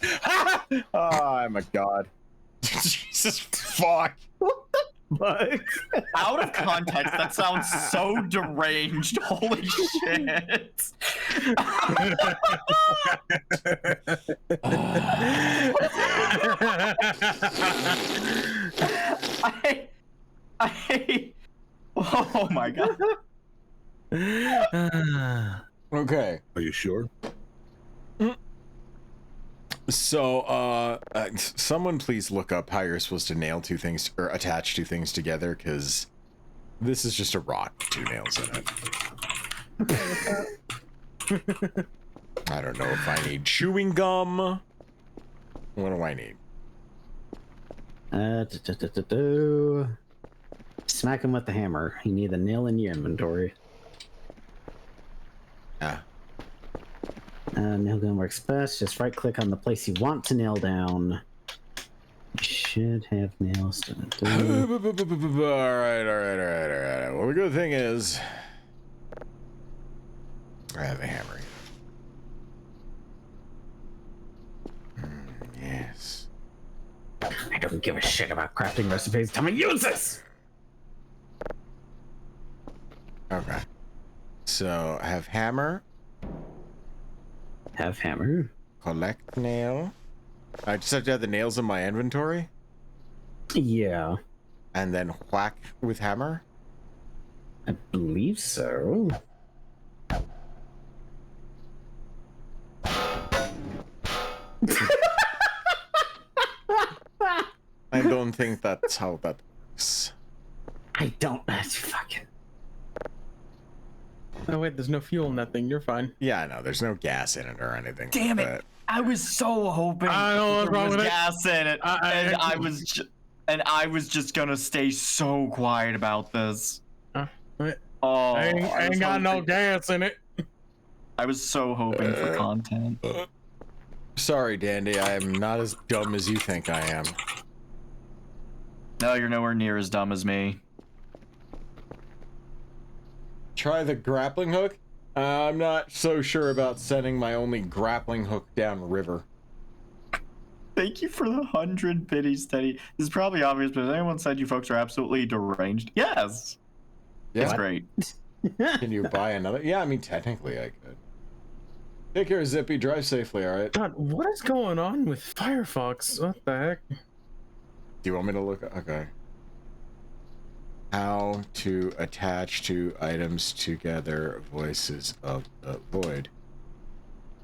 Oh my god. Jesus fuck. What the fuck? Out of context, that sounds so deranged. Holy shit. Oh my god. Okay. Are you sure? So, someone please look up how you're supposed to nail two things or attach two things together, because this is just a rock with two nails in it. I don't know if I need chewing gum. What do I need? Smack him with the hammer. You need a nail in your inventory. Ah. Nail gun works best. Just right click on the place you want to nail down. You should have nails. Alright. Well, the good thing is, I have a hammer. Yes. I don't give a shit about crafting recipes. Tell me use this! Okay. So, I have hammer. Have hammer. Collect nail. I just have to have the nails in my inventory? Yeah. And then whack with hammer? I believe so. I don't think that's how that works. I don't. That's fucking. Oh wait, there's no fuel in that thing. You're fine. Yeah, I know. There's no gas in it or anything. Damn like it! that. I was so hoping I know what's there wrong was with it. gas in it, and I was just gonna stay so quiet about this. Wait. Oh, I ain't got no gas in it. I was so hoping for content. Sorry, Dandy. I am not as dumb as you think I am. No, you're nowhere near as dumb as me. Try the grappling hook? I'm not so sure about sending my only grappling hook down river. Thank you for the 100 biddies, Teddy. This is probably obvious, but has anyone said you folks are absolutely deranged? Yes. Yeah. It's great. Can you buy another? Yeah, I mean, technically I could. Take care, Zippy. Drive safely, alright? God, what is going on with Firefox? What the heck? Do you want me to look? Okay. How to attach two items together. Voices of the Void.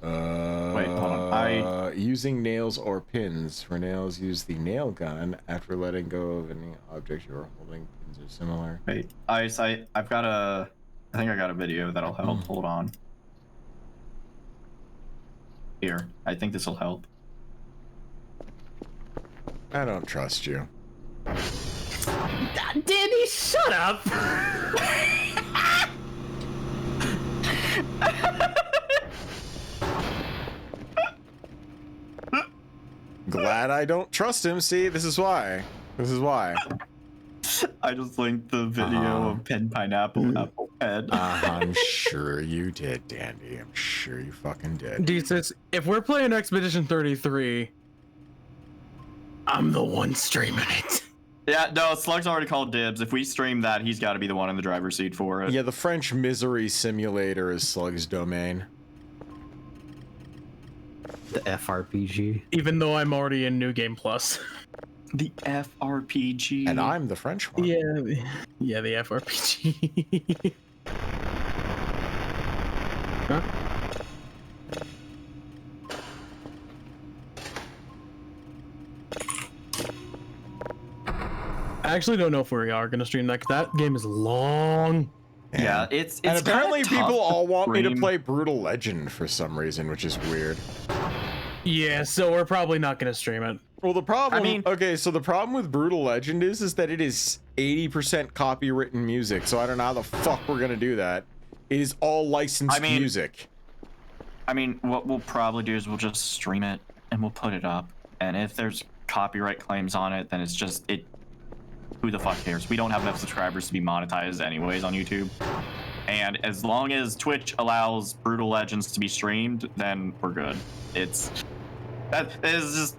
Wait, hold on. Using nails or pins. For nails, use the nail gun. After letting go of any object you are holding, pins are similar. Wait, I've got a... I think I got a video that'll help. Hold on. Here, I think this will help. I don't trust you. Danny, shut up! Glad I don't trust him. See, this is why. This is why. I just linked the video of Pen Pineapple Apple Pen. I'm sure you did, Dandy. I'm sure you fucking did. Jesus, if we're playing Expedition 33, I'm the one streaming it. Yeah, no, Slug's already called dibs. If we stream that, he's got to be the one in the driver's seat for it. Yeah, the French Misery Simulator is Slug's domain. The FRPG. Even though I'm already in New Game Plus. The FRPG. And I'm the French one. Yeah, the FRPG. Huh? I actually don't know if we are gonna stream that. 'Cause that game is long. Yeah, it's and apparently kinda tough people all want me to stream. play Brutal Legend for some reason, which is weird. Yeah, so we're probably not gonna stream it. Well, the problem, okay, so the problem with Brutal Legend is that it is 80% copywritten music, so I don't know how the fuck we're gonna do that. It is all licensed music. I mean, what we'll probably do is we'll just stream it and we'll put it up. And if there's copyright claims on it, then it's just who the fuck cares? We don't have enough subscribers to be monetized anyways on YouTube. And as long as Twitch allows Brutal Legends to be streamed, then we're good. That is just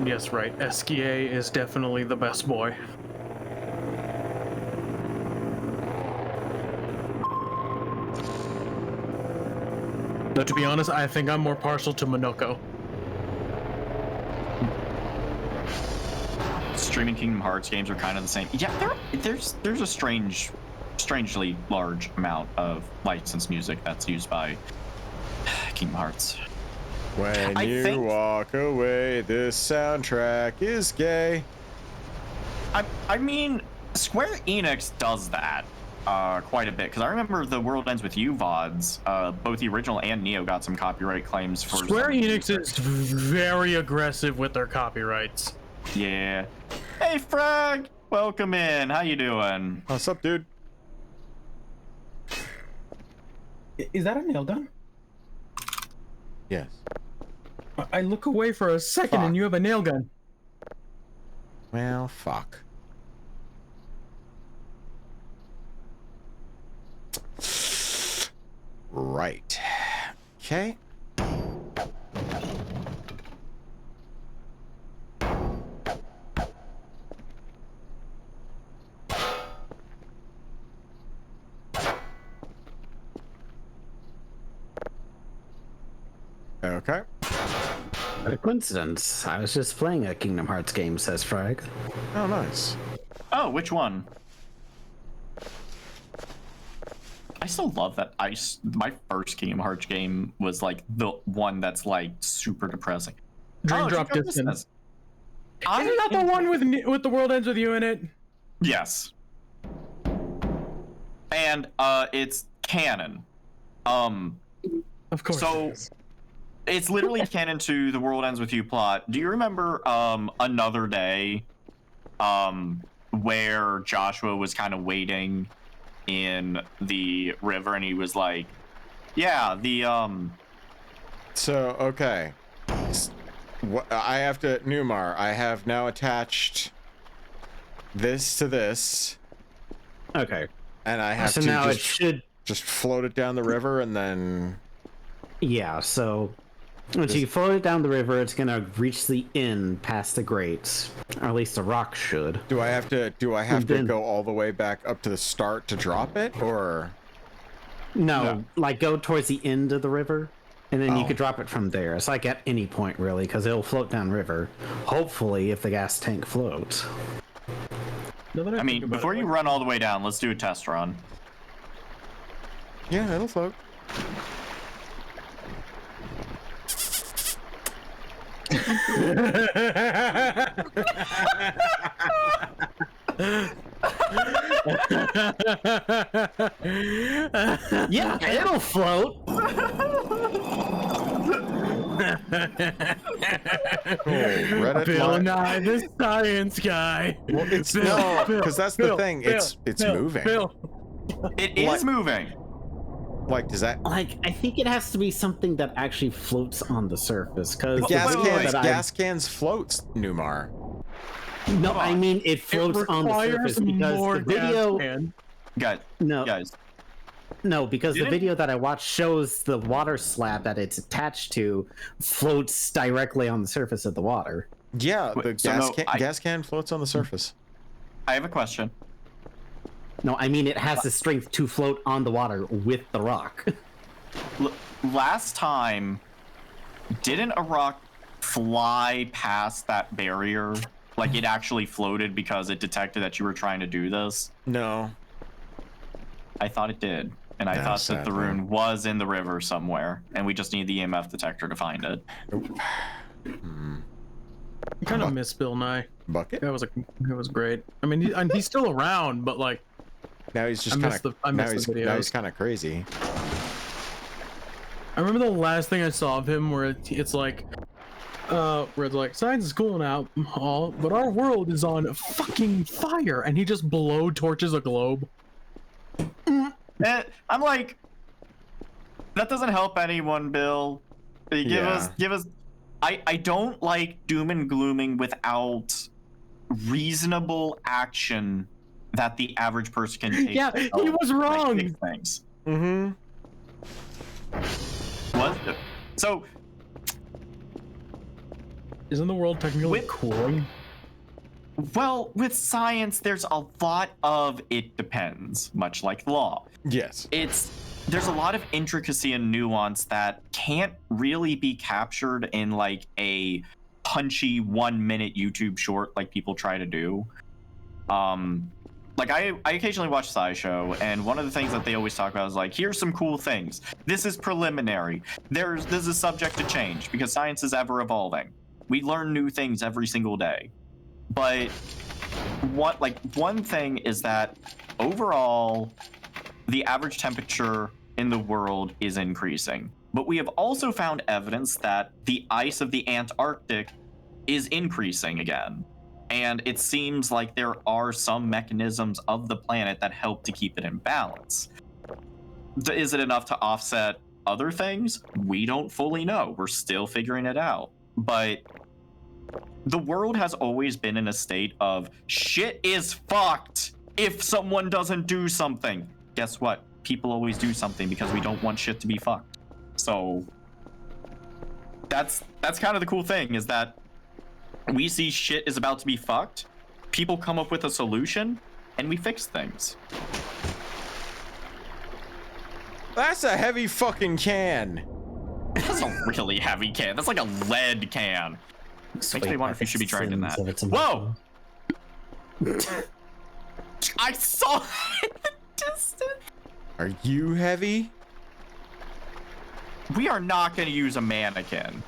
Yes, right. SKA is definitely the best boy. Though to be honest, I think I'm more partial to Monoko. Streaming Kingdom Hearts games are kind of the same. Yeah, there's a strangely large amount of licensed music that's used by Kingdom Hearts. When you walk away, this soundtrack is gay. I mean, Square Enix does that quite a bit, because I remember the World Ends With You VODs, both the original and Neo got some copyright claims for Square Enix is very aggressive with their copyrights. Yeah. Hey Frag, welcome in. How you doing? What's up, dude? Is that a nail gun? Yes. I look away for a second and you have a nail gun. Well, fuck. Right. Okay. Okay. What a coincidence. I was just playing a Kingdom Hearts game, says Frag. Oh, nice. Oh, which one? I still love that. My first Kingdom Hearts game was like the one that's like super depressing. Dream Drop Distance. Isn't that the one with the World Ends With You in it? Yes. And it's canon. Of course. So it's literally canon to the World Ends With You plot. Do you remember Another Day, where Joshua was kind of waiting in the river and he was like, yeah, So, okay. What I have to, Newmar, I have now attached this to this. Okay. And I have so to now just, it should just float it down the river and then... Yeah, so once you float it down the river, it's gonna reach the end past the grates. Or at least the rock should. Do I have to go all the way back up to the start to drop it, or? No, like go towards the end of the river, and then you could drop it from there. It's like at any point, really, because it'll float down river. Hopefully, if the gas tank floats. I mean, before you run all the way down, let's do a test run. Yeah, it'll float. Yeah, it'll float. Bill Nye, the science guy. Well, it's because that's the thing. It's moving. It is moving. Like, does that? Like, I think it has to be something that actually floats on the surface. Because gas cans floats, Newmar. No, I mean it floats on the surface because the video. Guys. No, because the video that I watched shows the water slab that it's attached to floats directly on the surface of the water. Yeah, the gas can floats on the surface. I have a question. No, I mean it has the strength to float on the water with the rock. Last time, didn't a rock fly past that barrier? Like it actually floated because it detected that you were trying to do this? No. I thought it did. And I No, thought that the sadly. rune was in the river somewhere, and we just need the EMF detector to find it. I kind of miss Bill Nye. Bucket? That was great. I mean, he's still around, but like Now he's just I kind miss of the now he's videos. kind of crazy. I remember the last thing I saw of him where it's like, where it's like, science is cool now, all, but our world is on fucking fire, and he just blow torches a globe. I'm like, that doesn't help anyone, Bill. Give us. I don't like doom and glooming without reasonable action that the average person can take. Yeah, he was wrong. Like, things. Mm-hmm. What? So, isn't the world technically cooling? Well, with science, there's a lot of it depends, much like law. Yes. There's a lot of intricacy and nuance that can't really be captured in like a punchy 1-minute YouTube short like people try to do. Like I occasionally watch SciShow, and one of the things that they always talk about is like, here's some cool things. This is preliminary. This is subject to change because science is ever evolving. We learn new things every single day. But one thing is that overall, the average temperature in the world is increasing. But we have also found evidence that the ice of the Antarctic is increasing again. And it seems like there are some mechanisms of the planet that help to keep it in balance. Is it enough to offset other things? We don't fully know. We're still figuring it out. But the world has always been in a state of shit is fucked if someone doesn't do something. Guess what? People always do something because we don't want shit to be fucked. So that's kind of the cool thing, is that we see shit is about to be fucked, people come up with a solution, and we fix things. That's a heavy fucking can. That's a really heavy can. That's like a lead can. Makes me wonder if you should be drinking that. Whoa! I saw it in the distance. Are you heavy? We are not going to use a mannequin.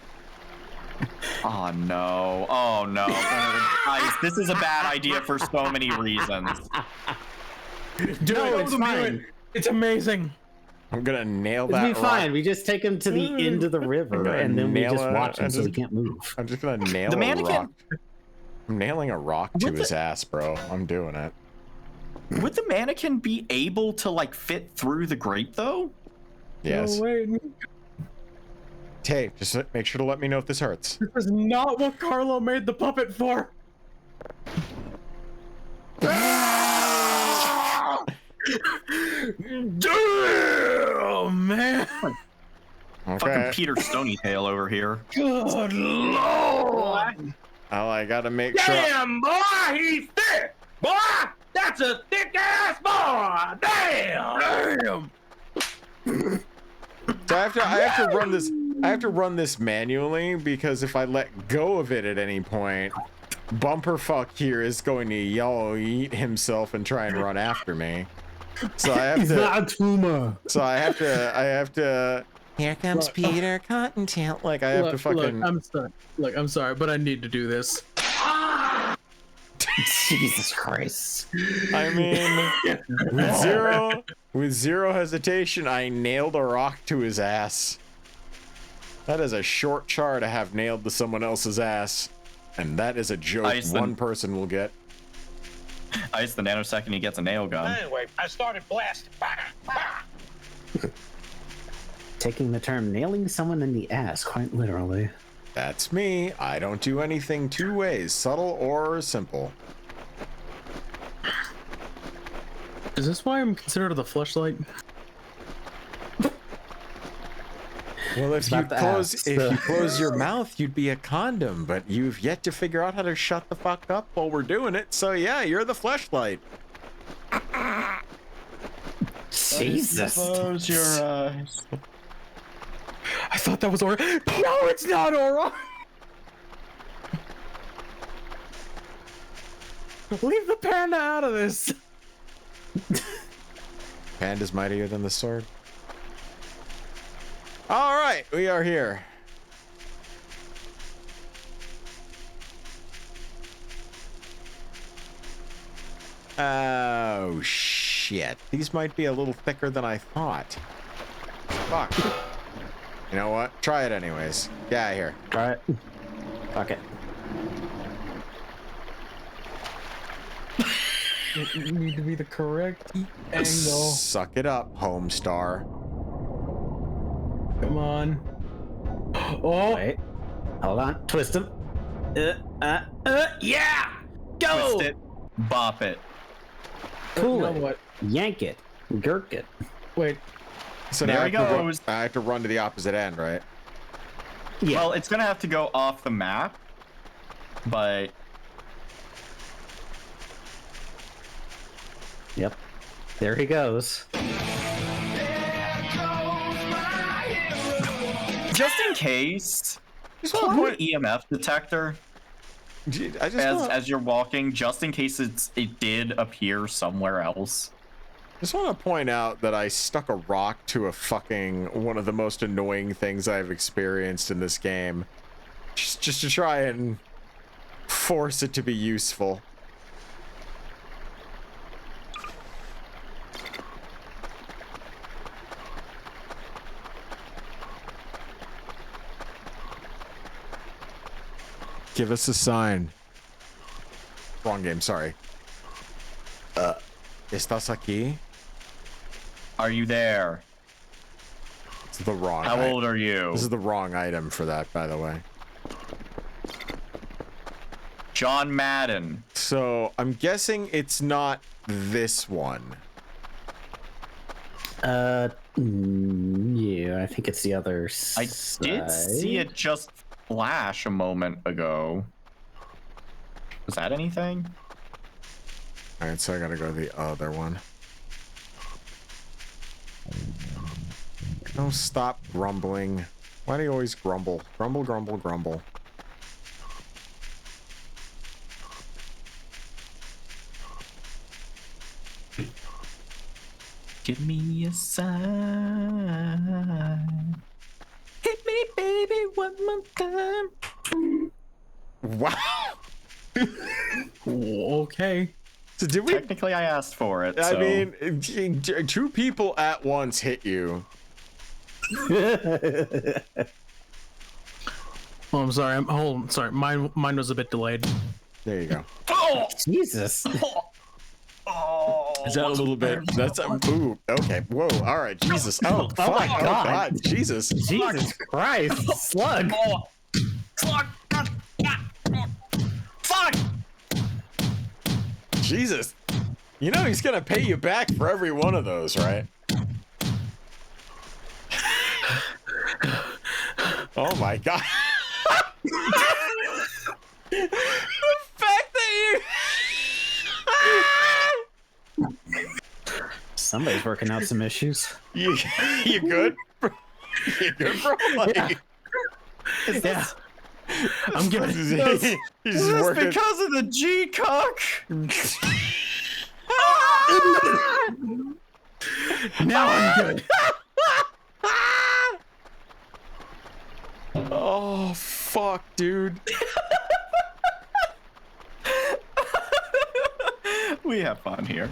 Oh no. Oh no. Guys, this is a bad idea for so many reasons. No, it's fine. It's amazing. I'm gonna nail It'll that be fine. rock. We just take him to the end of the river, and then we just watch him so he can't move. I'm just gonna nail The a mannequin- rock. I'm nailing a rock to his ass, bro. I'm doing it. Would the mannequin be able to like fit through the grate though? Yes. No way. Tay, just make sure to let me know if this hurts. This is not what Carlo made the puppet for. Damn, man. Okay. Fucking Peter Stonytail over here. Good lord. Oh, I gotta make sure. Damn, boy, he's thick. Boy, that's a thick ass boy. Damn. Damn. So I have to run this manually, because if I let go of it at any point, Bumperfuck here is going to eat himself and try and run after me. So I have He's not a tumor. So I have to. Here comes Peter Cottontail. Like I have to fucking. Look, I'm sorry, but I need to do this. Jesus Christ. I mean, with zero hesitation, I nailed a rock to his ass. That is a short char to have nailed to someone else's ass, and that is a joke one person will get. Ice the nanosecond he gets a nail gun. Anyway, I started blasting. Taking the term nailing someone in the ass quite literally. That's me. I don't do anything two ways, subtle or simple. Is this why I'm considered the fleshlight? Well, if you close your mouth, you'd be a condom, but you've yet to figure out how to shut the fuck up while we're doing it. So yeah, you're the fleshlight. Jesus. Close your eyes. I thought that was Aura. No, it's not Aura. Leave the panda out of this. Hand is mightier than the sword. All right, we are here. Oh, shit. These might be a little thicker than I thought. Fuck. You know what? Try it anyways. Get out of here. Try it. Fuck it. It need to be the correct angle. Suck it up, Homestar. Come on. Oh! Wait. Hold on. Twist him. Yeah! Go! Twist it. Bop it. Pull You it. know what? Yank it. Gurk it. Wait. So There now he goes. I have to run to the opposite end, right? Yeah. Well, it's gonna have to go off the map, but Yep. There he goes. just in case, want plug an EMF detector as you're walking, just in case it did appear somewhere else. Just want to point out that I stuck a rock to a fucking one of the most annoying things I've experienced in this game, just to try and force it to be useful. Give us a sign. Wrong game, sorry. ¿Estás aquí? Are you there? It's the wrong How old are you? This is the wrong item for that, by the way. John Madden. So, I'm guessing it's not this one. Yeah, I think it's the other I side. did see it just flash a moment ago. Was that anything? Alright, so I gotta go to the other one. No, stop grumbling. Why do you always grumble? Grumble, grumble, grumble. Give me a sign. Hit me, baby, one more time. Wow. Okay. So did we? Technically, I asked for it. I so. mean, two people at once hit you. Oh, I'm sorry. Sorry. Mine was a bit delayed. There you go. Oh, Jesus. Oh, Is that a little bit? That's a ooh. Okay. Whoa. All right. Jesus. Oh, fuck. my Oh, God. God. Jesus. Jesus Christ. Slug. Slug. Fuck. Jesus. You know he's gonna pay you back for every one of those, right? Oh my God. The fact that Somebody's working out some issues. you good? You good, bro? Like, Yeah. I'm good. he's This is working. because of the G cock. Now I'm good. Oh fuck, dude. We have fun here.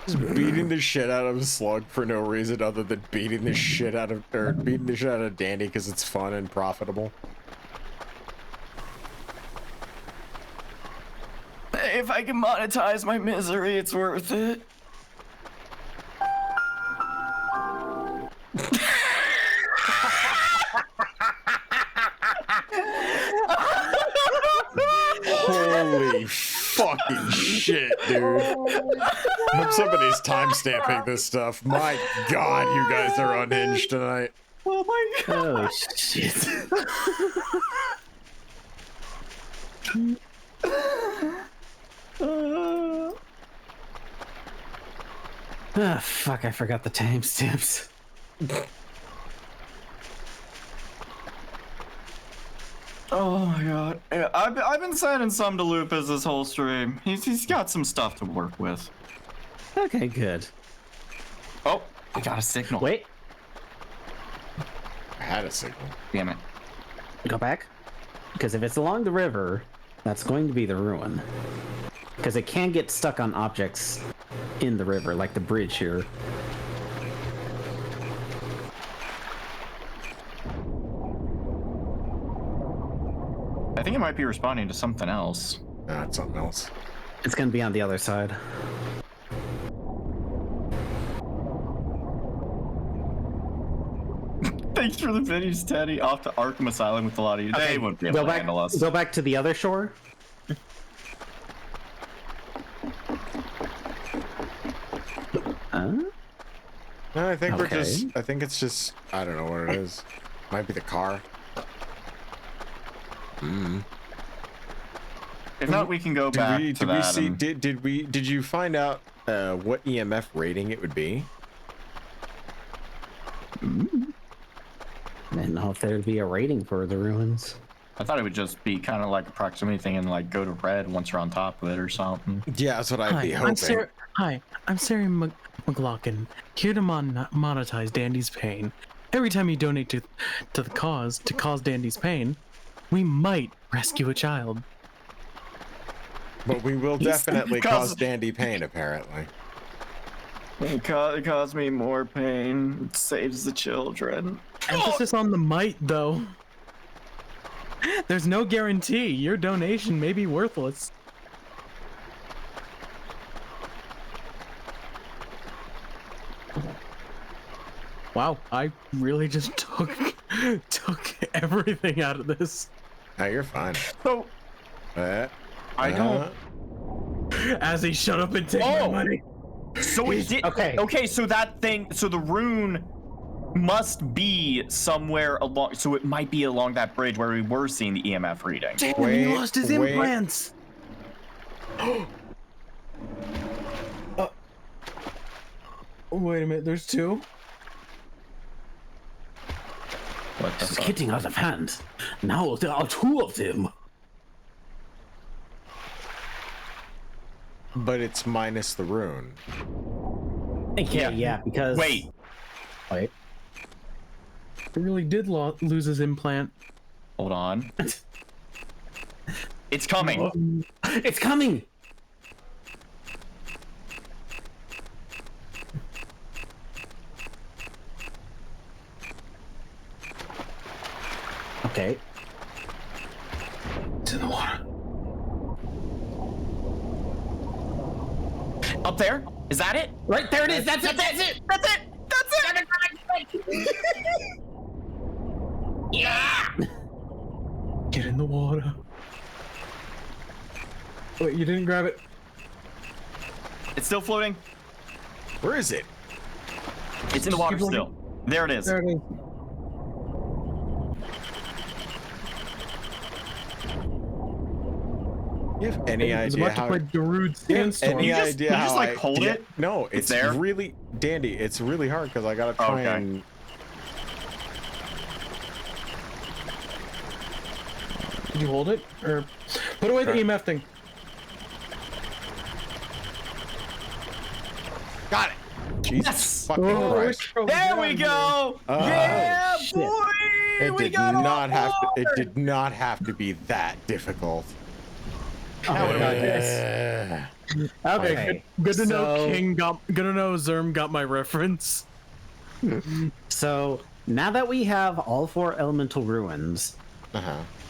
Just beating the shit out of Slug for no reason other than beating the shit out of Danny because it's fun and profitable. If I can monetize my misery, it's worth it. Holy fucking shit, dude. I hope somebody's timestamping this stuff. My God, you guys are unhinged tonight. Oh my God. Oh, shit. Ah, fuck, I forgot the timestamps. Oh my God. Yeah, I've been sending some to Lupus this whole stream. He's got some stuff to work with. Okay, good. Oh, I got a signal. Wait. I had a signal. Damn it. Go back. Because if it's along the river, that's going to be the ruin. Because it can get stuck on objects in the river, like the bridge here. I think it might be responding to something else. Nah, it's something else. It's going to be on the other side. Thanks for the videos, Teddy. Off to Arkham Asylum with a lot of you. Okay, They wouldn't be able to handle us. Go back to the other shore. No, I think we're Okay. just. I think it's just. I don't know what it is. Might be the car. If not, we can go back to Did we that. see? and- Did you find out what EMF rating it would be? I didn't know if there'd be a rating for the ruins. I thought it would just be kind of like a proximity thing and like go to red once you're on top of it or something. Yeah, that's what I'd be hoping. I'm Sarah McLaughlin, here to monetize Dandy's pain. Every time you donate to the cause to cause Dandy's pain, we might rescue a child. But we will definitely cause Dandy pain, apparently. It caused me more pain. It saves the children. Emphasis on the might, though. There's no guarantee. Your donation may be worthless. Wow, I really just took everything out of this. No, you're fine. So, I don't. As he shut up and take my money. So it did. Okay. So that thing. So the rune must be somewhere along. So it might be along that bridge where we were seeing the EMF reading. Damn, he lost his implants. Wait a minute. There's two. It's getting out of hand. Now there are two of them. But it's minus the rune. Yeah, because... Wait. Wait. He really did lose his implant. Hold on. It's coming. It's coming! Okay. It's in the water. Up there? Is that it? Right there it is! That's it! Yeah! Get in the water. Wait, you didn't grab it? It's still floating. Where is it? It's in the water still. There it is. There it is. You have any It's idea about how? to play Darude Sandstorm. Any You just- idea you how just, like, I hold did- it? No, it's there? really Dandy. It's really hard because I gotta try Okay. and. Did you hold it? Or put away the EMF thing. Got it. Jesus fucking Christ! There we go! Yeah, shit. boy! It We did got not have to. It aboard! did not have to be that difficult. Okay, good to know good to know Zerm got my reference. So, now that we have all 4 elemental ruins,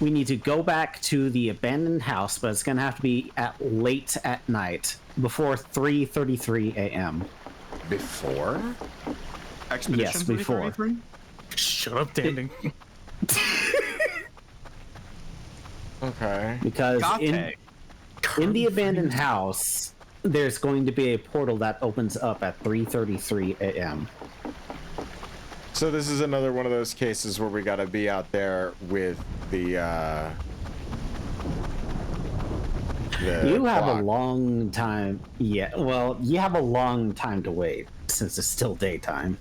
we need to go back to the abandoned house, but it's going to have to be late at night, before 3:33 a.m. Before? Expedition Yes, before. 333? Shut up, Dandy. Okay. Because in the abandoned house, there's going to be a portal that opens up at 3:33 a.m. So this is another one of those cases where we gotta be out there with the You have clock. a long time. Yeah, well, you have a long time to wait since it's still daytime.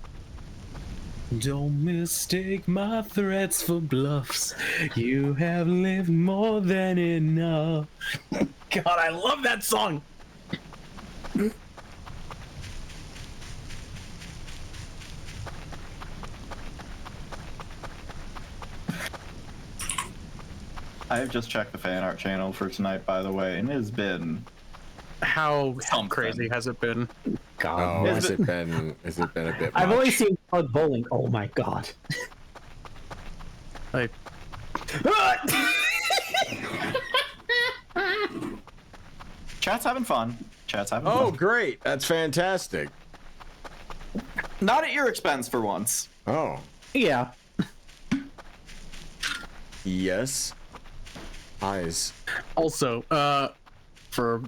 Don't mistake my threats for bluffs. You have lived more than enough. God, I love that song. I have just checked the fan art channel for tonight, by the way, and it has been How crazy has it been? God, Oh, has it been a bit much? I've only seen Bug Bowling. Oh my god. Like, Chat's having fun. Chat's having Oh, fun. great. That's fantastic. Not at your expense for once. Oh. Yeah. Yes. Eyes. also, for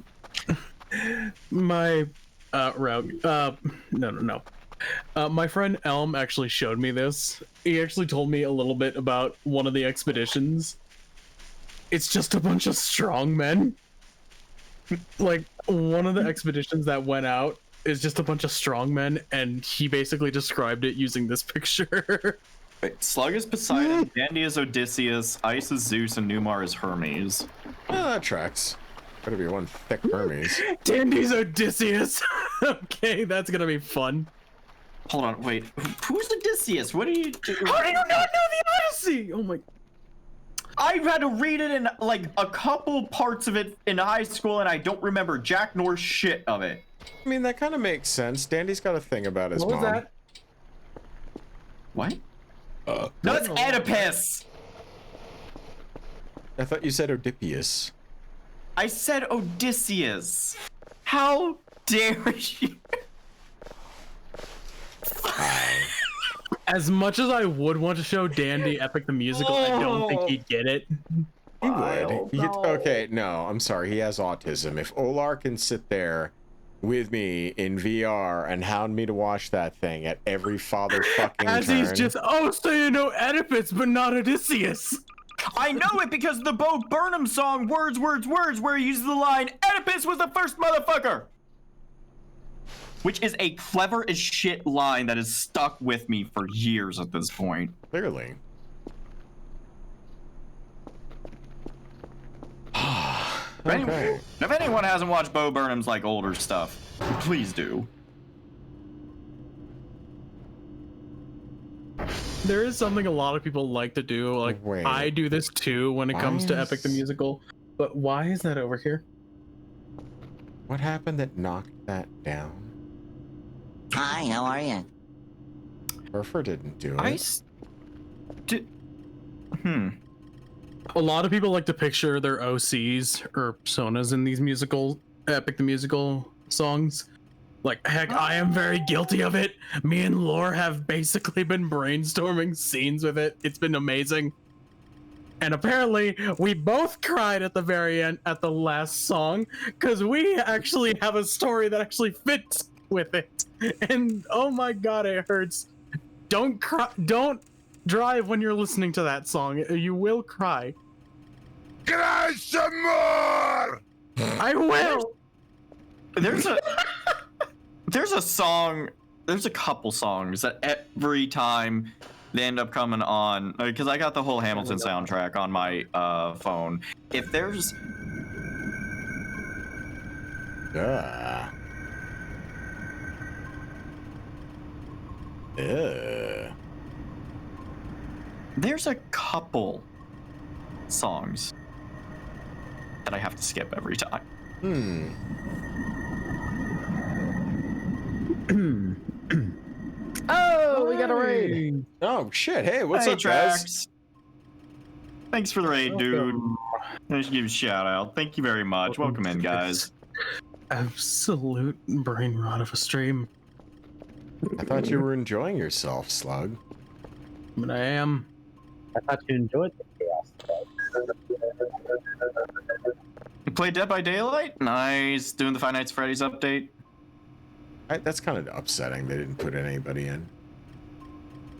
my route, no. My friend Elm actually showed me this. He actually told me a little bit about one of the expeditions. It's just a bunch of strong men. Like, one of the expeditions that went out is just a bunch of strong men, and he basically described it using this picture. Wait, Slug is Poseidon, Dandy is Odysseus, Ice is Zeus, and Numar is Hermes. Oh, that tracks. Gotta be one thick Hermes. Dandy's Odysseus. Okay, that's gonna be fun. Hold on, wait. Who's Odysseus? What are you doing? How do you not know the Odyssey? Oh my. I had to read it in like a couple parts of it in high school, and I don't remember jack nor shit of it. I mean, that kind of makes sense. Dandy's got a thing about his What was mom. that? What? No, it's Oedipus! I thought you said Oedipus. I said Odysseus. How dare you? As much as I would want to show Dandy Epic the Musical, I don't think he'd get it. He would. Okay, no, I'm sorry. He has autism. If Olar can sit there with me in VR and hound me to watch that thing at every father fucking As turn. he's just, oh, so you know Oedipus, but not Odysseus. I know it because the Bo Burnham song, Words, Words, Words, where he uses the line, Oedipus was the first motherfucker! Which is a clever as shit line that has stuck with me for years at this point. Clearly. If anyone hasn't watched Bo Burnham's like older stuff, please do. There is something a lot of people like to do. Like, I do this too when it comes to Epic the Musical. But why is that over here? What happened that knocked that down? Hi, how are you? Surfer didn't do it. A lot of people like to picture their OCs or personas in these Epic the Musical songs. Like, heck, I am very guilty of it. Me and Lore have basically been brainstorming scenes with it. It's been amazing. And apparently, we both cried at the very end, at the last song, because we actually have a story that actually fits with it. And oh my god, it hurts. Don't cry. Don't drive when you're listening to that song. You will cry. Cry some more! I will! There's a song, there's a couple songs that every time they end up coming on, because I got the whole Hamilton soundtrack on my phone. If there's... There's a couple songs that I have to skip every time. Oh, we got a raid. Oh shit! Hey, what's Hey, up, guys? Trax. Thanks for the raid, dude. I should give you a shout out. Thank you very much. Welcome in, guys. Absolute brain rot of a stream. I thought you were enjoying yourself, Slug. But I am. I thought you enjoyed the chaos. You played Dead by Daylight? Nice. Doing the Five Nights at Freddy's update. That's kind of upsetting. They didn't put anybody in.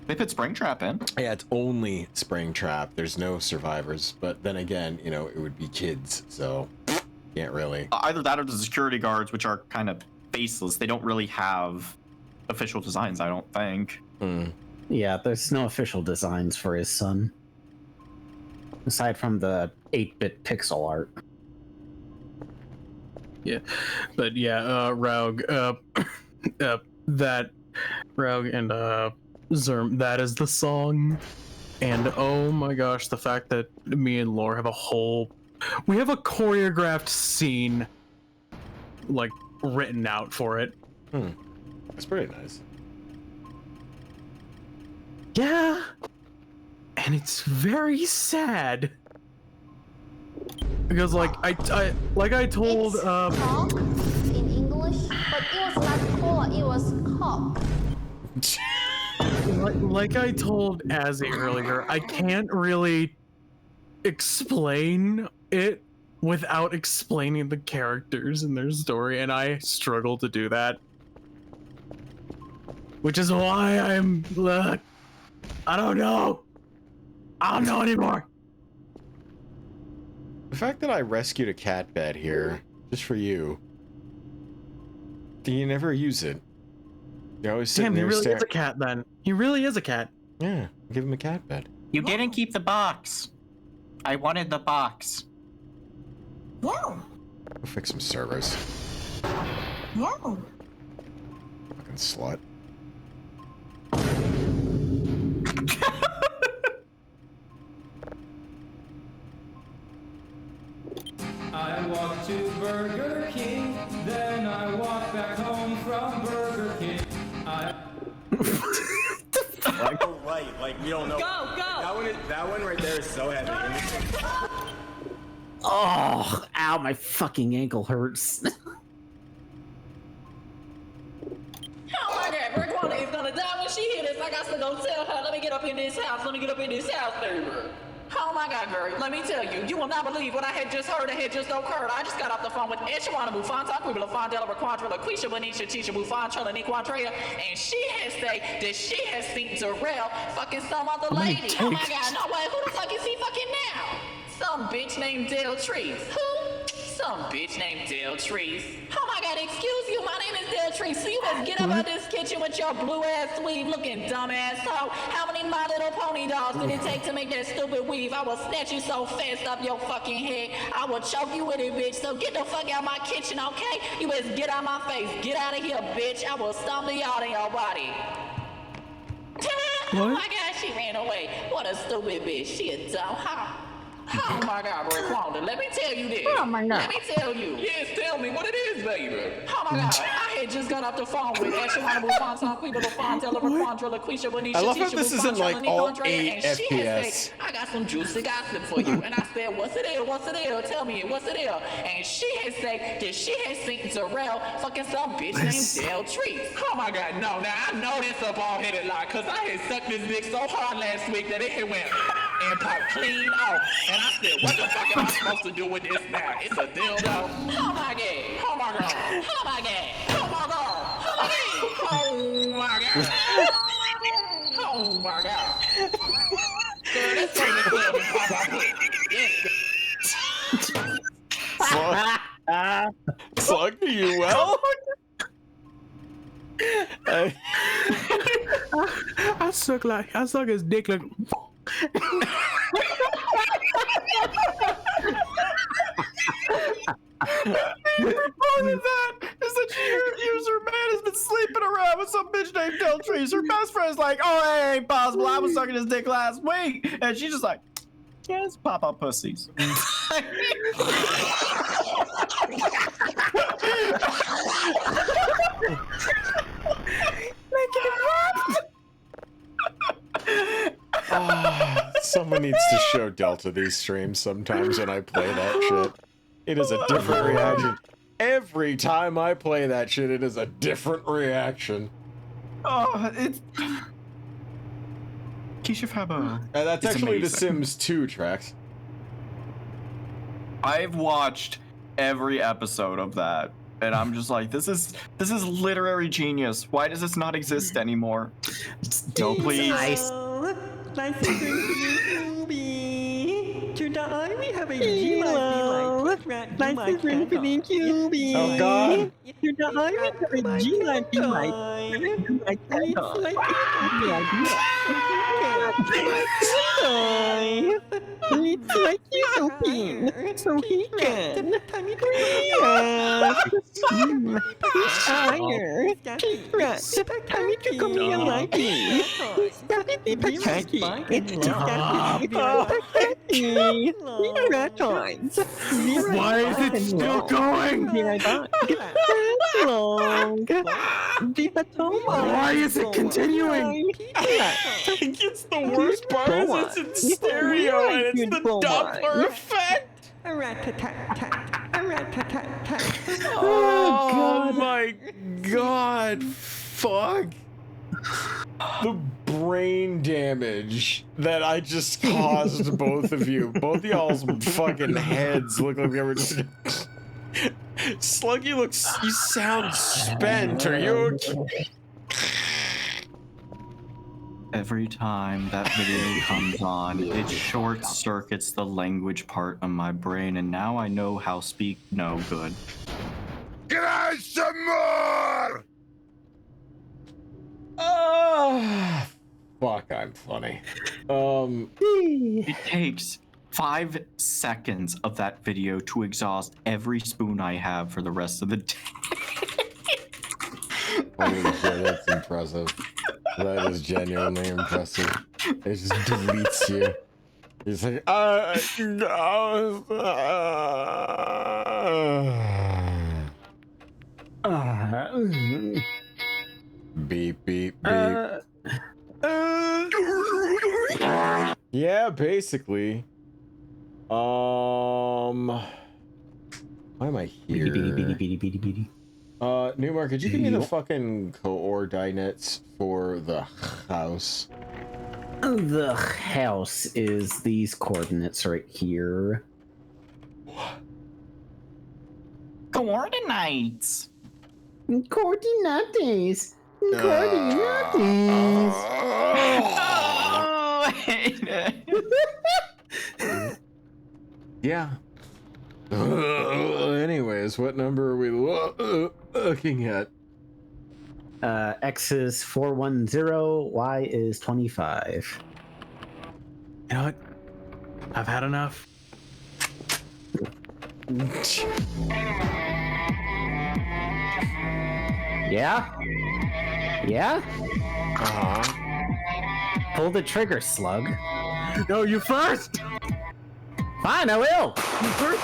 They put Springtrap in. Yeah, it's only Springtrap. There's no survivors. But then again, you know, it would be kids, so can't really. Either that or the security guards, which are kind of faceless. They don't really have official designs, I don't think. Yeah, there's no official designs for his son. Aside from the 8-bit pixel art. Yeah, but yeah, Raug, that Raug and Zerm, that is the song. And oh my gosh, the fact that me and Laura have we have a choreographed scene, like, written out for it. That's pretty nice. Yeah. And it's very sad. Because, like, I told, Talk in English, but it was not cola, it was cup. like I told Azzy earlier, I can't really explain it without explaining the characters and their story, and I struggle to do that. Which is why I'm, I don't know. I don't know anymore. The fact that I rescued a cat bed here, just for you, you never use it. You're always sitting Damn, he there really staring. is a cat then. He really is a cat. Yeah, give him a cat bed. You didn't keep the box. I wanted the box. No. Go fix some servers. No. Fucking slut. I walked to Burger King, then I walked back home from Burger King. Like, go right, like we don't know. Go, go. That one right there is so heavy. Oh, ow, my fucking ankle hurts. Oh my God, Raquana is gonna die when she hear this. I got to go tell her, let me get up in this house, baby. Oh my God, girl, let me tell you, you will not believe what I had just heard that had just occurred. I just got off the phone with Eshawana Bufanta, Quibla Fondella, Raquandra, LaQuisha, Benicia, Tisha, Bufan, Trella, Niquandrea, and she has said that she has seen Zarel fucking some other lady. Oh my God, no way, who the fuck is he fucking now? Some bitch named Del Trees. Who? Some bitch named Del Trees. Oh my God, excuse you, my name is Del Trees. So you must get up out this kitchen with your blue ass weave looking dumb ass hoe. How many My Little Pony dolls did it take to make that stupid weave? I will snatch you so fast up your fucking head. I will choke you with it, bitch. So get the fuck out my kitchen, okay? You must get out my face. Get out of here, bitch. I will stomp the out in your body. Oh my God, she ran away. What a stupid bitch. She a dumb hoe. Oh my God, Raquanda, let me tell you this. Oh my God. Let me tell you. Yes, tell me what it is, baby. Oh my God, I had just got off the phone with Eshawana Bufanta, Quibla Fondella, Raquandra, LaQuisha, Benicia, I love how Tisha, this is in Bufan, like Trella, all Niquandrea, 8 and she had FPS. said, I got some juicy gossip for you. And I said, what's it is? What's it is? Tell me, what's it is? And she had said that she had seen Zarel fucking some bitch named Del Trees. Oh my God, no. Now I know that's a bald-headed lie, because I had sucked this dick so hard last week that it had went and popped clean off. And I said, what the fuck am I supposed to do with this now? It's a dildo. Oh my God. Oh my God. Oh my God. Oh my God. Oh my God. Oh my God. Girl, that's from the club and pop out here. Yes. Slug, are you well? I suck his dick like. More than that is that your user man has been sleeping around with some bitch named Del Trees. Her best friend's like, oh, it ain't possible. I was sucking his dick last week. And she's just like, yeah, it's pop up pussies. Someone needs to show Delta these streams sometimes when I play that shit. It is a different reaction. Every time I play that shit, it is a different reaction. Oh, it's... Keisha Fabo. That's It's actually amazing. The Sims 2 tracks. I've watched every episode of that, and I'm just like, this is literary genius. Why does this not exist anymore? No, please. Nice to meet you, Bee. Today we have a G-Life Nice to meet you, Bee. Oh God. Today we have a G-Life It's like you so pink, so he can. Higher. Keep rat. Time to come here like me. Stop it, Be lucky. It's just Stop. be rat times. Why is it still going? Why is it continuing? It's the worst part is it's in stereo and it's the Doppler effect. Oh my god, fuck. The brain damage that I just caused both of you. Both of y'all's fucking heads look like they were just... Sluggy looks... You sound spent. Are you okay? Every time that video comes on, it short circuits the language part of my brain, and now I know how speak no good. Can I have some more? Oh, fuck, I'm funny. It takes 5 seconds of that video to exhaust every spoon I have for the rest of the day. Holy shit, that's impressive. That is genuinely impressive. It just deletes you. He's like, beep, beep, beep. Yeah, basically. Why am I here? Newmark, could you give me the fucking coordinates for the house? The house is these coordinates right here. Coordinates. Coordinates. Yeah. Anyways, what number are we looking at? X is 410, Y is 25. You know what? I've had enough. Yeah? Yeah? Uh-huh. Pull the trigger, Slug. No, you first! Fine, I will! You first!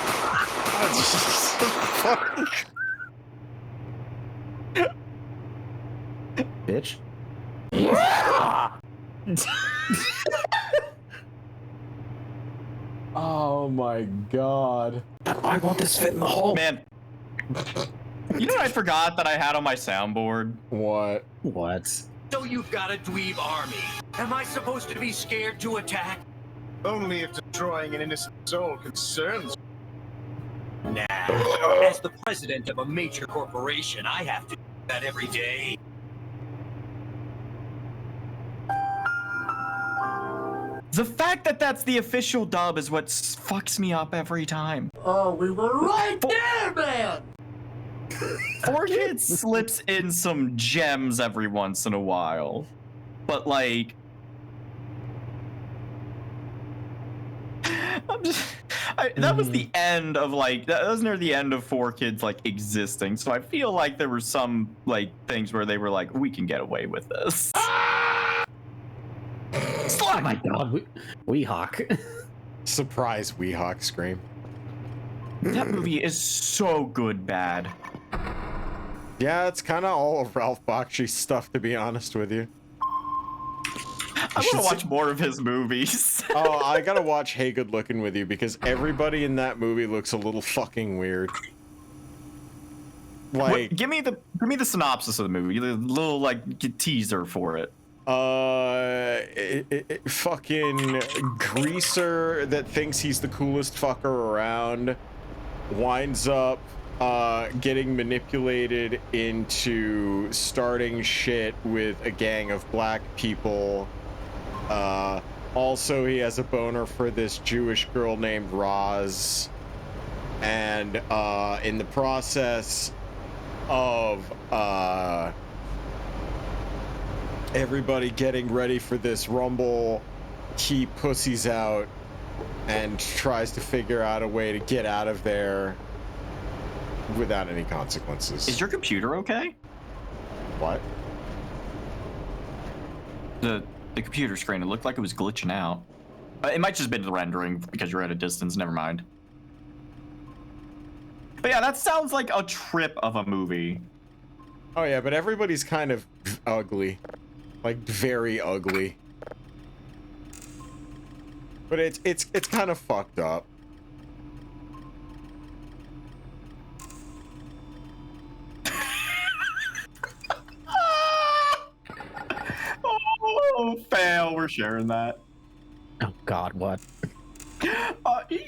Bitch. Yeah! Oh my god. I want this fit in the hole. Man. You know what I forgot that I had on my soundboard? What? What? So you've got a dweeb army. Am I supposed to be scared to attack? Only if destroying an innocent soul concerns you. Nah. As the president of a major corporation, I have to do that every day. The fact that that's the official dub is what fucks me up every time. Oh, we were right there, man! 4Kids slips in some gems every once in a while. But like... that was the end of like... That was near the end of 4Kids like existing. So I feel like there were some like things where they were like, we can get away with this. Oh my god, Weehawk. Surprise Weehawk scream. That movie is so good bad. Yeah, it's kind of all of Ralph Bakshi's stuff, to be honest with you. I want to watch more of his movies. Oh, I gotta watch Hey Good Looking with you because everybody in that movie looks a little fucking weird. Like, give me the synopsis of the movie, the little like teaser for it. Fucking greaser that thinks he's the coolest fucker around winds up getting manipulated into starting shit with a gang of black people. Also, he has a boner for this Jewish girl named Roz, and in the process of everybody getting ready for this rumble, he pussies out and tries to figure out a way to get out of there without any consequences. Is your computer okay? What? the computer screen. It looked like it was glitching out. It might just been the rendering because you're at a distance. Never mind. But yeah, that sounds like a trip of a movie. Oh yeah, but everybody's kind of ugly. Like, very ugly. But it's kind of fucked up. Oh, fail. We're sharing that. Oh God, what? You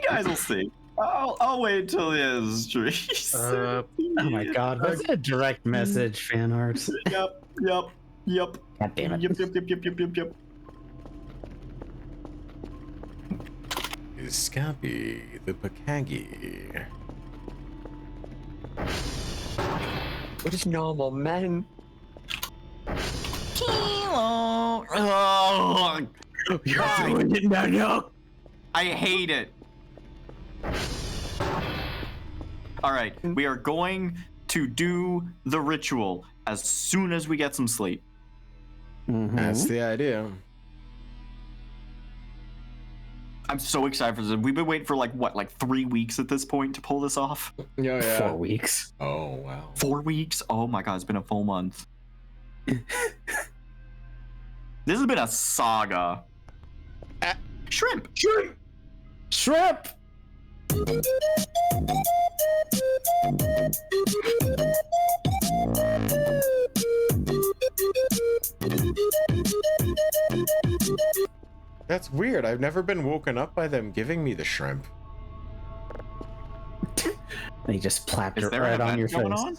guys will see. I'll wait till the end of the stream. Oh my God, was it a direct message fan art? Yep. God damn it. Yep. Scabby the Pakagi. What is normal, man? Kilo. Oh, You're doing it now. I hate it. All right, we are going to do the ritual as soon as we get some sleep. That's the idea. I'm so excited for this. We've been waiting for like 3 weeks at this point to pull this off. Yeah. 4 weeks. Oh wow. 4 weeks? Oh my God, it's been a full month. This has been a saga. Shrimp. That's weird. I've never been woken up by them giving me the shrimp. They just plapped Is it there right an on your event going face. on?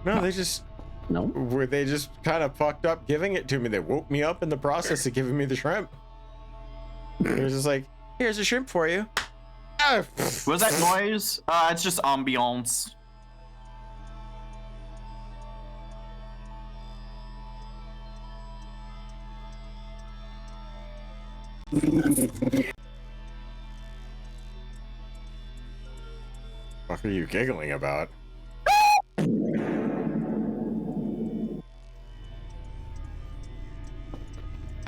No, they just they just kind of fucked up giving it to me. They woke me up in the process of giving me the shrimp. It was just like, here's a shrimp for you. Was that noise? It's just ambiance. What are you giggling about?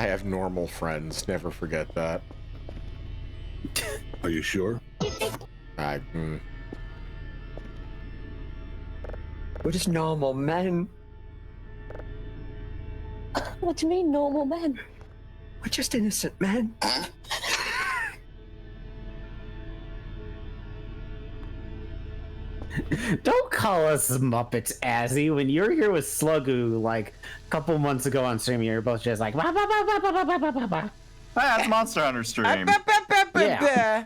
I have normal friends. Never forget that. Are you sure? What is normal, man? What do you mean, normal men? We're just innocent men. Don't call us Muppets, Azzy. When you were here with Slugoo like a couple months ago on stream, you were both just like, bah, bah, bah, bah, bah, bah, bah, bah, bah. That's Monster Hunter stream. Yeah.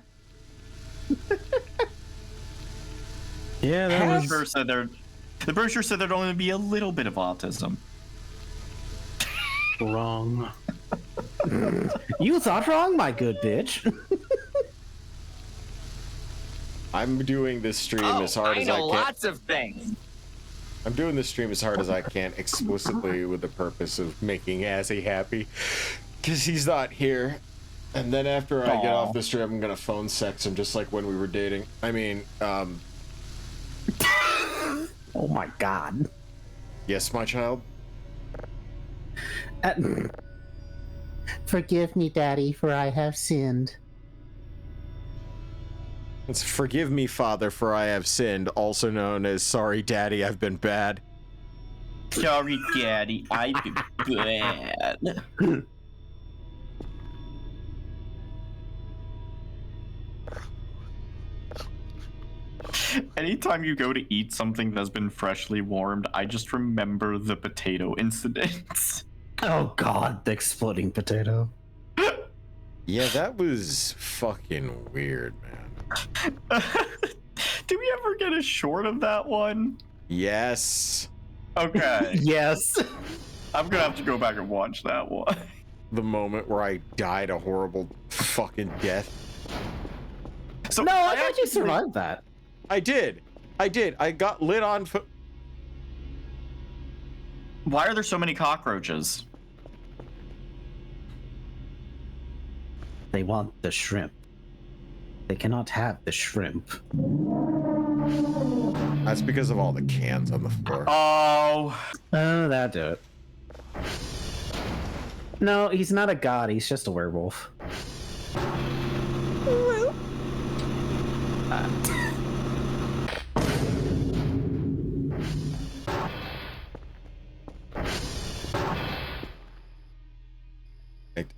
Yeah, that was... The brochure said there'd only be a little bit of autism. Wrong. You thought wrong, my good bitch. I'm doing this stream as hard as I can. lots of things. I'm doing this stream as hard as I can, explicitly with the purpose of making Azzy happy, because he's not here. And then after I get off the stream, I'm gonna phone sex him just like when we were dating. I mean, oh my God. Yes, my child. Forgive me, Daddy, for I have sinned. It's forgive me, Father, for I have sinned, also known as sorry, Daddy, I've been bad. Sorry, Daddy, I've been bad. Anytime you go to eat something that's been freshly warmed, I just remember the potato incidents. Oh God, the exploding potato. Yeah, that was fucking weird, man. Did we ever get a short of that one? Yes. Okay. Yes. I'm gonna have to go back and watch that one. The moment where I died a horrible fucking death. So no, I thought you survived that. I did. I got lit on. Why are there so many cockroaches? They want the shrimp. They cannot have the shrimp. That's because of all the cans on the floor. Oh. That'll do it. No, he's not a god. He's just a werewolf.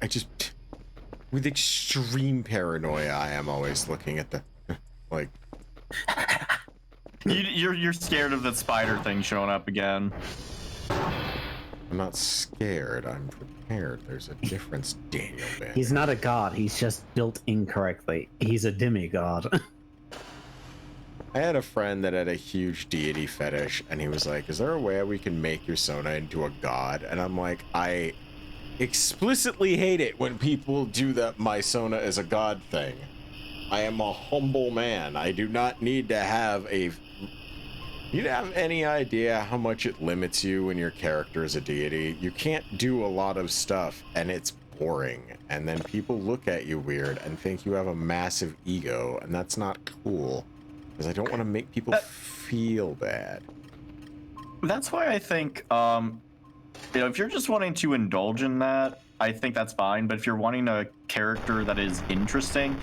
I just, with extreme paranoia, I am always looking at the, like. You're scared of the spider thing showing up again. I'm not scared. I'm prepared. There's a difference, Daniel. Man. He's not a god. He's just built incorrectly. He's a demigod. I had a friend that had a huge deity fetish, and he was like, "Is there a way we can make your Sona into a god?" And I'm like, I explicitly hate it when people do that my Sona is a god thing. I am a humble man. I do not need to have a... You have any idea how much it limits you when your character is a deity? You can't do a lot of stuff, and it's boring. And then people look at you weird and think you have a massive ego, and that's not cool. Because I don't want to make people feel bad. That's why I think, if you're just wanting to indulge in that, I think that's fine. But if you're wanting a character that is interesting,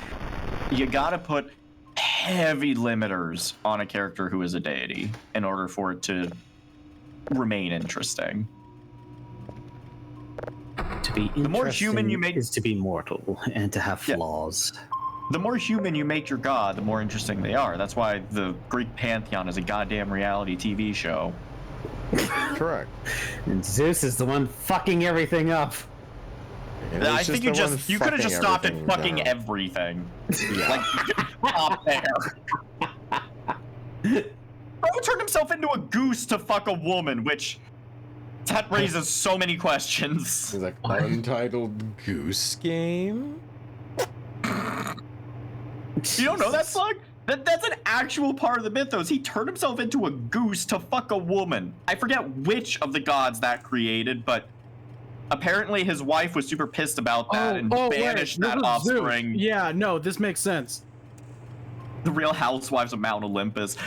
you gotta put heavy limiters on a character who is a deity in order for it to remain interesting. To be the more human you make is to be mortal and to have flaws. The more human you make your god, the more interesting they are. That's why the Greek pantheon is a goddamn reality TV show. Correct. And Zeus is the one fucking everything up. I think you could have just stopped at fucking everything. Yeah. Like, stop there. Bro turned himself into a goose to fuck a woman, which that raises so many questions. He's like, Untitled Goose Game? You don't know that, Slug? That's an actual part of the mythos. He turned himself into a goose to fuck a woman. I forget which of the gods that created, but apparently his wife was super pissed about that and banished that offspring. Yeah, no, this makes sense. The Real Housewives of Mount Olympus.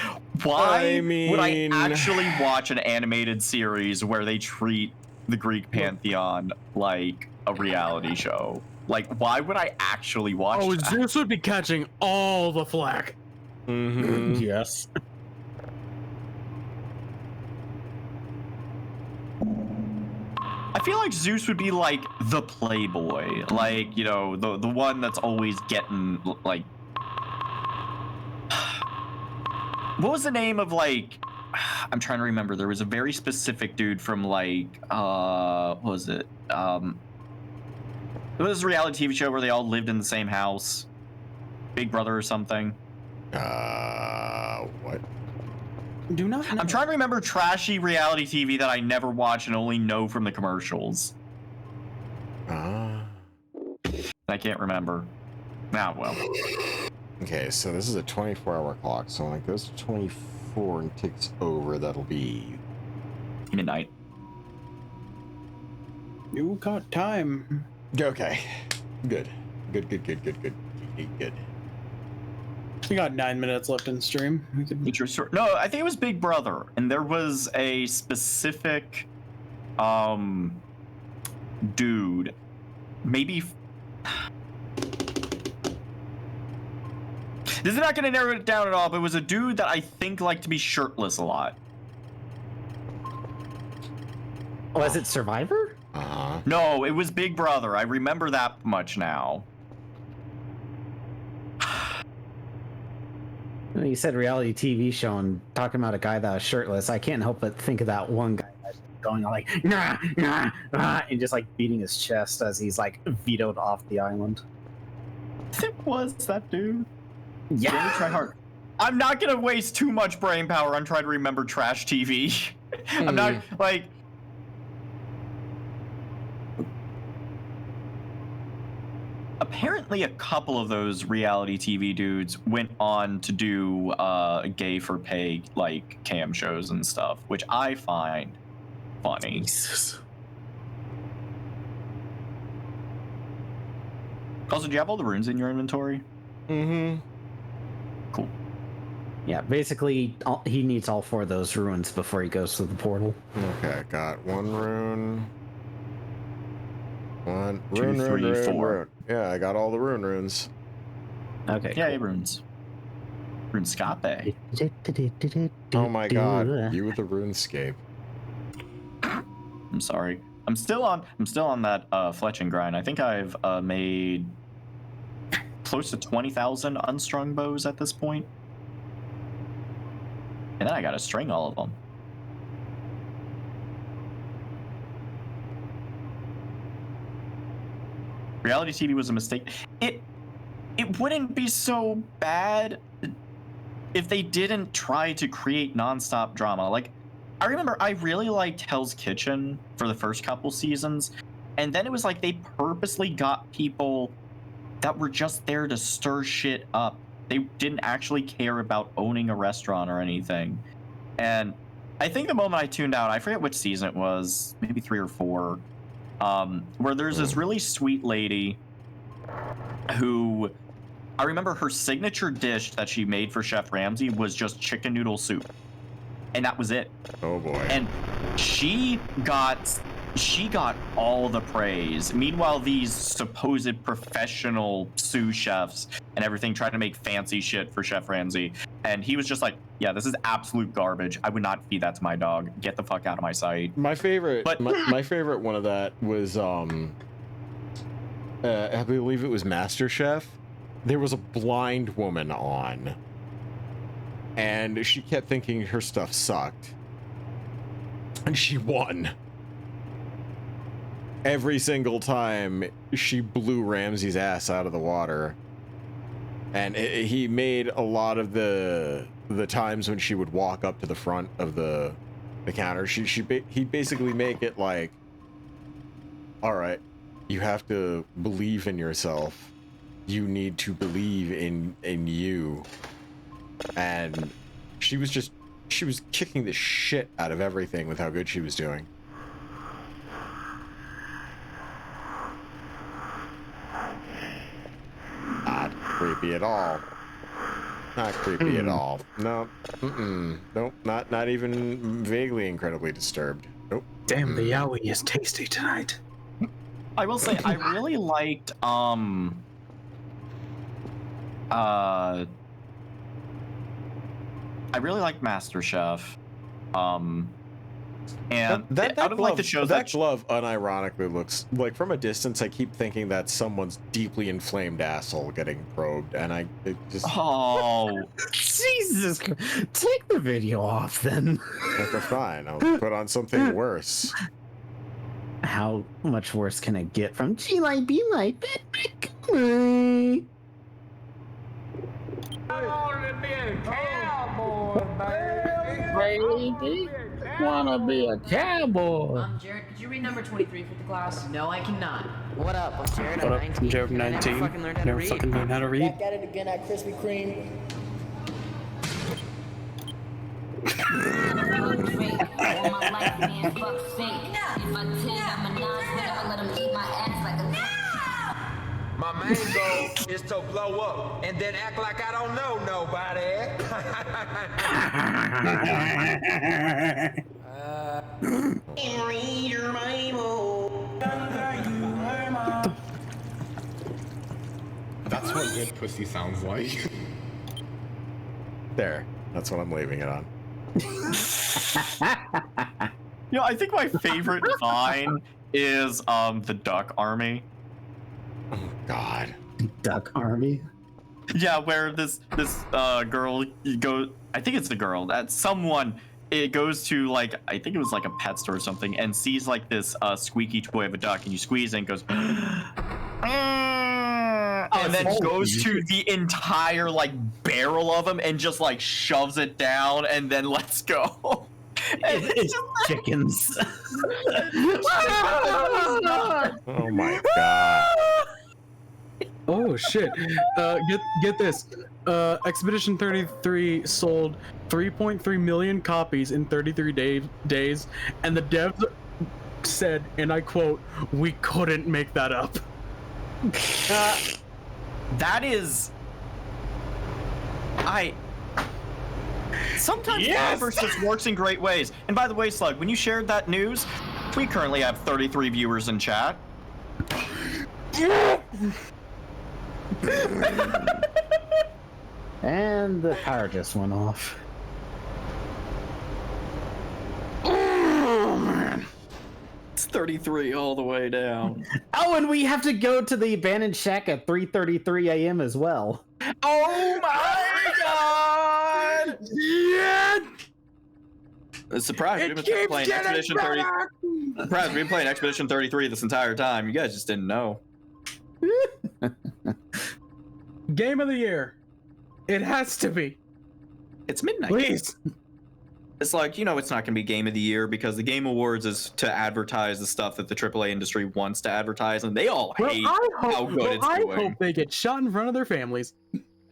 Why would I actually watch an animated series where they treat the Greek pantheon like a reality show? Like, why would I actually watch that? Zeus would be catching all the flack. Mm-hmm. Yes. I feel like Zeus would be like the playboy, like, you know, the one that's always getting, like, what was the name of, like, I'm trying to remember. There was a very specific dude from, like, what was it? It was a reality TV show where they all lived in the same house. Big Brother or something. What? Do not know. I'm trying to remember trashy reality TV that I never watch and only know from the commercials. I can't remember. Now, well. Okay, so this is a 24-hour clock, so when it goes to 24 and ticks over, that'll be midnight. You got time. Okay. Good. Good. We got 9 minutes left in stream. We could... No, I think it was Big Brother, and there was a specific dude, maybe. This is not going to narrow it down at all, but it was a dude that I think liked to be shirtless a lot. Was it Survivor? No, it was Big Brother. I remember that much now. You said reality TV show and talking about a guy that was shirtless. I can't help but think of that one guy that's going on like, nah, nah, nah, and just like beating his chest as he's like vetoed off the island. It was that dude. Yeah. Let me try hard. I'm not gonna waste too much brain power on trying to remember trash TV. I'm not like. Apparently, a couple of those reality TV dudes went on to do gay for pay like cam shows and stuff, which I find funny. Jesus. Also, do you have all the runes in your inventory? Mm-hmm. Cool. Yeah, basically, he needs all 4 of those ruins before he goes to the portal. Okay, got 1 rune. 1, 2, rune, 3, rune, 4. rune. Yeah, I got all the runes. Okay. Yay, runes. RuneScape. Oh my god, you with the RuneScape. I'm sorry. I'm still on that fletching grind. I think I've made close to 20,000 unstrung bows at this point. And then I gotta string all of them. Reality TV was a mistake. It wouldn't be so bad if they didn't try to create nonstop drama. Like, I remember I really liked Hell's Kitchen for the first couple seasons, and then it was like they purposely got people that were just there to stir shit up. They didn't actually care about owning a restaurant or anything. And I think the moment I tuned out, I forget which season it was, maybe 3 or 4, where there's this really sweet lady who, I remember her signature dish that she made for Chef Ramsay was just chicken noodle soup. And that was it. Oh boy. And she got all the praise. Meanwhile, these supposed professional sous chefs and everything tried to make fancy shit for Chef Ramsay. And he was just like, yeah, this is absolute garbage. I would not feed that to my dog. Get the fuck out of my sight. My favorite, my favorite one of that was, I believe it was MasterChef. There was a blind woman on, and she kept thinking her stuff sucked, and she won. Every single time she blew Ramsay's ass out of the water. And he made a lot of the times when she would walk up to the front of the counter, he'd basically make it like, all right, you have to believe in yourself. You need to believe in you. And she was kicking the shit out of everything with how good she was doing. Not creepy at all. Not creepy at all. No. Nope. Not even vaguely incredibly disturbed. Nope. Damn, the yaoi is tasty tonight. I will say I really liked I really liked MasterChef. And that out of glove, like the shows that glove unironically looks like, from a distance, I keep thinking that's someone's deeply inflamed asshole getting probed, and it just Jesus, take the video off then. Okay, fine, I'll put on something worse. How much worse can it get from G like be like that? I wanna be a cowboy, baby. Wanna be a cowboy. Jared, could you read number 23 for the class? No, I cannot. What up? I'm Jared. What I'm up? 19. Jared, 19. Never fucking learned how to Never read. fucking learned how to read. Back at it again at Krispy Kreme. My main goal is to blow up and then act like I don't know nobody. Read your Bible. That's what good pussy sounds like. There. That's what I'm leaving it on. You know, I think my favorite vine is the Duck Army. Oh God. Duck Army? Yeah, where this girl go, I think it's the girl, that someone, it goes to like, I think it was like a pet store or something, and sees like this squeaky toy of a duck, and you squeeze it and it goes and then goes to the entire like barrel of them and just like shoves it down and then lets go. It's chickens. Oh my God. Oh shit! Get this. Expedition 33 sold 3.3 million copies in 33 days, and the devs said, and I quote, "We couldn't make that up." That is, sometimes universe just works in great ways. And by the way, Slug, when you shared that news, we currently have 33 viewers in chat. And the power just went off. Oh man. It's 33 all the way down. Oh, and we have to go to the abandoned shack at 3:33 a.m. as well. Oh my god! Yeah! Surprise, we've been playing Expedition 30. Surprise, we've been playing Expedition 33 this entire time. You guys just didn't know. Game of the year. It has to be. It's midnight. Please. It's like, you know, it's not going to be Game of the Year because the Game Awards is to advertise the stuff that the AAA industry wants to advertise, and they all hate how good it's doing. I hope they get shot in front of their families.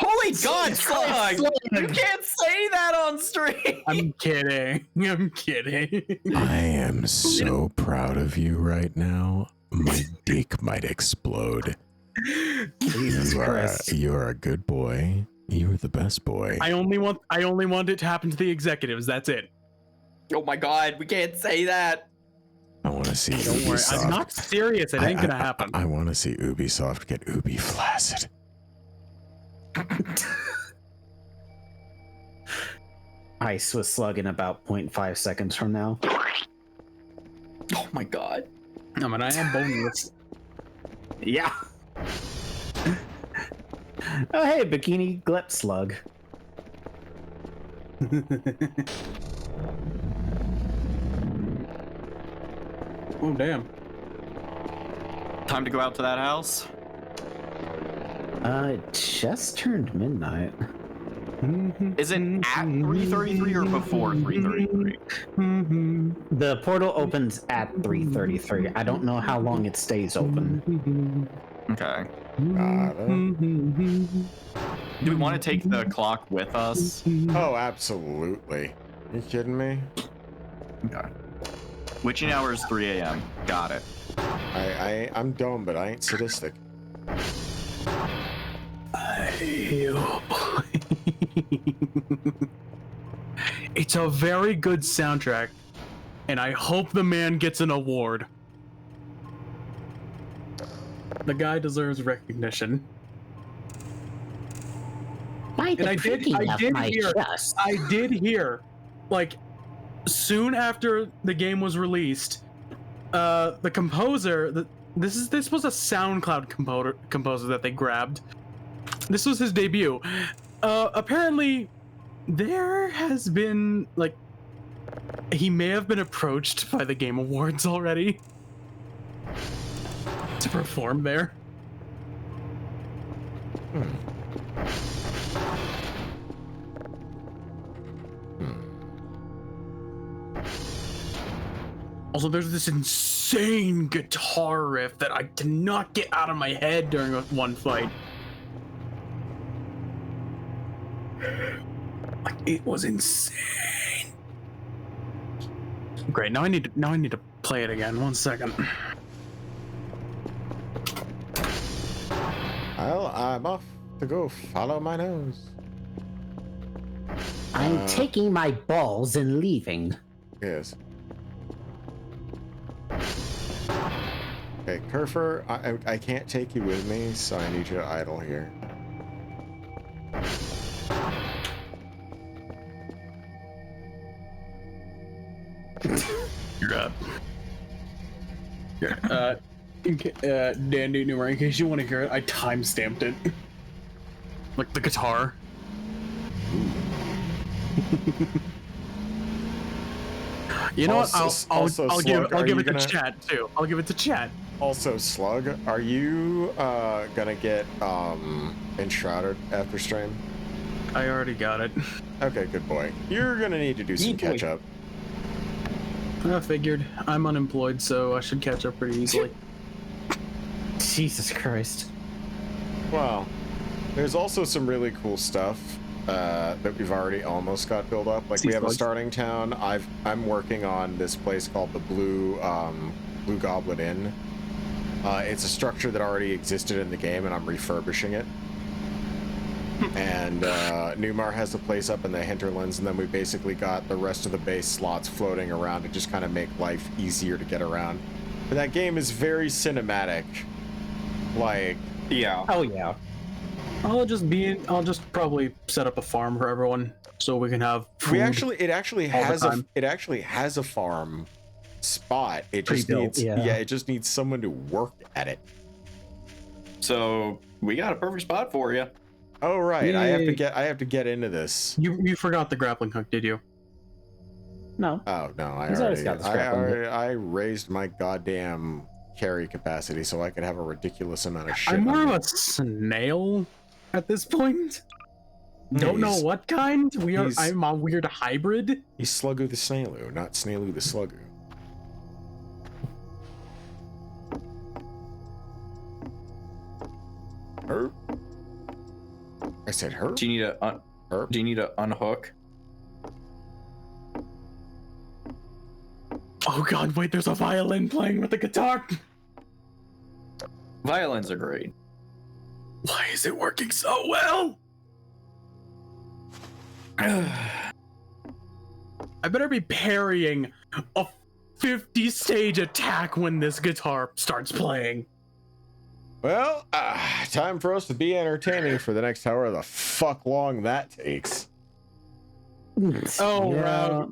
Holy God, Slug! You can't say that on stream! I'm kidding. I'm kidding. I am so proud of you right now. My dick might explode. Jesus Christ. You are a good boy. You are the best boy. I only want it to happen to the executives. That's it. Oh my God, we can't say that. I want to see Don't worry. Ubisoft. I'm not serious. It ain't gonna happen. I want to see Ubisoft get Ubi flaccid. Ice with Slug in about 0.5 seconds from now. Oh my God. I mean, I am boneless. Yeah. Oh, hey, Bikini Glep Slug. Oh, damn. Time to go out to that house? It just turned midnight. Is it at 3:33 or before 3:33? The portal opens at 3:33. I don't know how long it stays open. Okay. Do we want to take the clock with us? Oh, absolutely. You kidding me? Okay. Witching hour is 3 a.m. Got it. I'm dumb, but I ain't sadistic. It's a very good soundtrack, and I hope the man gets an award. The guy deserves recognition. And I did hear, like, soon after the game was released, the composer, this was a SoundCloud composer that they grabbed. This was his debut. Apparently, there has been, like, he may have been approached by the Game Awards already to perform there. Also, there's this insane guitar riff that I cannot get out of my head during one fight. Like, it was insane. Great. Now I need to play it again. 1 second. Well, I'm off to go follow my nose. I'm taking my balls and leaving. Yes. Okay, Kerfer, I can't take you with me, so I need you to idle here. You're up. Yeah. Dandy Newmer, in case you want to hear it, I time-stamped it. Like the guitar. You know what? I'll give it to chat too. I'll give it to chat. Also, Slug, are you gonna get enshrouded after stream? I already got it. Okay, good boy. You're gonna need to do some catch up. I figured. I'm unemployed, so I should catch up pretty easily. Jesus Christ. Well, there's also some really cool stuff that we've already almost got built up. Like, we have a starting town. I'm working on this place called the Blue Goblet Inn. It's a structure that already existed in the game, and I'm refurbishing it. And Newmar has a place up in the hinterlands, and then we basically got the rest of the base slots floating around to just kind of make life easier to get around. That game is very cinematic. Like, yeah. Oh yeah. I'll just probably set up a farm for everyone so we can have food. it actually has a farm spot. It just Pre-built, needs yeah. it just needs someone to work at it. So we got a perfect spot for you. Oh right, I Yay. have to get into this. You forgot the grappling hook, did you? No. Oh no, He's always got the grappling hook. I raised my goddamn carry capacity so I could have a ridiculous amount of shit. I'm more on of me. a snail at this point. Don't know He's- what kind. he's- I'm a weird hybrid. He's Slugoo the Snailu, not Snailu the Slugoo. Herb? I said herb? Do you need a herb? Do you need to unhook? Oh god, wait, there's a violin playing with the guitar. Violins are great. Why is it working so well? I better be parrying a 50-stage attack when this guitar starts playing. Well, time for us to be entertaining for the next however the fuck long that takes. Oh, Yeah.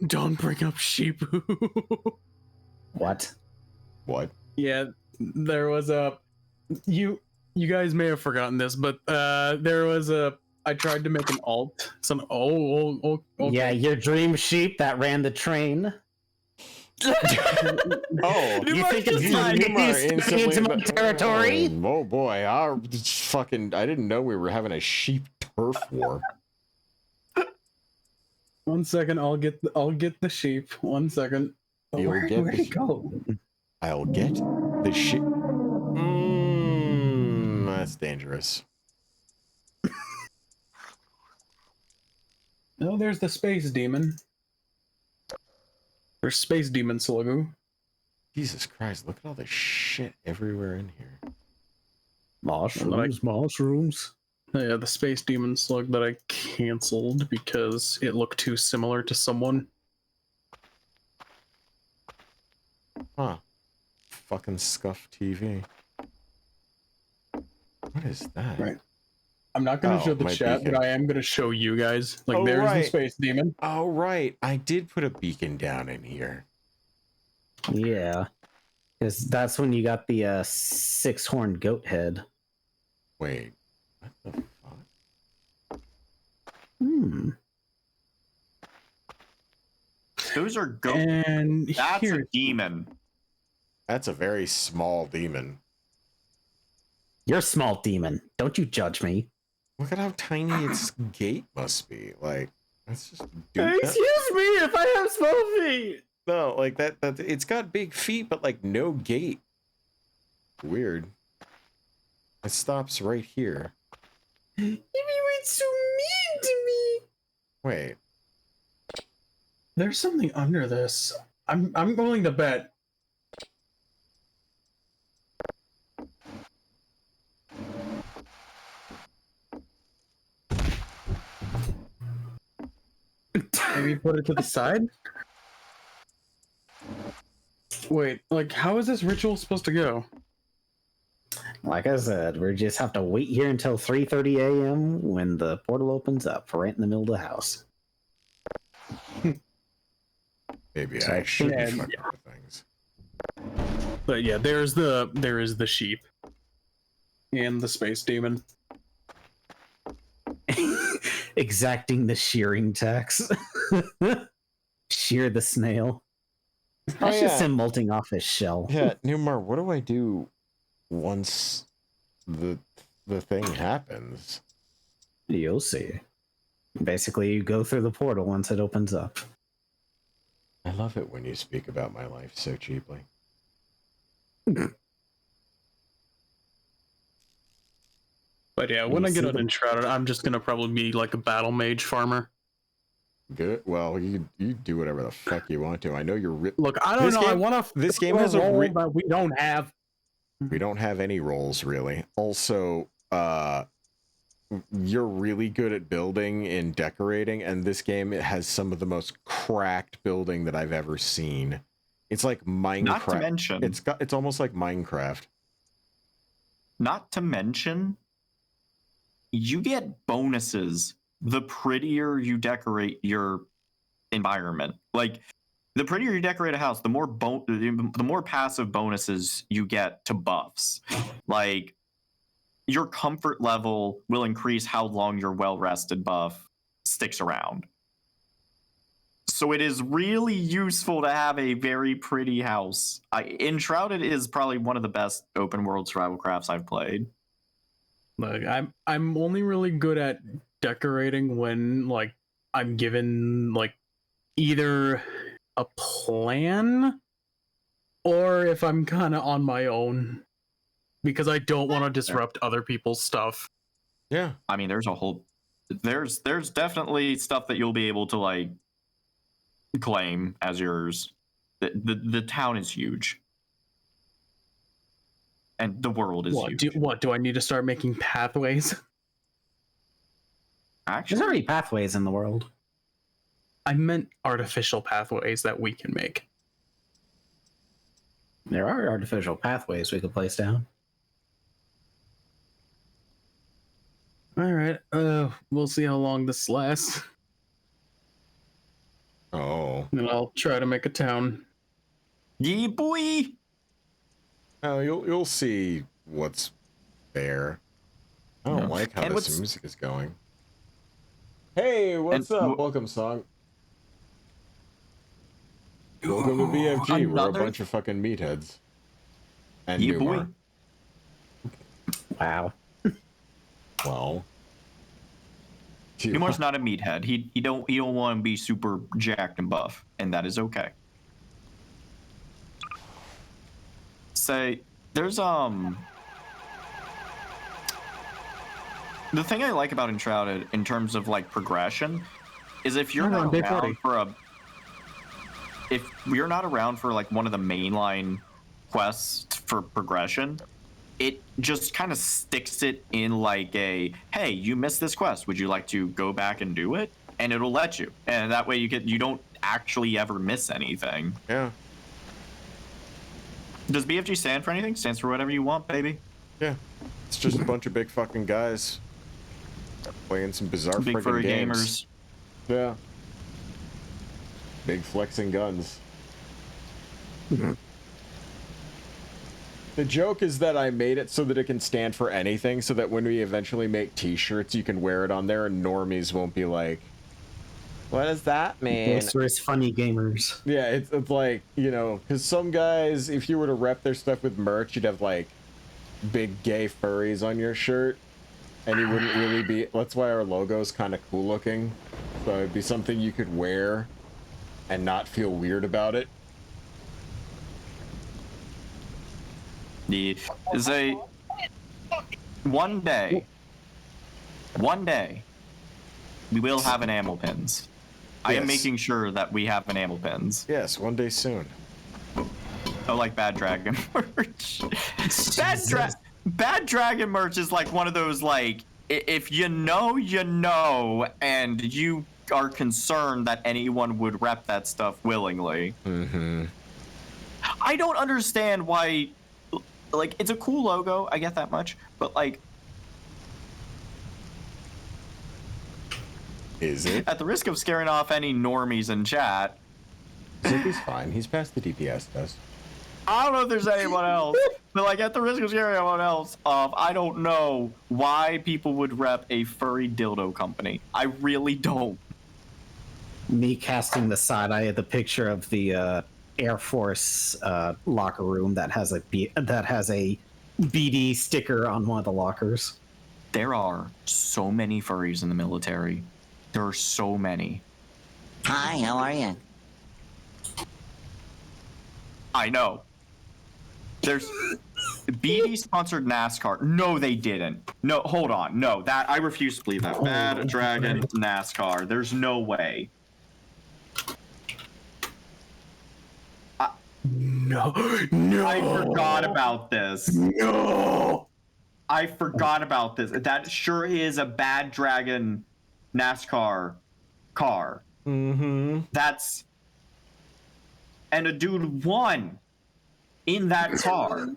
don't bring up Shibu. What? What? Yeah, there was a you guys may have forgotten this, but there was I tried to make an alt. Some okay. Yeah, your dream sheep that ran the train. Oh, You think it's into my territory? Oh boy, I didn't know we were having a sheep turf war. 1 second, I'll get the sheep. 1 second. Oh, You'll get where'd the it go? I'll get the sheep. That's dangerous. Oh, there's the space demon. There's space demon Slugoo. Jesus Christ, look at all the shit everywhere in here. Mushrooms. Yeah, the space demon slug that I canceled because it looked too similar to someone. Huh. Fucking scuff TV. What is that? Right. I'm not gonna show the my chat, beacon. but I am gonna show you guys. Like, Oh, there's right. the space demon. Oh, right. I did put a beacon down in here. Yeah. Because that's when you got the 6-horned goat head. Wait. What the fuck? Hmm. Those are ghosts. And That's here, a demon. That's a very small demon. You're a small demon. Don't you judge me. Look at how tiny its gate must be. Like, that's just. Excuse me if I have small feet. No, like that. It's got big feet, but like no gate. Weird. It stops right here. You were so mean to me. Wait. there's something under this. I'm willing to bet. Maybe put it to the side? Wait, like, how is this ritual supposed to go? Like I said, we just have to wait here until 3:30 a.m. when the portal opens up, right in the middle of the house. Maybe So I should be and- fucking with things. But yeah, there is the sheep. And the space demon. Exacting the shearing tax. Shear the snail. That's just him molting off his shell. Yeah, Newmar, what do I do once the thing happens? You'll see. Basically, you go through the portal once it opens up. I love it when you speak about my life so cheaply. But yeah, when I get on Enshrouded, I'm just gonna probably be like a battle mage farmer. Good. Well, you do whatever the fuck you want to. I know you're. Look, I don't know. I want to. This game has a role that we don't have. We don't have any roles really. Also, you're really good at building and decorating, and this game has some of the most cracked building that I've ever seen. It's like Minecraft. Not to mention, it's almost like Minecraft. Not to mention, you get bonuses the prettier you decorate your environment. Like, the prettier you decorate a house, the more passive bonuses you get to buffs. Like, your comfort level will increase how long your well-rested buff sticks around. So it is really useful to have a very pretty house. Enshrouded is probably one of the best open world survival crafts I've played. Like I'm only really good at decorating when like I'm given like either a plan or if I'm kind of on my own because I don't want to disrupt other people's stuff. Yeah. I mean, there's definitely stuff that you'll be able to like claim as yours. The town is huge. And the world is huge. Do I need to start making pathways? Actually, there's already pathways in the world. I meant artificial pathways that we can make. There are artificial pathways we could place down. All right. We'll see how long this lasts. Oh. And I'll try to make a town. Yee boy. Oh, you'll see what's there. I don't like how this music is going. Hey, what's up? Welcome, song. Welcome to BFG. We're a bunch of fucking meatheads. And Newmar. Wow. Well. Newmar's not a meathead. He don't want to be super jacked and buff, and that is okay. Say there's the thing I like about Enshrouded in terms of like progression is if you're not around for like one of the mainline quests for progression, it just kind of sticks it in like a, hey, you missed this quest, would you like to go back and do it? And it'll let you, and that way you don't actually ever miss anything. Yeah. Does BFG stand for anything? Stands for whatever you want, baby. Yeah. It's just a bunch of big fucking guys playing some bizarre big freaking furry games. Gamers. Yeah. Big flexing guns. The joke is that I made it so that it can stand for anything, so that when we eventually make t-shirts, you can wear it on there and normies won't be like, what does that mean? Those funny gamers. Yeah, it's like, you know, because some guys, if you were to rep their stuff with merch, you'd have like big gay furries on your shirt, and you wouldn't really be. That's why our logo's kind of cool looking, so it'd be something you could wear and not feel weird about it. One day, we will have enamel pins. I am making sure that we have enamel pins. Yes, one day soon. Oh, like Bad Dragon merch. Bad Dragon merch is like one of those, like, if you know, you know, and you are concerned that anyone would rep that stuff willingly. Mm-hmm. I don't understand why, like, it's a cool logo, I get that much, but like, is it? At the risk of scaring off any normies in chat. Zippy's fine. He's passed the DPS test. I don't know if there's anyone else, but like, at the risk of scaring anyone else, I don't know why people would rep a furry dildo company. I really don't. Me casting the side eye at the picture of the Air Force locker room that has a BD sticker on one of the lockers. There are so many furries in the military. There are so many. Hi, how are you? I know. There's BD sponsored NASCAR. No, they didn't. No, hold on. No, that I refuse to believe that. Bad Dragon NASCAR. There's no way. No. I forgot about this. No. I forgot about this. That sure is a Bad Dragon NASCAR car. Mm-hmm. That's and a dude won in that car.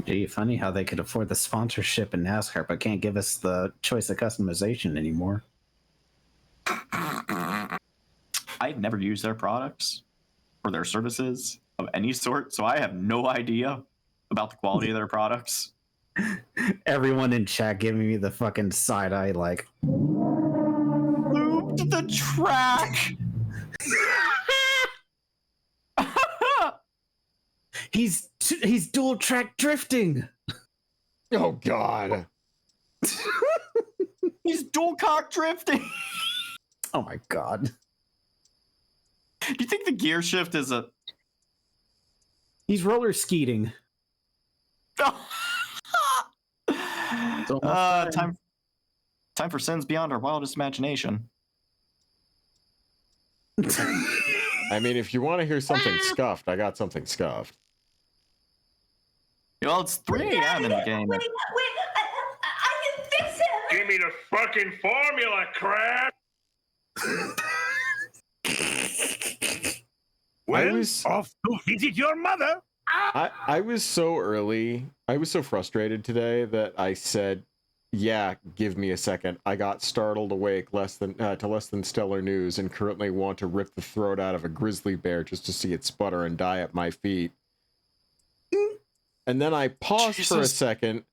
Gee, funny how they could afford the sponsorship in NASCAR, but can't give us the choice of customization anymore. I've never used their products or their services of any sort, so I have no idea about the quality of their products. Everyone in chat giving me the fucking side eye, like, looped the track. he's dual track drifting. Oh God. He's dual cock drifting. Oh my God. Do you think the gear shift is a? He's roller skating. Time for sins beyond our wildest imagination. I mean, if you want to hear something scuffed, I got something scuffed. Well, it's 3 a.m. in the game. Wait, I can fix him! Give me the fucking formula, crap! Well, off to visit your mother. I was so early. I was so frustrated today that I said, "Yeah, give me a second." I got startled awake less than stellar news, and currently want to rip the throat out of a grizzly bear just to see it sputter and die at my feet. And then I paused for a second,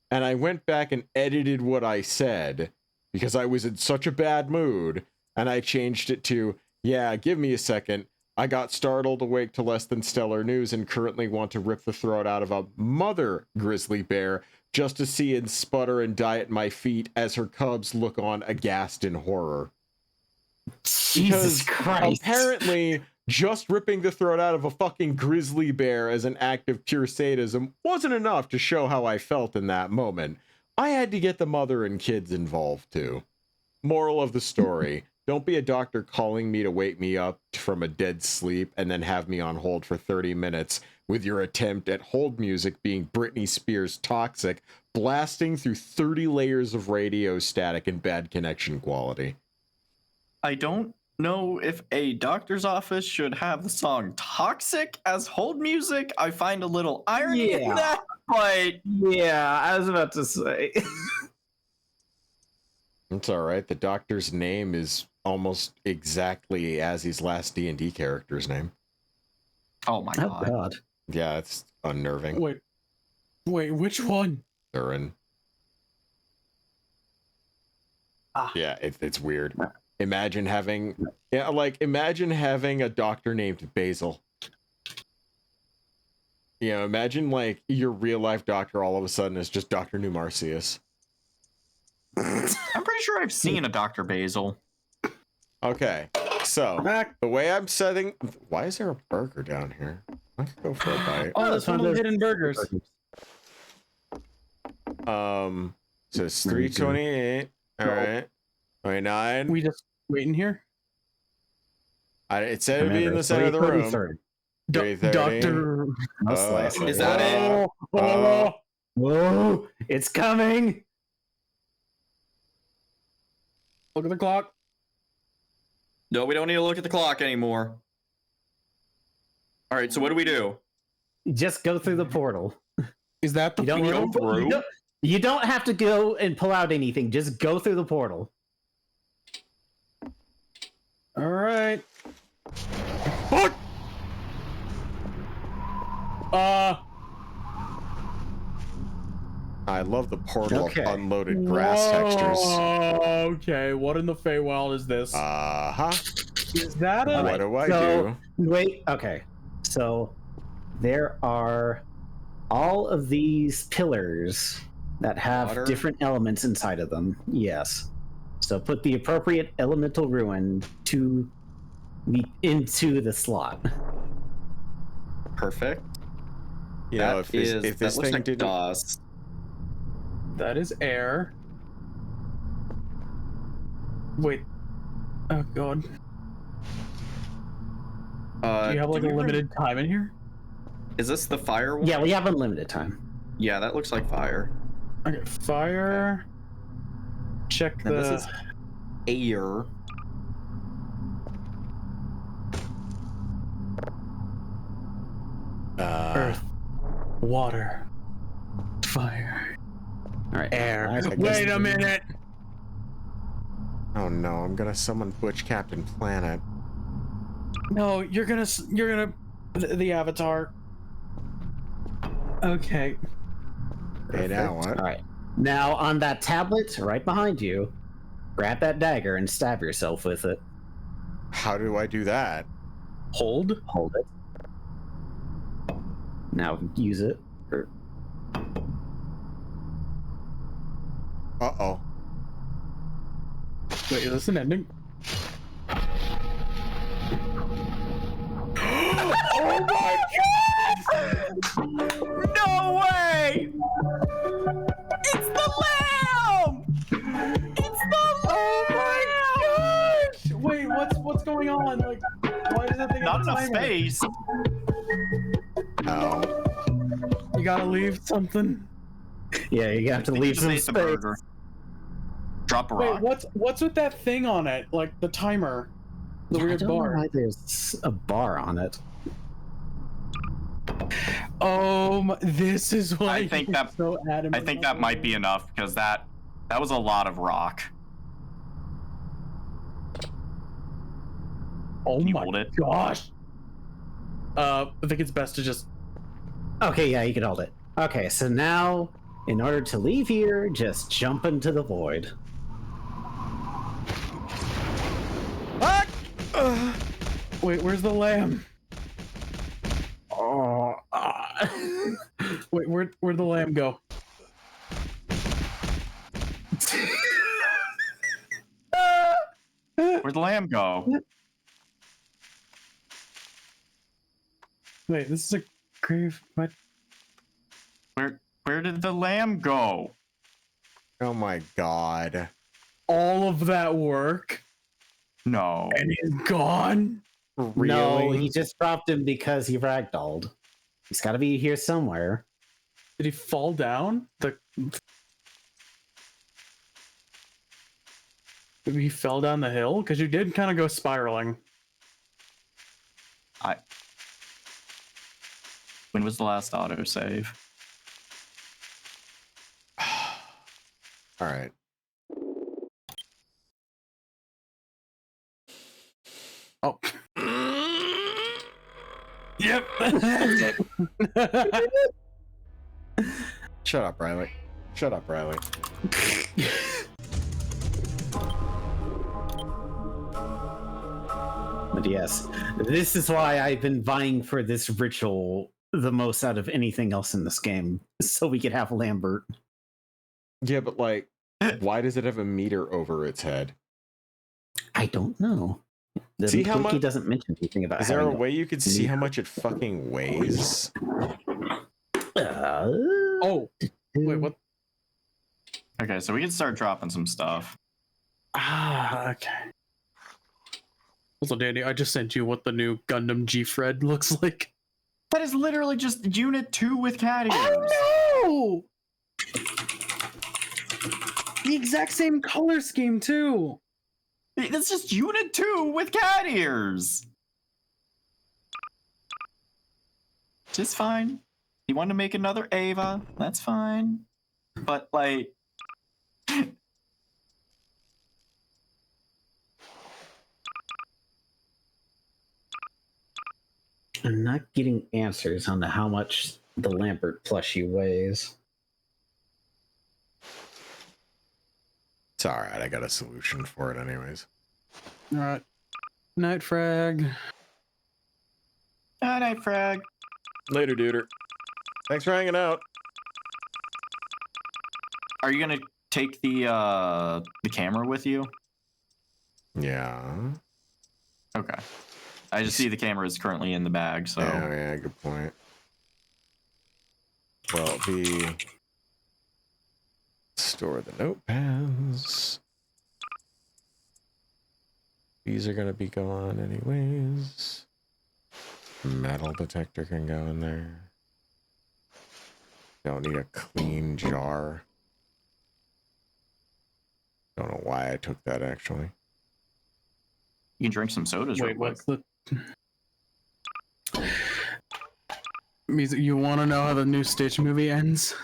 and I went back and edited what I said because I was in such a bad mood, and I changed it to, "Yeah, give me a second. I got startled awake to less than stellar news and currently want to rip the throat out of a mother grizzly bear just to see it sputter and die at my feet as her cubs look on aghast in horror." Jesus Christ. Apparently, just ripping the throat out of a fucking grizzly bear as an act of pure sadism wasn't enough to show how I felt in that moment. I had to get the mother and kids involved too. Moral of the story. Don't be a doctor calling me to wake me up from a dead sleep and then have me on hold for 30 minutes with your attempt at hold music being Britney Spears' Toxic, blasting through 30 layers of radio static and bad connection quality. I don't know if a doctor's office should have the song Toxic as hold music. I find a little irony in that, but... Yeah, I was about to say. It's alright, the doctor's name is almost exactly as his last D&D character's name. Oh my God. Yeah, it's unnerving. Wait, which one? Thurin. Yeah, it's weird. Imagine having a doctor named Basil. You know, imagine like your real life doctor all of a sudden is just Dr. Numarcius. I'm pretty sure I've seen a Dr. Basil. Okay, so the way I'm setting... Why is there a burger down here? I could go for a bite. Oh, that's one of the hidden burgers. So it's 328. All right. 29. We just waiting here? It said it'd be in the center of the room. 3:30. Doctor. Is that it? Whoa, it's coming. Look at the clock. No, we don't need to look at the clock anymore. All right, so what do we do? Just go through the portal. Is that the portal? You don't have to go and pull out anything. Just go through the portal. All right. I love the portal of unloaded grass textures. Okay, what in the Feywild is this? Is that a... What do I do? Wait, okay. So there are all of these pillars that have different elements inside of them. Yes. So put the appropriate elemental ruin into the slot. Perfect. You know, if this thing didn't... DOS. That is air. Wait. Oh god. Do you have like a limited time in here? Is this the fire one? Yeah, we have unlimited time. Yeah, that looks like fire. Okay, fire. Check Now the. this is air. Earth, water, fire, All right, air. I guess- Wait a minute. Oh no, I'm gonna summon Butch Captain Planet. No, you're gonna the avatar. Okay. Okay, now what? All right. Now on that tablet right behind you, grab that dagger and stab yourself with it. How do I do that? Hold it. Now use it. Uh-oh. Wait, is this an ending? Oh my god! No way! It's the lamb! It's the lamb! Oh my gosh! Wait, what's going on? Like, why does that thing Not have a enough timer? space. Oh. You gotta leave something. Yeah, you have to You leave just some ate the space. burger. Drop a rock. Wait, what's with that thing on it? Like the timer, the Yeah, I weird don't know bar. why there's a bar on it. This is why I think you're that so adamant. I think that might be enough because that was a lot of rock. Oh Can you my hold it? gosh. I think it's best to just. Okay, yeah, you can hold it. Okay, so now, in order to leave here, just jump into the void. Wait, where's the lamb? Oh, Wait, where'd the lamb go? Where'd the lamb go? Wait, this is a grave. What? Where did the lamb go? Oh my god. All of that work No. and he's gone. Really? No, he just dropped him because he ragdolled. He's got to be here somewhere. Did he fall down? Maybe he fell down the hill? Because you did kind of go spiraling. When was the last autosave? All right. Oh. Yep. Shut up, Riley. Shut up, Riley. But yes, this is why I've been vying for this ritual the most out of anything else in this game, so we could have Lambert. Yeah, but like, why does it have a meter over its head? I don't know. The See how wiki much? doesn't mention anything about. Is there a having way you could see how much it fucking weighs? Oh, wait, what? Okay, so we can start dropping some stuff. Ah, okay. Also, Danny, I just sent you what the new Gundam G-Fred looks like. That is literally just Unit 2 with cat ears. Oh no! The exact same color scheme too. That's just Unit 2 with cat ears. Just fine. You want to make another Ava? That's fine. But like, I'm not getting answers on how much the Lambert plushie weighs. It's all right. I got a solution for it, anyways. All right, night frag. night frag. Later, duder. Thanks for hanging out. Are you gonna take the camera with you? Yeah. Okay. I just see the camera is currently in the bag, so. Yeah, good point. Well, store the notepads. These are gonna be gone anyways. Metal detector can go in there. Don't need a clean jar. Don't know why I took that actually. You can drink some sodas. Wait, what's the music? You want to know how the new Stitch movie ends?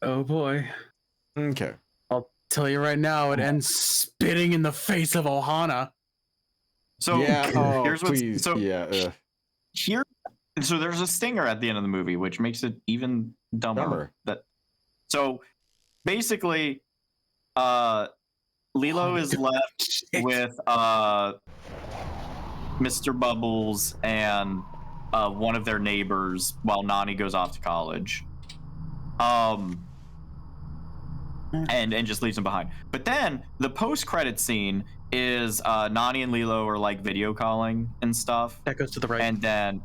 Oh boy. Okay. I'll tell you right now, it ends spitting in the face of Ohana. So yeah, oh, here's what's please. so Yeah. here. So there's a stinger at the end of the movie, which makes it even dumber. So basically, Lilo is left with Mr. Bubbles and one of their neighbors while Nani goes off to college. And just leaves them behind. But then the post-credit scene is Nani and Lilo are like video calling and stuff. That goes to the right. And then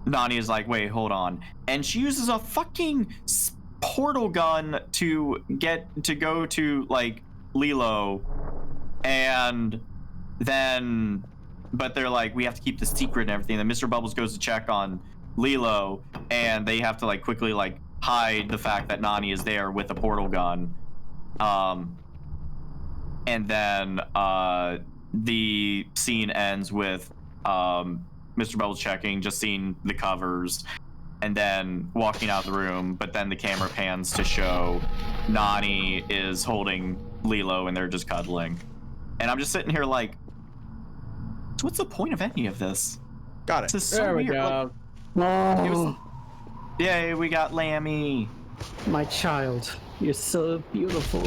Nani is like, wait, hold on. And she uses a fucking portal gun to go to like Lilo, and then but they're like, we have to keep this secret and everything. Then Mr. Bubbles goes to check on Lilo, and they have to like quickly like hide the fact that Nani is there with a portal gun. And then the scene ends with Mr. Bubbles checking, just seeing the covers, and then walking out of the room. But then the camera pans to show Nani is holding Lilo, and they're just cuddling. And I'm just sitting here like, so what's the point of any of this? Got it. This is so There we weird. go. Like, it was, yay, we got Lammy. My child, you're so beautiful.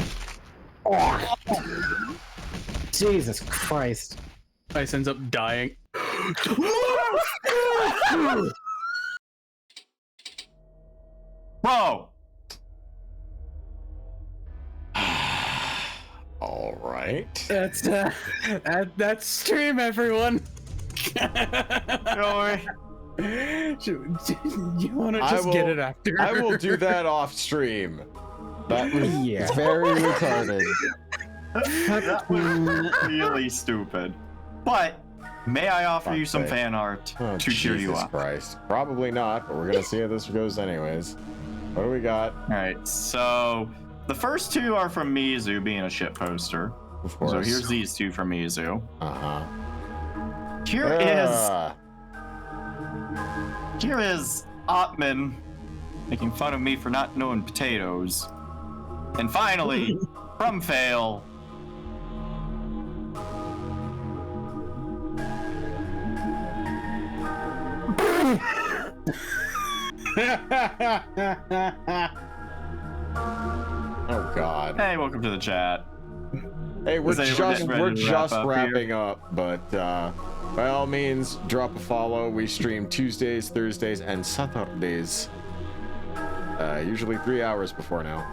Jesus Christ. Ice ends up dying. Whoa! All right. That's that's stream, everyone. You want to just get it after? I will do that off stream. That was very retarded. That was really stupid. But may I offer you some fan art to cheer you up? Christ. Probably not, but we're gonna see how this goes anyways. What do we got? All right, so the first two are from Mizu being a shit poster. Of course. So here's these two from Mizu. Here is Ottman making fun of me for not knowing potatoes. And finally, from Fail, Oh God. Hey, welcome to the chat. Hey, we're just wrap wrapping up, but by all means, drop a follow. We stream Tuesdays, Thursdays, and Saturdays. Usually 3 hours before now.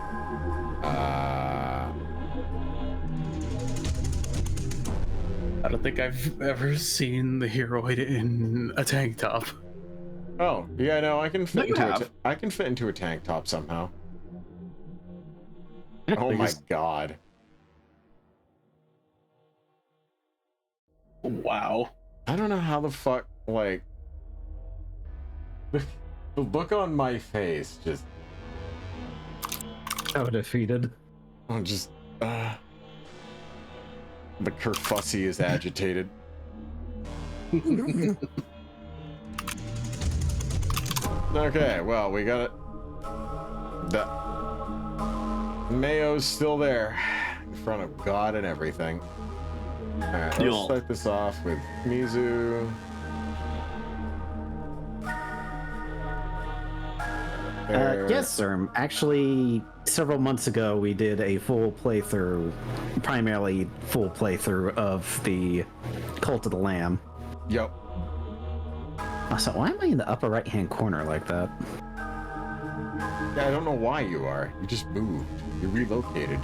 I don't think I've ever seen the Heroid in a tank top. Oh, yeah, no, I can fit into a tank top somehow. Oh my God. Wow. I don't know how the fuck, like, the look on my face just... So defeated. I'm just, the kerfussy is agitated. Okay, well, we got it. The Mayo's still there, in front of God and everything. Alright, let's start this off with Mizu. Yes, sir. Actually, several months ago, we did a full playthrough, primarily full playthrough of the Cult of the Lamb. Yep. So why am I in the upper right-hand corner like that? Yeah, I don't know why you are. You just moved. You relocated.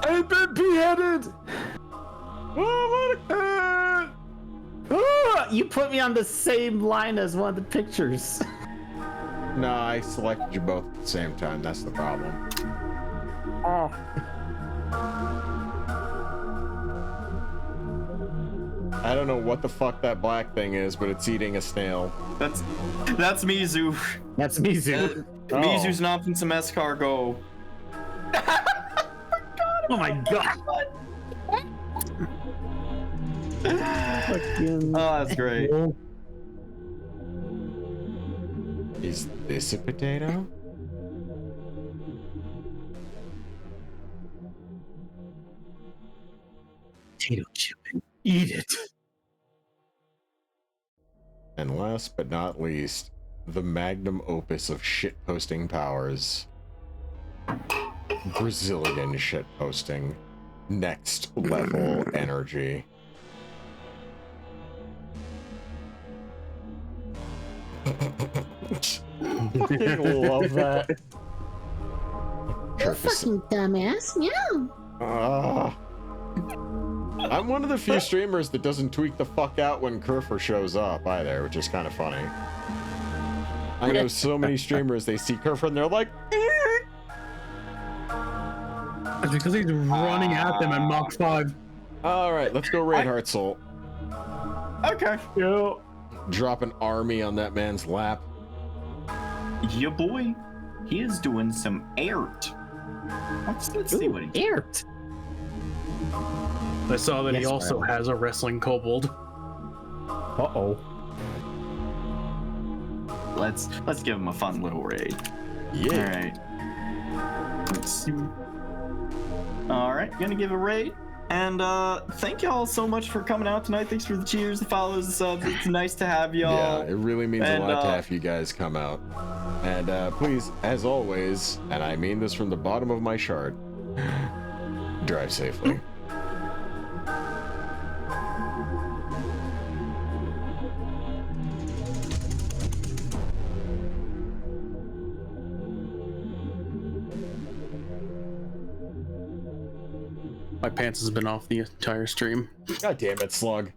I've been beheaded! You put me on the same line as one of the pictures. No, I selected you both at the same time. That's the problem. I don't know what the fuck that black thing is, but it's eating a snail. That's Mizu. That's Mizu. Mizu's not some escargot. Oh my god. Oh, that's great. Is this a potato? Potato chip and eat it. And last but not least, the magnum opus of shitposting powers. Brazilian shitposting. Next level energy. Fucking love that. You fucking dumbass. Meow. I'm one of the few streamers that doesn't tweak the fuck out when Kerfer shows up either, which is kind of funny. I know so many streamers, they see Kerfer and they're like, It's because he's running at them at Mach 5. alright, let's go raid Heart Soul. Okay. Yo. Drop an army on that man's lap. Yeah, boy. He is doing some art. Let's see what he art. I saw that he Yes, also Riley. has a wrestling kobold. Uh-oh. Let's give him a fun little raid. Yeah. All right. Let's see. All right, gonna give a raid. And thank y'all so much for coming out tonight. Thanks for the cheers, the follows, the subs. It's nice to have y'all. Yeah, it really means a lot to have you guys come out. And please, as always, and I mean this from the bottom of my shard, drive safely. My pants has been off the entire stream. God damn it, Slug.